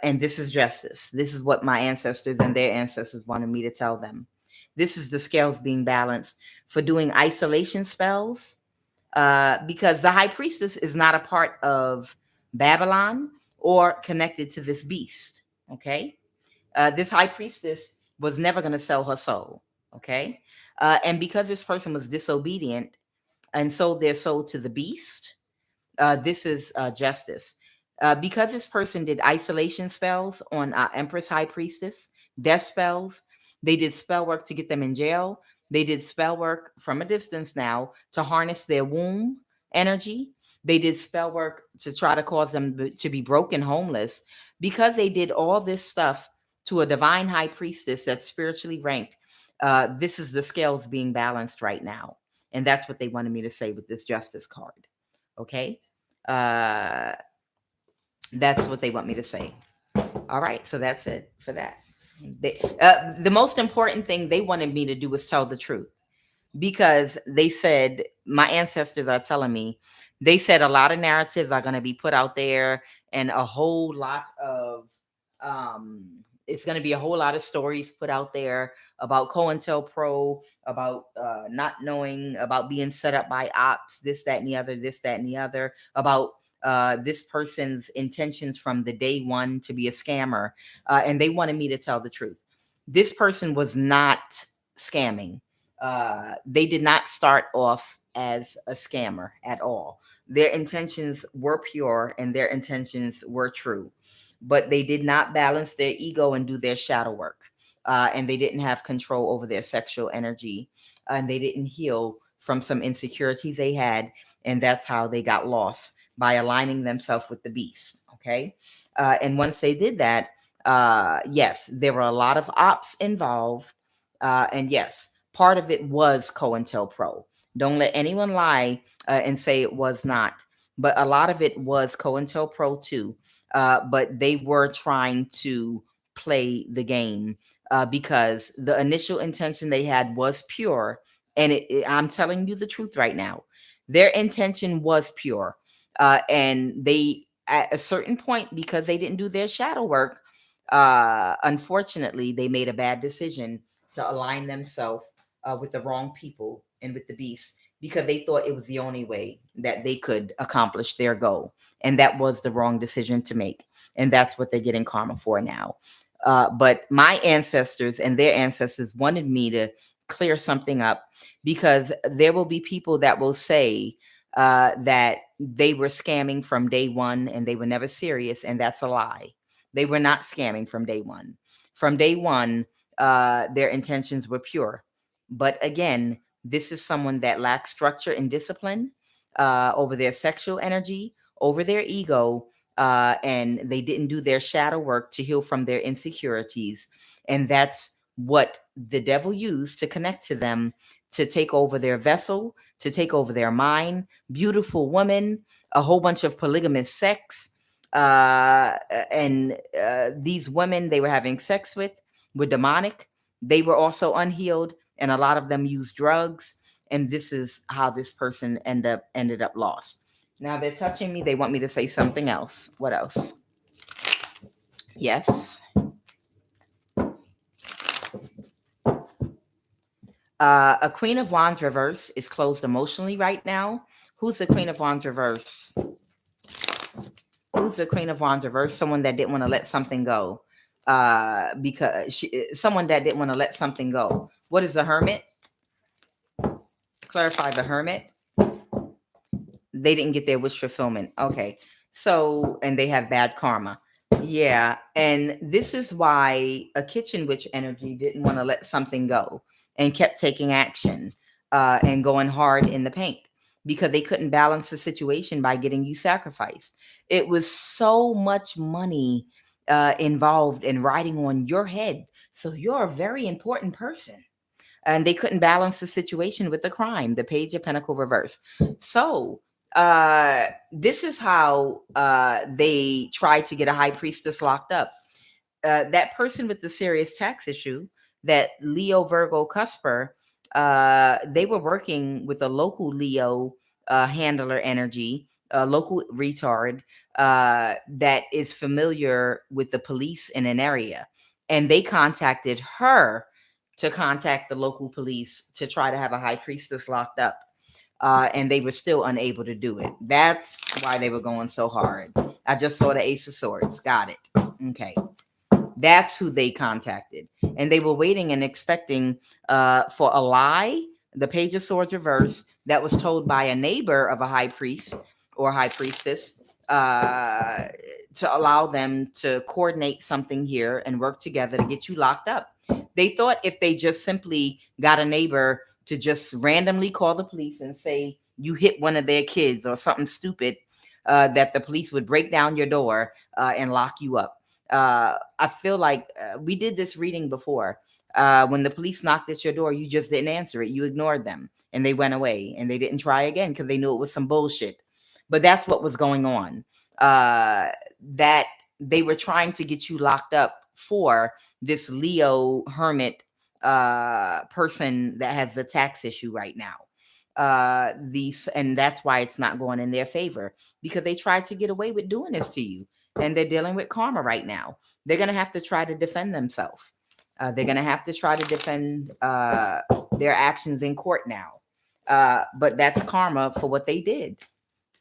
And this is justice. This is what my ancestors and their ancestors wanted me to tell them. This is the scales being balanced for doing isolation spells, because the high priestess is not a part of Babylon or connected to this beast. Okay. This high priestess was never going to sell her soul. Okay. And because this person was disobedient and sold their soul to the beast, this is justice. Because this person did isolation spells on Empress High Priestess, death spells, they did spell work to get them in jail. They did spell work from a distance now to harness their womb energy. They did spell work to try to cause them to be broken homeless. Because they did all this stuff to a divine high priestess that's spiritually ranked, this is the scales being balanced right now. And that's what they wanted me to say with this justice card. Okay. Uh, that's what they want me to say. All right. So that's it for that. The most important thing they wanted me to do was tell the truth, because they said, my ancestors are telling me, they said a lot of narratives are going to be put out there, and a whole lot of it's going to be a whole lot of stories put out there about COINTELPRO, about not knowing, about being set up by ops, this, that, and the other, this, that, and the other, about this person's intentions from the day one to be a scammer. And they wanted me to tell the truth. This person was not scamming. They did not start off as a scammer at all. Their intentions were pure and their intentions were true, but they did not balance their ego and do their shadow work. And they didn't have control over their sexual energy, and they didn't heal from some insecurities they had. And that's how they got lost, by aligning themselves with the beast. Okay. And once they did that, yes, there were a lot of ops involved. And yes, part of it was COINTELPRO. Don't let anyone lie and say it was not. But a lot of it was COINTELPRO too. But they were trying to play the game, because the initial intention they had was pure. And I'm telling you the truth right now. Their intention was pure. And they, at a certain point, because they didn't do their shadow work, unfortunately, they made a bad decision to align themselves with the wrong people and with the beast, because they thought it was the only way that they could accomplish their goal. And that was the wrong decision to make. And that's what they're getting karma for now. But my ancestors and their ancestors wanted me to clear something up, because there will be people that will say that they were scamming from day one and they were never serious. And that's a lie. They were not scamming from day one. From day one, their intentions were pure. But again, this is someone that lacks structure and discipline over their sexual energy, over their ego, and they didn't do their shadow work to heal from their insecurities. And that's what the devil used to connect to them, to take over their vessel, to take over their mind. Beautiful woman, a whole bunch of polygamous sex. And these women they were having sex with were demonic. They were also unhealed, and a lot of them used drugs. And this is how this person ended up lost. Now they're touching me. They want me to say something else. What else? Yes. A Queen of Wands reverse is closed emotionally right now. Who's the Queen of Wands reverse? Who's the Queen of Wands reverse? Someone that didn't want to let something go. Someone that didn't want to let something go. What is the Hermit? Clarify the Hermit. They didn't get their wish fulfillment. Okay. So, and they have bad karma. Yeah. And this is why a kitchen witch energy didn't want to let something go and kept taking action and going hard in the paint, because they couldn't balance the situation by getting you sacrificed. It was so much money involved in riding on your head. So you're a very important person. And they couldn't balance the situation with the crime, the Page of Pentacle reverse. So this is how they tried to get a high priestess locked up. That person with the serious tax issue, that Leo Virgo cusper, they were working with a local Leo handler energy, a local retard that is familiar with the police in an area. And they contacted her to contact the local police to try to have a high priestess locked up. And they were still unable to do it. That's why they were going so hard. I just saw the Ace of Swords. Got it. Okay. That's who they contacted. And they were waiting and expecting for a lie, the Page of Swords reverse, that was told by a neighbor of a high priest or high priestess to allow them to coordinate something here and work together to get you locked up. They thought if they just simply got a neighbor to just randomly call the police and say you hit one of their kids or something stupid, that the police would break down your door and lock you up. I feel like we did this reading before. When the police knocked at your door, you just didn't answer it. You ignored them and they went away and they didn't try again because they knew it was some bullshit. But that's what was going on. That they were trying to get you locked up for this Leo hermit person that has the tax issue right now. And that's why it's not going in their favor, because they tried to get away with doing this to you. And they're dealing with karma right now. They're going to have to try to defend themselves. They're going to have to try to defend their actions in court now. But that's karma for what they did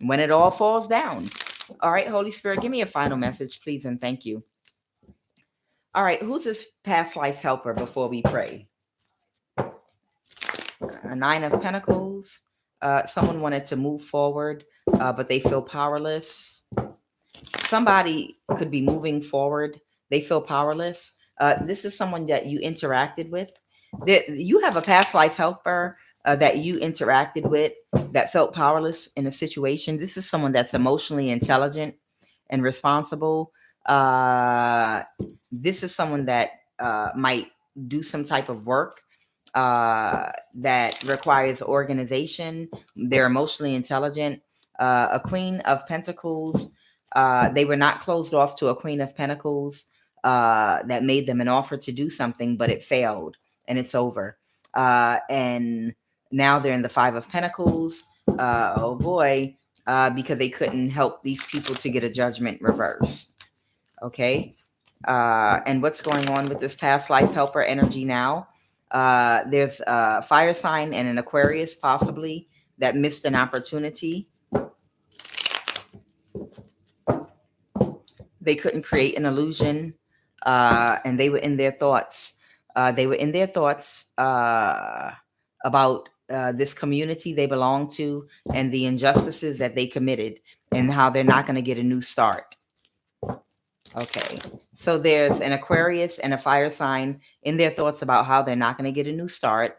when it all falls down. All right, Holy Spirit, give me a final message, please, and thank you. All right, who's this past life helper before we pray? A Nine of Pentacles. Someone wanted to move forward, but they feel powerless. Somebody could be moving forward. They feel powerless. This is someone that you interacted with. You have a past life helper that you interacted with that felt powerless in a situation. This is someone that's emotionally intelligent and responsible. This is someone that might do some type of work that requires organization. They're emotionally intelligent. A Queen of Pentacles. They were not closed off to a Queen of Pentacles that made them an offer to do something, but it failed and it's over. And now they're in the Five of Pentacles. Oh boy, because they couldn't help these people to get a judgment reversed. Okay. And what's going on with this past life helper energy now? There's a fire sign and an Aquarius possibly that missed an opportunity. They couldn't create an illusion, and they were in their thoughts. They were in their thoughts about this community they belong to and the injustices that they committed and how they're not going to get a new start. Okay, so there's an Aquarius and a fire sign in their thoughts about how they're not going to get a new start.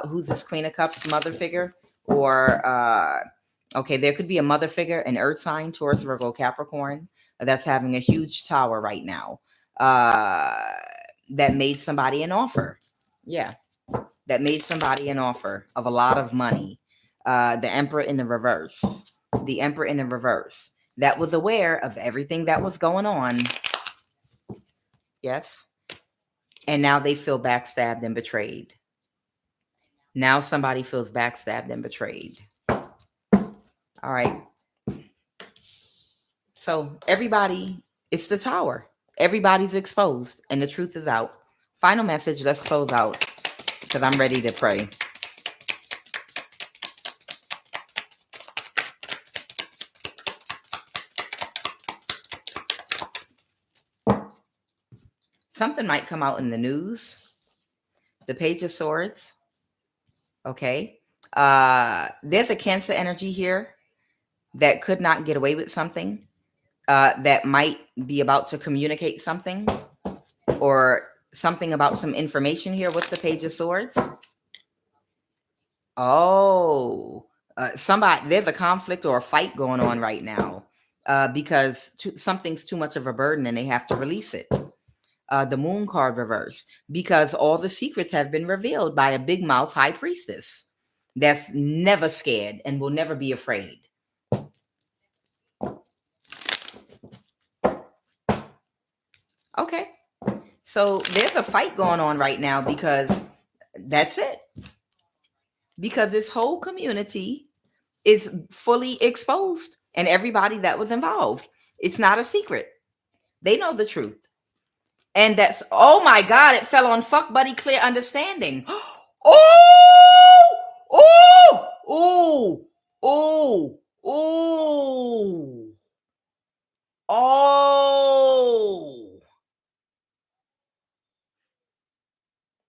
Who's this Queen of Cups, mother figure? Or, okay, there could be a mother figure, an earth sign, Taurus, Virgo, Capricorn, that's having a huge tower right now that made somebody an offer. Yeah, that made somebody an offer of a lot of money. The Emperor in the reverse. The Emperor in the reverse. That was aware of everything that was going on. Yes. And now they feel backstabbed and betrayed. Now somebody feels backstabbed and betrayed. All right. So everybody, it's the tower. Everybody's exposed and the truth is out. Final message. Let's close out because I'm ready to pray. Something might come out in the news. The Page of Swords. Okay. There's a Cancer energy here that could not get away with something. That might be about to communicate something or something about some information here. What's the Page of Swords? Oh, there's a conflict or a fight going on right now because something's too much of a burden and they have to release it. The Moon card reverse, because all the secrets have been revealed by a big mouth high priestess that's never scared and will never be afraid. Okay. So there's a fight going on right now because that's it. Because this whole community is fully exposed and everybody that was involved. It's not a secret. They know the truth. And that's, oh my God, it fell on fuck buddy clear understanding. Oh, oh, oh, oh, oh, oh.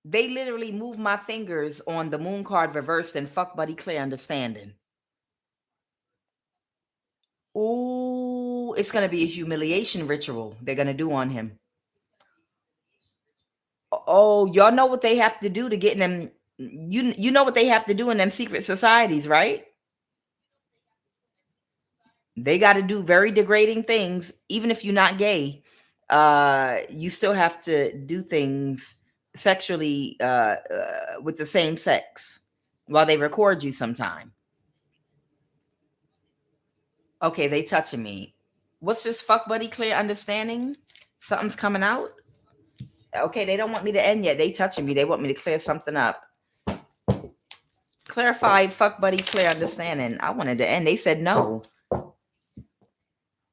They literally moved my fingers on the moon card reversed and fuck buddy clear understanding. Oh, it's gonna be a humiliation ritual they're gonna do on him. Oh, y'all know what they have to do to get in them. You know what they have to do in them secret societies, right? They got to do very degrading things, even if you're not gay. You still have to do things sexually with the same sex while they record you sometime. Okay, they touching me. What's this fuck buddy clear understanding? Something's coming out. Okay, they don't want me to end yet. They touching me. They want me to clear something up. Clarify fuck buddy clear understanding. I wanted to end. They said no.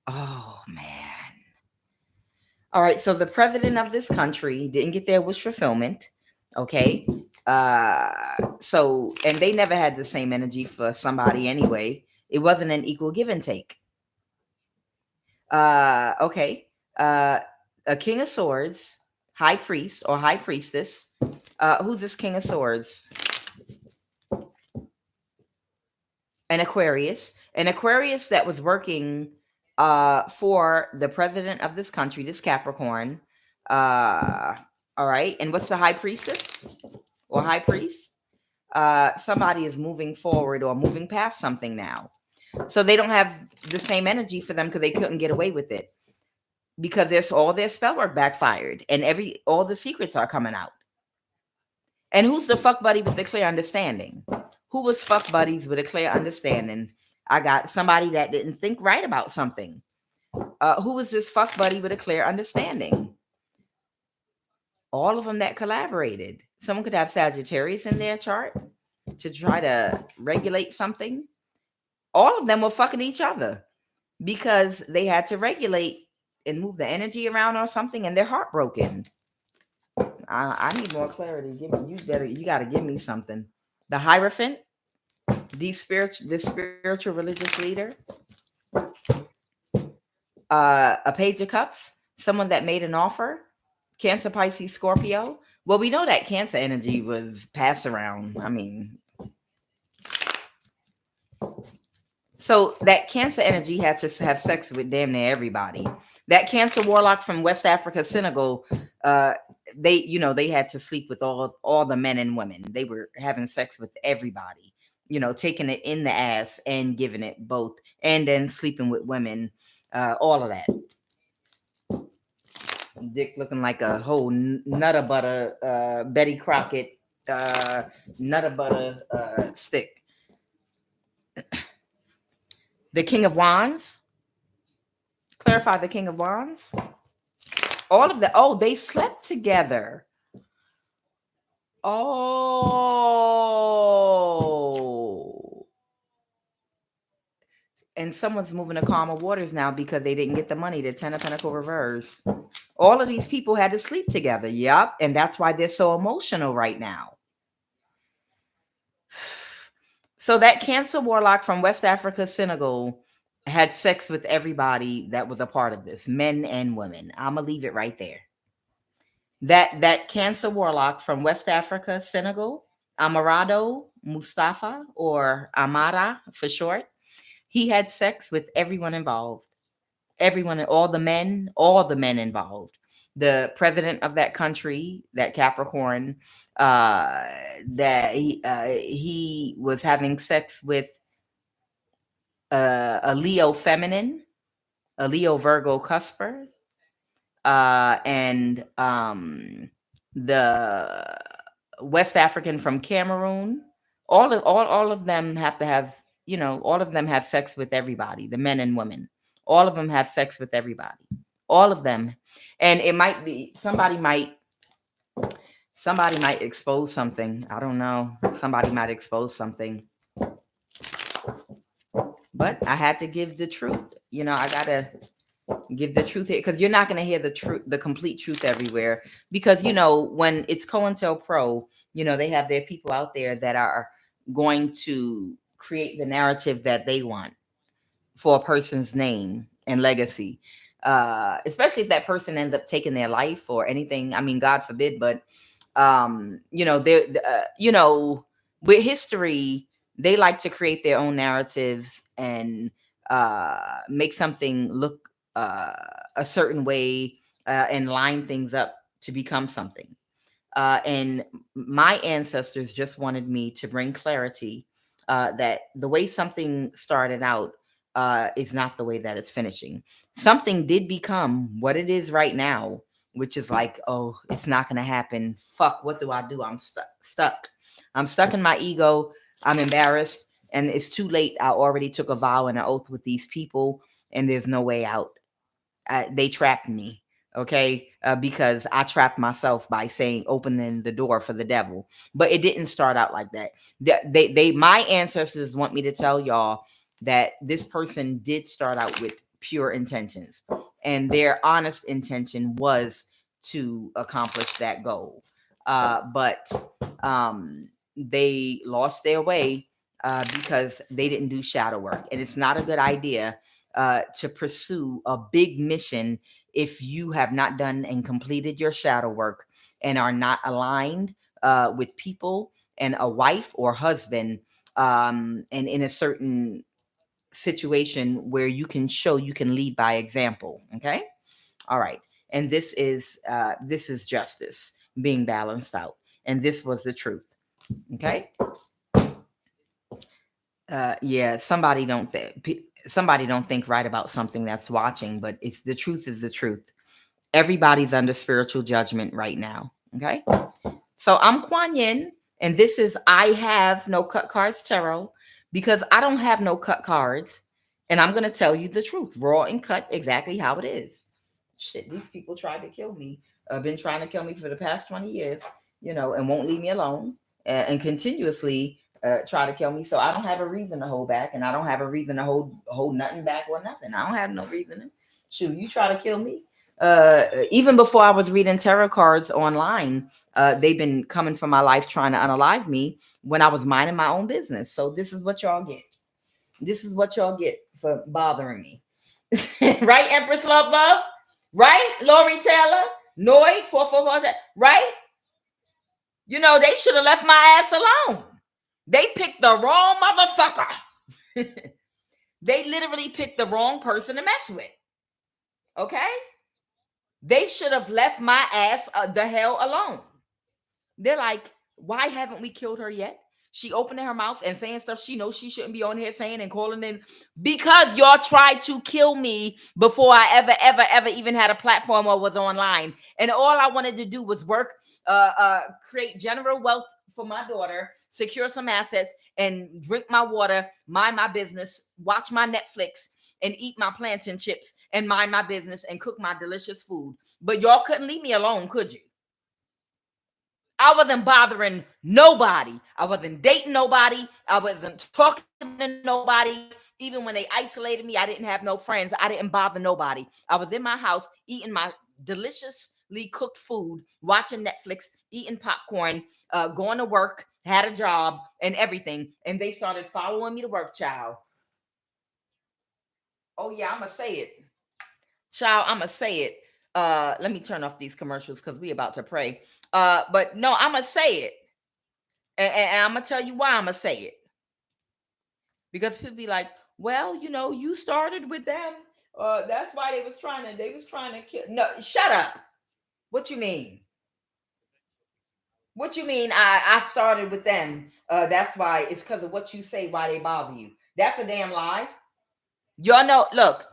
Oh man. All right, so the president of this country didn't get their wish fulfillment. Okay. So and they never had the same energy for somebody anyway. It wasn't an equal give and take. Okay. A king of swords, high priest or high priestess. Who's this king of swords? An Aquarius. An Aquarius that was working for the president of this country, this Capricorn. All right. And what's the high priestess or high priest? Somebody is moving forward or moving past something now. So they don't have the same energy for them because they couldn't get away with it. Because there's all their spell work backfired and all the secrets are coming out. And who's the fuck buddy with the clear understanding? Who was fuck buddies with a clear understanding? I got somebody that didn't think right about something. Who was this fuck buddy with a clear understanding? All of them that collaborated. Someone could have Sagittarius in their chart to try to regulate something. All of them were fucking each other because they had to regulate and move the energy around or something, and they're heartbroken. I need more clarity. You got to give me something. The Hierophant, this spiritual religious leader, a Page of Cups, someone that made an offer, Cancer, Pisces, Scorpio. Well, we know that Cancer energy was passed around. I mean, so that Cancer energy had to have sex with damn near everybody. That Cancer warlock from West Africa, Senegal, they had to sleep with all the men and women. They were having sex with everybody, taking it in the ass and giving it both, and then sleeping with women, all of that. Dick looking like a whole nutter butter, Betty Crockett nutter butter stick. The King of Wands. Clarify the King of Wands. All of that. They slept together. And someone's moving to calmer waters now because they didn't get the money. The Ten of Pentacles reverse. All of these people had to sleep together. Yep. And that's why they're so emotional right now. So that Cancer warlock from West Africa, Senegal, had sex with everybody that was a part of this, men and women. I'm going to leave it right there. That Cancer warlock from West Africa, Senegal, Amarado Mustafa, or Amara for short, he had sex with everyone involved. Everyone, all the men involved. The president of that country, that Capricorn, that he was having sex with a Leo feminine, a Leo Virgo cusper, and the West African from Cameroon. All of them have to have, all of them have sex with everybody, the men and women. All of them have sex with everybody. All of them. And it might be somebody might expose something. I don't know. Somebody might expose something. But I had to give the truth. I gotta Give the truth here, because you're not going to hear the truth, the complete truth everywhere. Because when it's COINTELPRO, they have their people out there that are going to create the narrative that they want for a person's name and legacy. Especially if that person ends up taking their life or anything. I mean, God forbid, but there, with history, they like to create their own narratives and make something look a certain way, and line things up to become something. And my ancestors just wanted me to bring clarity, that the way something started out is not the way that it's finishing. Something did become what it is right now, which is like, oh, it's not going to happen. Fuck, what do I do? I'm stuck. I'm stuck in my ego. I'm embarrassed. And it's too late. I already took a vow and an oath with these people, and there's no way out. They trapped me, okay, because I trapped myself by saying opening the door for the devil. But it didn't start out like that. My ancestors want me to tell y'all that this person did start out with pure intentions, and their honest intention was to accomplish that goal. But they lost their way, because they didn't do shadow work, and it's not a good idea to pursue a big mission if you have not done and completed your shadow work and are not aligned with people and a wife or husband, and in a certain situation where you can show you can lead by example. Okay. All right. And this is justice being balanced out, and this was the truth. Okay. Yeah, somebody don't think right about something that's watching, but it's the truth is the truth. Everybody's under spiritual judgment right now. Okay. So I'm Kuan Yin, and this is I Have No Cut Cards Tarot, because I don't have no cut cards, and I'm going to tell you the truth, raw and cut, exactly how it is. Shit, these people tried to kill me. Been trying to kill me for the past 20 years, and won't leave me alone, and continuously try to kill me. So I don't have a reason to hold back, and I don't have a reason to hold nothing back or nothing. I don't have no reason to. Shoot, you try to kill me. Even before I was reading tarot cards online, they've been coming for my life, trying to unalive me when I was minding my own business. So this is what y'all get. This is what y'all get for bothering me. Right, Empress Love? Right, Lori Taylor? Noid 444, right? They should have left my ass alone. They picked the wrong motherfucker. They literally picked the wrong person to mess with. Okay? They should have left my ass the hell alone. They're like, why haven't we killed her yet? She opening her mouth and saying stuff she knows she shouldn't be on here saying and calling in, because y'all tried to kill me before I ever even had a platform or was online. And all I wanted to do was work, create general wealth for my daughter, secure some assets, and drink my water, mind my business, watch my Netflix, and eat my plantain chips, and mind my business, and cook my delicious food. But y'all couldn't leave me alone, could you? I wasn't bothering nobody. I wasn't dating nobody. I wasn't talking to nobody. Even when they isolated me, I didn't have no friends. I didn't bother nobody. I was in my house eating my deliciously cooked food, watching Netflix, eating popcorn, going to work, had a job and everything. And they started following me to work, child. Oh yeah, I'm going to say it. Child, I'm going to say it. Let me turn off these commercials because we about to pray. But no, I'm going to say it. And I'm going to tell you why I'm going to say it. Because people be like, well, you started with them. That's why they was trying to kill. No, shut up. What you mean? What you mean I started with them? That's why it's because of what you say, why they bother you. That's a damn lie. Y'all know, look,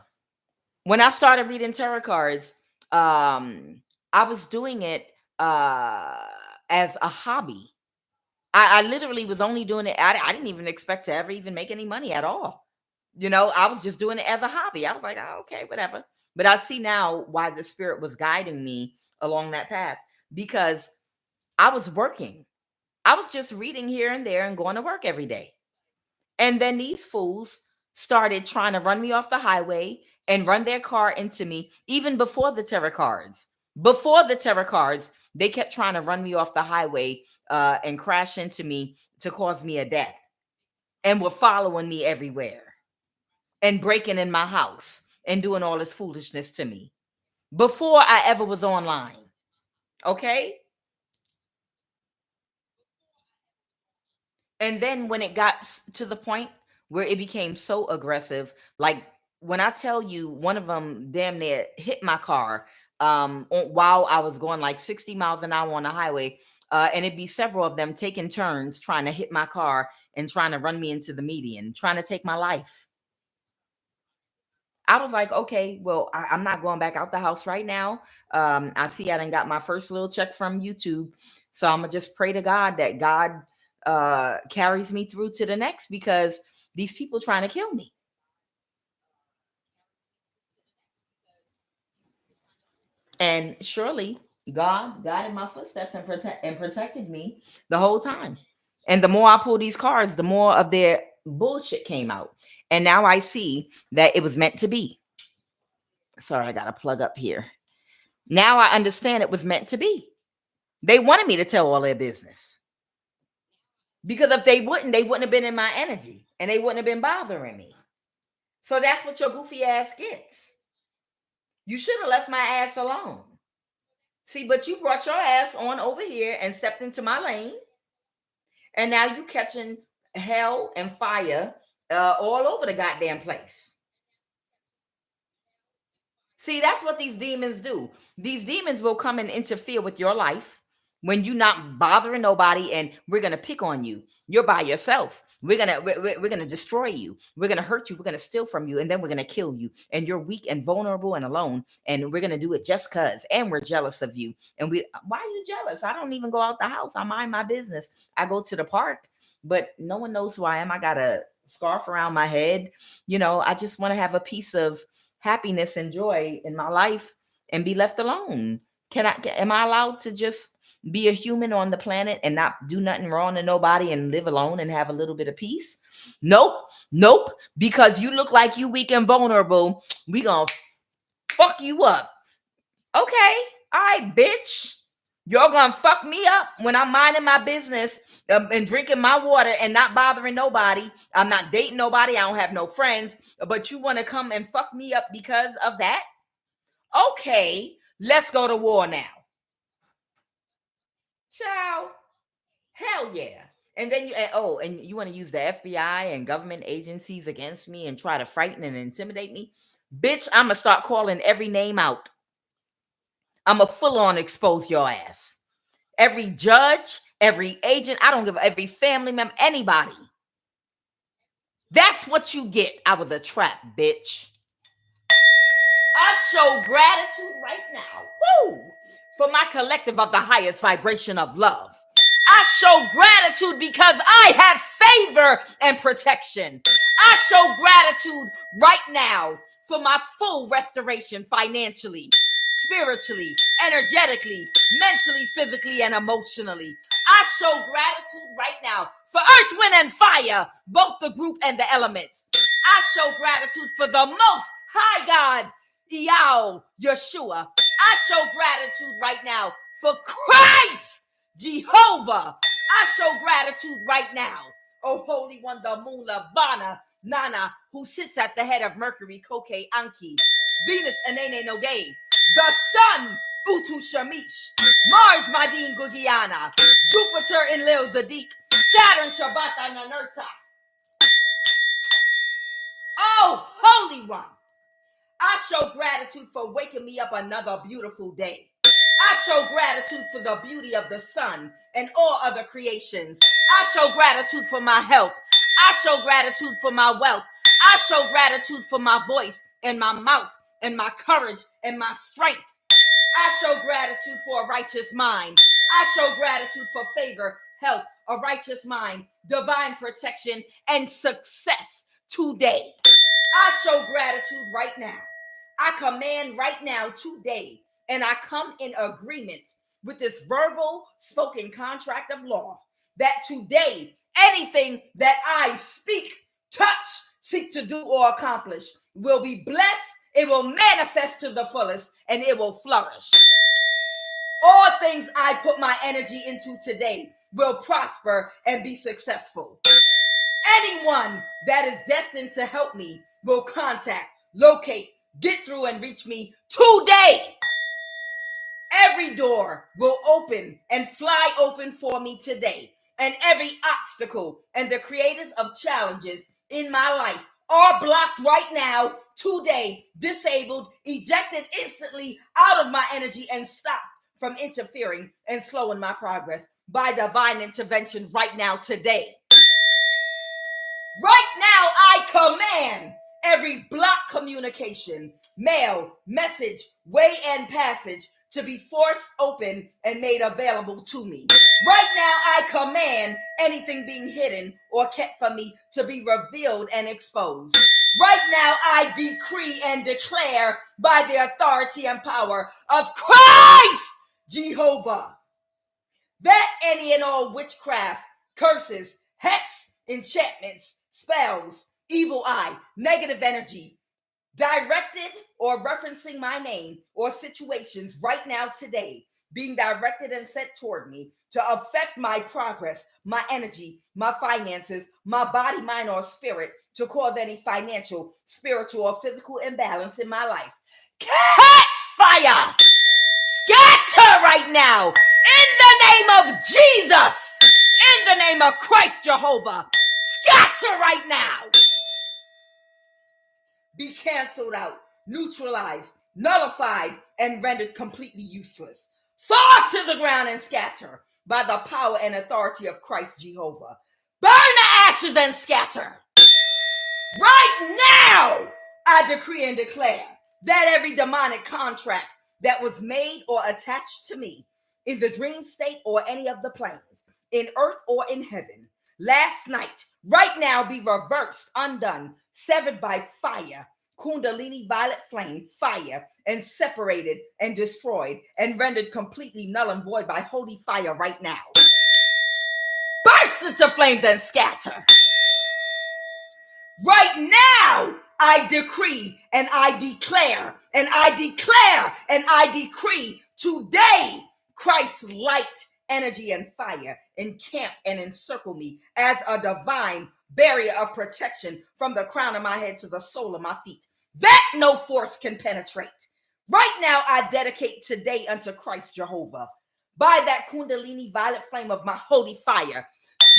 when I started reading tarot cards, I was doing it as a hobby. I literally was only doing it. I didn't even expect to ever even make any money at all. I was just doing it as a hobby. I was like, oh, okay, whatever. But I see now why the spirit was guiding me along that path, because I was working. I was just reading here and there and going to work every day. And then these fools started trying to run me off the highway and run their car into me, even before the terror cards. Before the terror cards, they kept trying to run me off the highway and crash into me to cause me a death, and were following me everywhere and breaking in my house and doing all this foolishness to me before I ever was online. Okay. And then when it got to the point where it became so aggressive, like when I tell you, one of them damn near hit my car while I was going like 60 miles an hour on the highway. And it'd be several of them taking turns trying to hit my car and trying to run me into the median, trying to take my life. I was like, okay, well, I'm not going back out the house right now. I see I done got my first little check from YouTube. So I'm gonna just pray to God that God carries me through to the next, because these people trying to kill me. And surely God guided my footsteps and protected me the whole time. And the more I pull these cards, the more of their bullshit came out. And now I see that it was meant to be. Sorry, I gotta plug up here. Now I understand it was meant to be. They wanted me to tell all their business. Because if they wouldn't have been in my energy and they wouldn't have been bothering me. So that's what your goofy ass gets. You should have left my ass alone. See, but you brought your ass on over here and stepped into my lane. And now you catching hell and fire all over the goddamn place. See, that's what these demons do. These demons will come and interfere with your life when you're not bothering nobody, and we're gonna pick on you. You're by yourself. We're gonna destroy you. We're gonna hurt you. We're gonna steal from you, and then we're gonna kill you. And you're weak and vulnerable and alone. And we're gonna do it just cause. And we're jealous of you. And why are you jealous? I don't even go out the house. I mind my business. I go to the park, but no one knows who I am. I got a scarf around my head. I just want to have a piece of happiness and joy in my life and be left alone. Am I allowed to just be a human on the planet and not do nothing wrong to nobody and live alone and have a little bit of peace? Nope. Because you look like you weak and vulnerable, we gonna fuck you up. Okay, all right, bitch. You're gonna fuck me up when I'm minding my business and drinking my water and not bothering nobody. I'm not dating nobody. I don't have no friends. But you want to come and fuck me up because of that? Okay, let's go to war now. Ciao. Hell yeah. And then and you want to use the FBI and government agencies against me and try to frighten and intimidate me? Bitch, I'm gonna start calling every name out. I'm gonna full on expose your ass. Every judge, every agent, I don't give every family member, anybody. That's what you get out of the trap, bitch. I show gratitude right now, for my collective of the highest vibration of love. I show gratitude because I have favor and protection. I show gratitude right now for my full restoration financially, spiritually, energetically, mentally, physically, and emotionally. I show gratitude right now for earth, wind, and fire, both the group and the elements. I show gratitude for the most high God, Yao, Yeshua. I show gratitude right now for Christ, Jehovah. I show gratitude right now. Oh, Holy One, the Moon, Lavana, Nana, who sits at the head of Mercury, Koke, Anki, Venus, Anene, Nogay, the Sun, Utu Shamish, Mars, Madin, Gugiana, Jupiter, Enlil, Zadik, Saturn, Shabbat, Nanurta. Oh, Holy One, I show gratitude for waking me up another beautiful day. I show gratitude for the beauty of the sun and all other creations. I show gratitude for my health. I show gratitude for my wealth. I show gratitude for my voice and my mouth and my courage and my strength. I show gratitude for a righteous mind. I show gratitude for favor, health, a righteous mind, divine protection, and success today. I show gratitude right now. I command right now today, and I come in agreement with this verbal spoken contract of law that today, anything that I speak, touch, seek to do or accomplish will be blessed, it will manifest to the fullest, and it will flourish. All things I put my energy into today will prosper and be successful. Anyone that is destined to help me will contact, locate, get through, and reach me today. Every door will open and fly open for me today. And every obstacle and the creators of challenges in my life are blocked right now, today, disabled, ejected instantly out of my energy, and stopped from interfering and slowing my progress by divine intervention right now, today. Right now, I command every blocked communication, mail, message, way, and passage to be forced open and made available to me. Right now, I command anything being hidden or kept from me to be revealed and exposed. Right now, I decree and declare by the authority and power of Christ Jehovah that any and all witchcraft, curses, hex, enchantments, spells, evil eye, negative energy, directed or referencing my name or situations right now today, being directed and sent toward me to affect my progress, my energy, my finances, my body, mind, or spirit, to cause any financial, spiritual, or physical imbalance in my life. Catch fire! Scatter right now! In the name of Jesus! In the name of Christ Jehovah! Scatter right now! Be canceled out, neutralized, nullified, and rendered completely useless. Fall to the ground and scatter by the power and authority of Christ Jehovah. Burn the ashes and scatter. Right now, I decree and declare that every demonic contract that was made or attached to me in the dream state or any of the planes, in earth or in heaven, last night, right now, be reversed, undone, severed by fire, Kundalini violet flame, fire, and separated and destroyed and rendered completely null and void by holy fire right now. Burst into flames and scatter. Right now, I decree and I declare and I declare and I decree today, Christ's light, energy, and fire encamp and encircle me as a divine barrier of protection from the crown of my head to the sole of my feet, that no force can penetrate. Right now, I dedicate today unto Christ Jehovah by that Kundalini violet flame of my holy fire.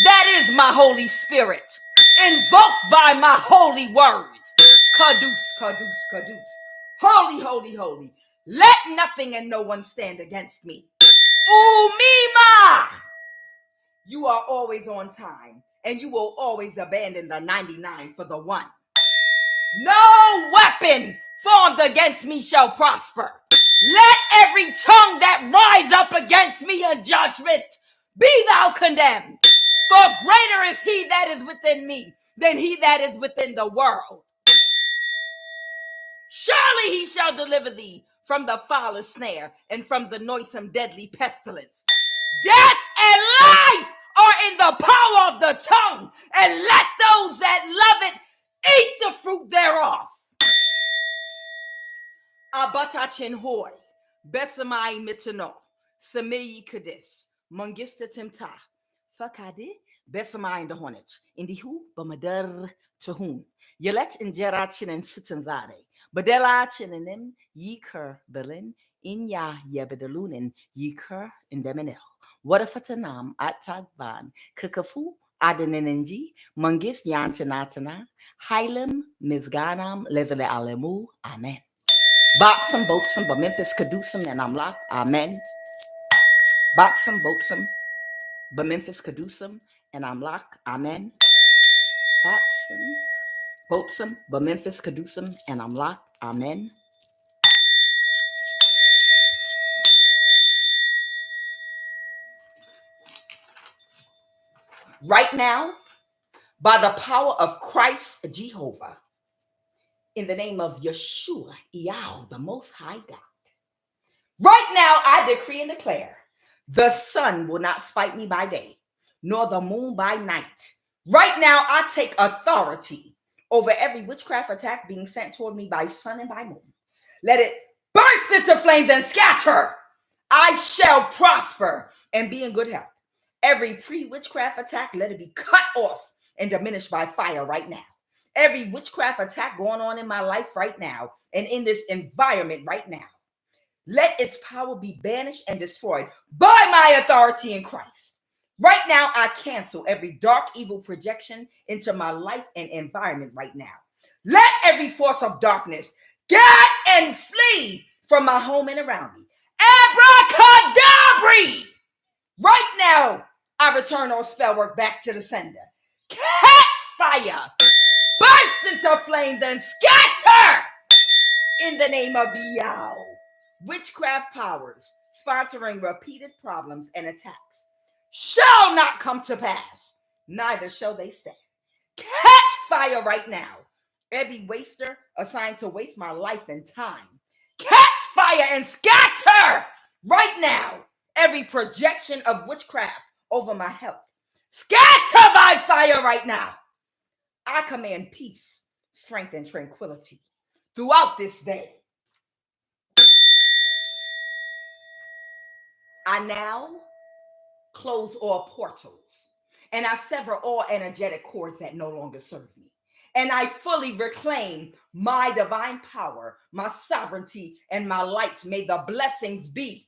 That is my Holy Spirit, invoked by my holy words. Kadus, kadus, kadus. Holy, holy, holy. Let nothing and no one stand against me. Umima! You are always on time, and you will always abandon the 99 for the one. No weapon formed against me shall prosper. Let every tongue that rise up against me in judgment be thou condemned. For greater is he that is within me than he that is within the world. Surely he shall deliver thee from the foulest snare and from the noisome deadly pestilence. Death and life are in the power of the tongue, and let those that love it eat the fruit thereof. Abatachin hoy, besamai mitano, samiyi kadis, mungista timta, fakadi, besamai in the hornet, in the hu, bamadar tahun, yelet injera chin and sitanzade, badela chinanim, ye cur berlin, in ya yebedalunin, ye cur in deminel. Wadafatanam at tagban, kakafu, adeninji, mungis yanchanatana, hylam, mizganam, levele alemu, amen. Boxum, boxum, but Memphis Kadusum, and I'm locked. Amen. Boxum, boxum, but Memphis Kadusum, and I'm locked. Amen. Boxum, boxum, but Memphis Kadusum, and I'm locked. Amen. Right now, by the power of Christ Jehovah, in the name of Yeshua, Yahweh, the Most High God, right now I decree and declare, the sun will not spite me by day, nor the moon by night. Right now I take authority over every witchcraft attack being sent toward me by sun and by moon. Let it burst into flames and scatter. I shall prosper and be in good health. Every pre-witchcraft attack, let it be cut off and diminished by fire right now. Every witchcraft attack going on in my life right now and in this environment right now, let its power be banished and destroyed by my authority in Christ. Right now, I cancel every dark, evil projection into my life and environment right now. Let every force of darkness get and flee from my home and around me. Abracadabra! Right now, I return all spell work back to the sender. Catch fire! Burst into flames and scatter! In the name of Yahweh. Witchcraft powers sponsoring repeated problems and attacks shall not come to pass, neither shall they stand. Catch fire right now. Every waster assigned to waste my life and time, catch fire and scatter right now. Every projection of witchcraft over my health, scatter by fire right now. I command peace, strength, and tranquility throughout this day. I now close all portals, and I sever all energetic cords that no longer serve me. And I fully reclaim my divine power, my sovereignty, and my light. May the blessings be.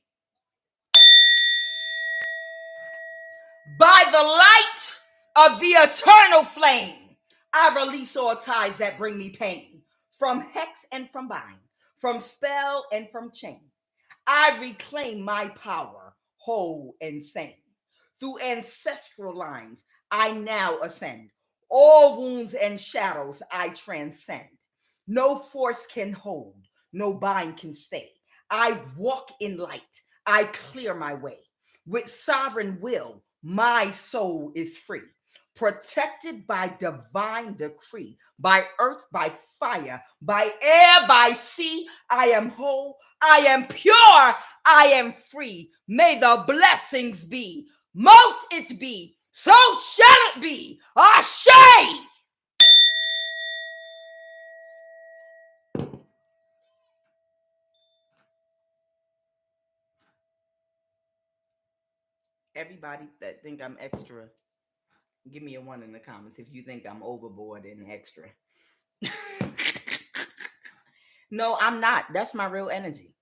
By the light of the eternal flame, I release all ties that bring me pain, from hex and from bind, from spell and from chain. I reclaim my power, whole and sane. Through ancestral lines, I now ascend. All wounds and shadows I transcend. No force can hold, no bind can stay. I walk in light, I clear my way. With sovereign will, my soul is free. Protected by divine decree, by earth, by fire, by air, by sea, I am whole, I am pure, I am free. May the blessings be, mote it be, so shall it be. Ashe! Everybody that think I'm extra, give me a 1 in the comments if you think I'm overboard and extra. No, I'm not. That's my real energy.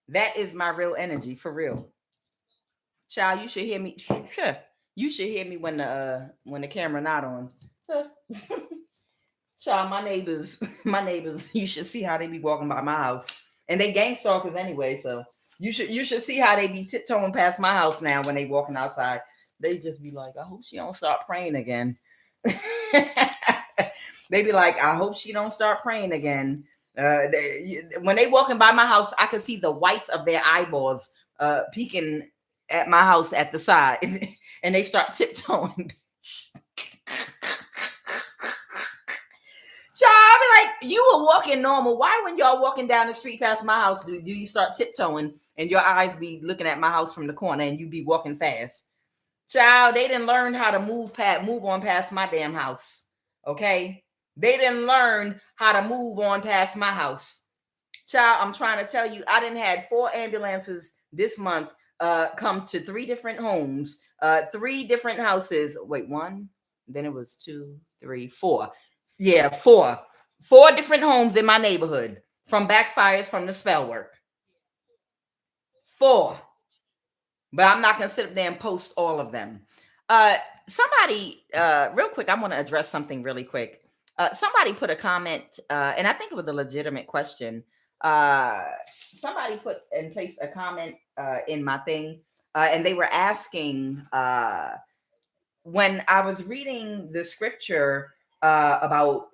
That is my real energy, for real. Child, you should hear me. Sure. You should hear me when the camera not on. Child, my neighbors, you should see how they be walking by my house. And they gang stalkers anyway, so you should see how they be tiptoeing past my house now when they walking outside. They just be like, I hope she don't start praying again. They be like, I hope she don't start praying again. When they walking by my house, I can see the whites of their eyeballs peeking at my house at the side, and they start tiptoeing. Child, I be like, you were walking normal. Why, when y'all walking down the street past my house, do you start tiptoeing and your eyes be looking at my house from the corner and you be walking fast? Child, they didn't learn how to move on past my damn house. Okay? They didn't learn how to move on past my house. Child, I'm trying to tell you, I done had 4 ambulances this month come to 3 different homes, 3 different houses. Wait, 1, then it was 2, 3, 4. Yeah, 4 different homes in my neighborhood from backfires from the spell work. 4. But I'm not gonna sit up there and post all of them. Somebody, real quick, I want to address something really quick. Somebody put a comment, and I think it was a legitimate question. Somebody put and placed a comment in my thing, and they were asking, when I was reading the scripture about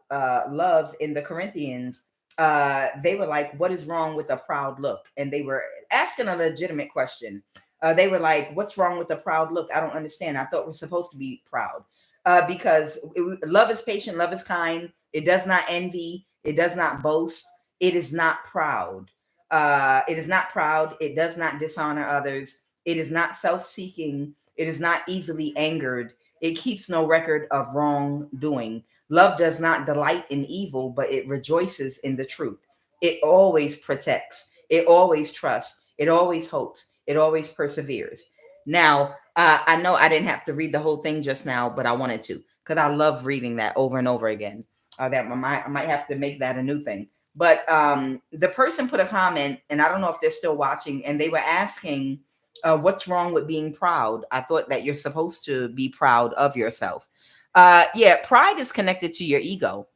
love in the Corinthians, they were like, what is wrong with a proud look? And they were asking a legitimate question. They were like, what's wrong with a proud look? I don't understand. I thought we're supposed to be proud. Because love is patient, love is kind. It does not envy. It does not boast. It is not proud. It is not proud. It does not dishonor others. It is not self-seeking. It is not easily angered. It keeps no record of wrongdoing. Love does not delight in evil, but it rejoices in the truth. It always protects. It always trusts. It always hopes. It always perseveres. Now, I know I didn't have to read the whole thing just now, but I wanted to because I love reading that over and over again. That I might have to make that a new thing. But the person put a comment, and I don't know if they're still watching, and they were asking, what's wrong with being proud? I thought that you're supposed to be proud of yourself. Yeah, pride is connected to your ego,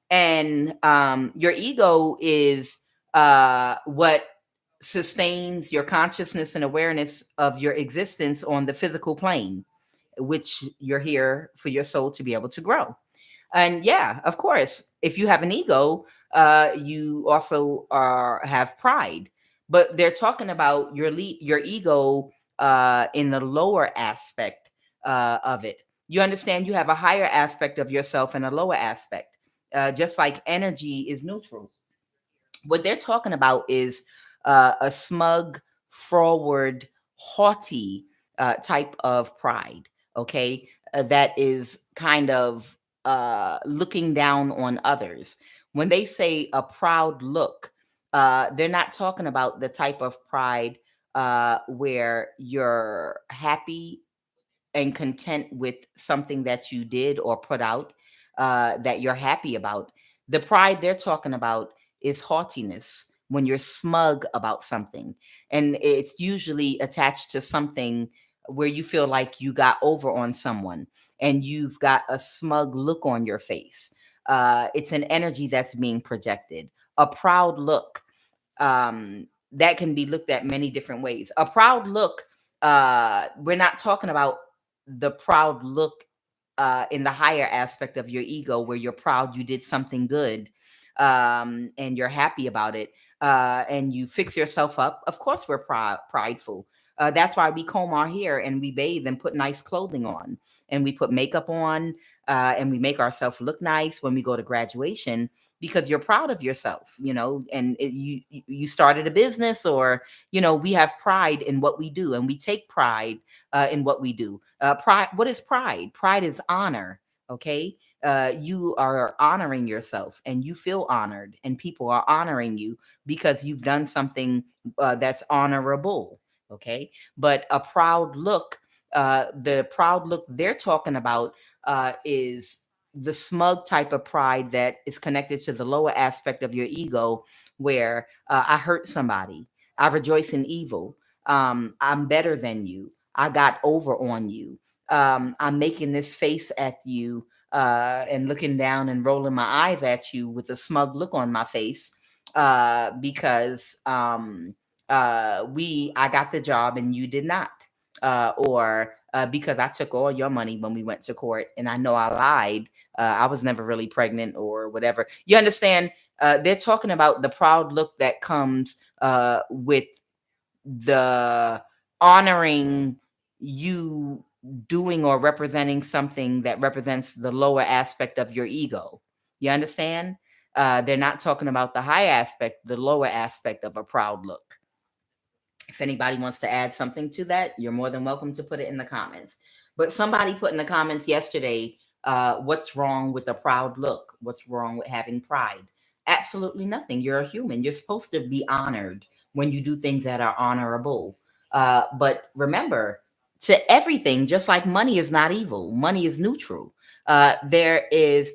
and your ego is what sustains your consciousness and awareness of your existence on the physical plane, which you're here for your soul to be able to grow. And yeah, of course, if you have an ego, you also have pride. But they're talking about your ego in the lower aspect of it. You understand? You have a higher aspect of yourself and a lower aspect. Just like energy is neutral. What they're talking about is a smug, forward, haughty type of pride. Okay, that is kind of looking down on others. When they say a proud look, they're not talking about the type of pride where you're happy and content with something that you did or put out that you're happy about. The pride they're talking about is haughtiness, when you're smug about something. And it's usually attached to something where you feel like you got over on someone and you've got a smug look on your face. It's an energy that's being projected. A proud look, that can be looked at many different ways. A proud look, we're not talking about the proud look in the higher aspect of your ego, where you're proud you did something good, and you're happy about it, and you fix yourself up. Of course, we're prideful. That's why we comb our hair and we bathe and put nice clothing on and we put makeup on, and we make ourselves look nice when we go to graduation, because you're proud of yourself, and you started a business, or we have pride in what we do, and we take pride in what we do. Pride. What is pride? Pride is honor. Okay. You are honoring yourself and you feel honored, and people are honoring you because you've done something that's honorable. Okay. But a proud look, the proud look they're talking about is the smug type of pride that is connected to the lower aspect of your ego, where I hurt somebody, I rejoice in evil, I'm better than you, I got over on you, I'm making this face at you, and looking down and rolling my eyes at you with a smug look on my face, because I got the job and you did not, or because I took all your money when we went to court and I know I lied. I was never really pregnant or whatever. You understand? They're talking about the proud look that comes with the honoring you doing or representing something that represents the lower aspect of your ego. You understand? They're not talking about the high aspect, the lower aspect of a proud look. If anybody wants to add something to that, you're more than welcome to put it in the comments. But somebody put in the comments yesterday, what's wrong with a proud look? What's wrong with having pride? Absolutely nothing. You're a human. You're supposed to be honored when you do things that are honorable. But remember, to everything, just like money is not evil, money is neutral. There is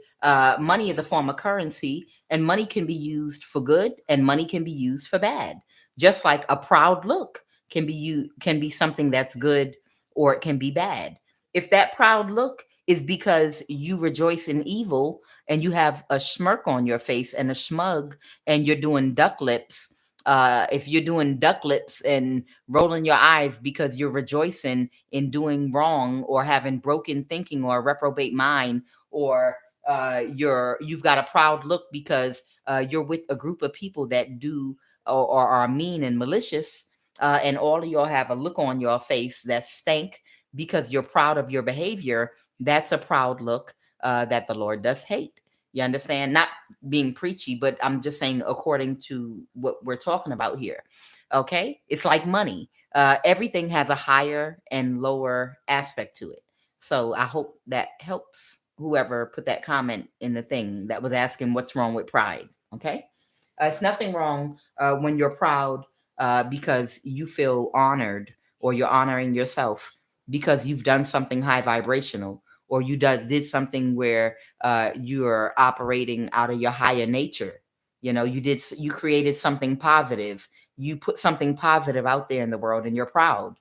money is a form of currency, and money can be used for good, and money can be used for bad. Just like a proud look can be something that's good, or it can be bad. If that proud look is because you rejoice in evil and you have a smirk on your face and a smug, and you're doing duck lips, if you're doing duck lips and rolling your eyes because you're rejoicing in doing wrong, or having broken thinking or a reprobate mind, or you've got a proud look because you're with a group of people that do or are mean and malicious, and all of y'all have a look on your face that stank because you're proud of your behavior, that's a proud look that the Lord does hate. You understand? Not being preachy, but I'm just saying according to what we're talking about here. Okay? It's like money. Everything has a higher and lower aspect to it. So I hope that helps whoever put that comment in the thing that was asking what's wrong with pride. Okay. It's nothing wrong when you're proud because you feel honored, or you're honoring yourself because you've done something high vibrational, or did something where you're operating out of your higher nature. You created something positive. You put something positive out there in the world and you're proud.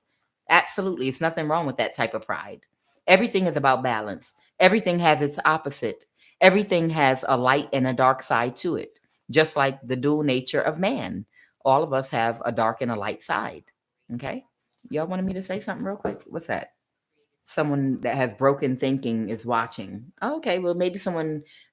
Absolutely. It's nothing wrong with that type of pride. Everything is about balance. Everything has its opposite. Everything has a light and a dark side to it, just like the dual nature of man. All of us have a dark and a light side. Okay. Y'all wanted me to say something real quick? What's that? Someone that has broken thinking is watching. Okay, well, maybe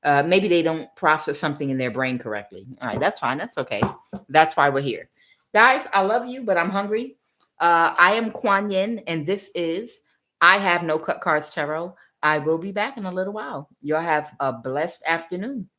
maybe they don't process something in their brain correctly. All right, that's fine. That's okay. That's why we're here. Guys, I love you, but I'm hungry. I am Kuan Yin, and this is I Have No Cut Cards Tarot. I will be back in a little while. Y'all have a blessed afternoon.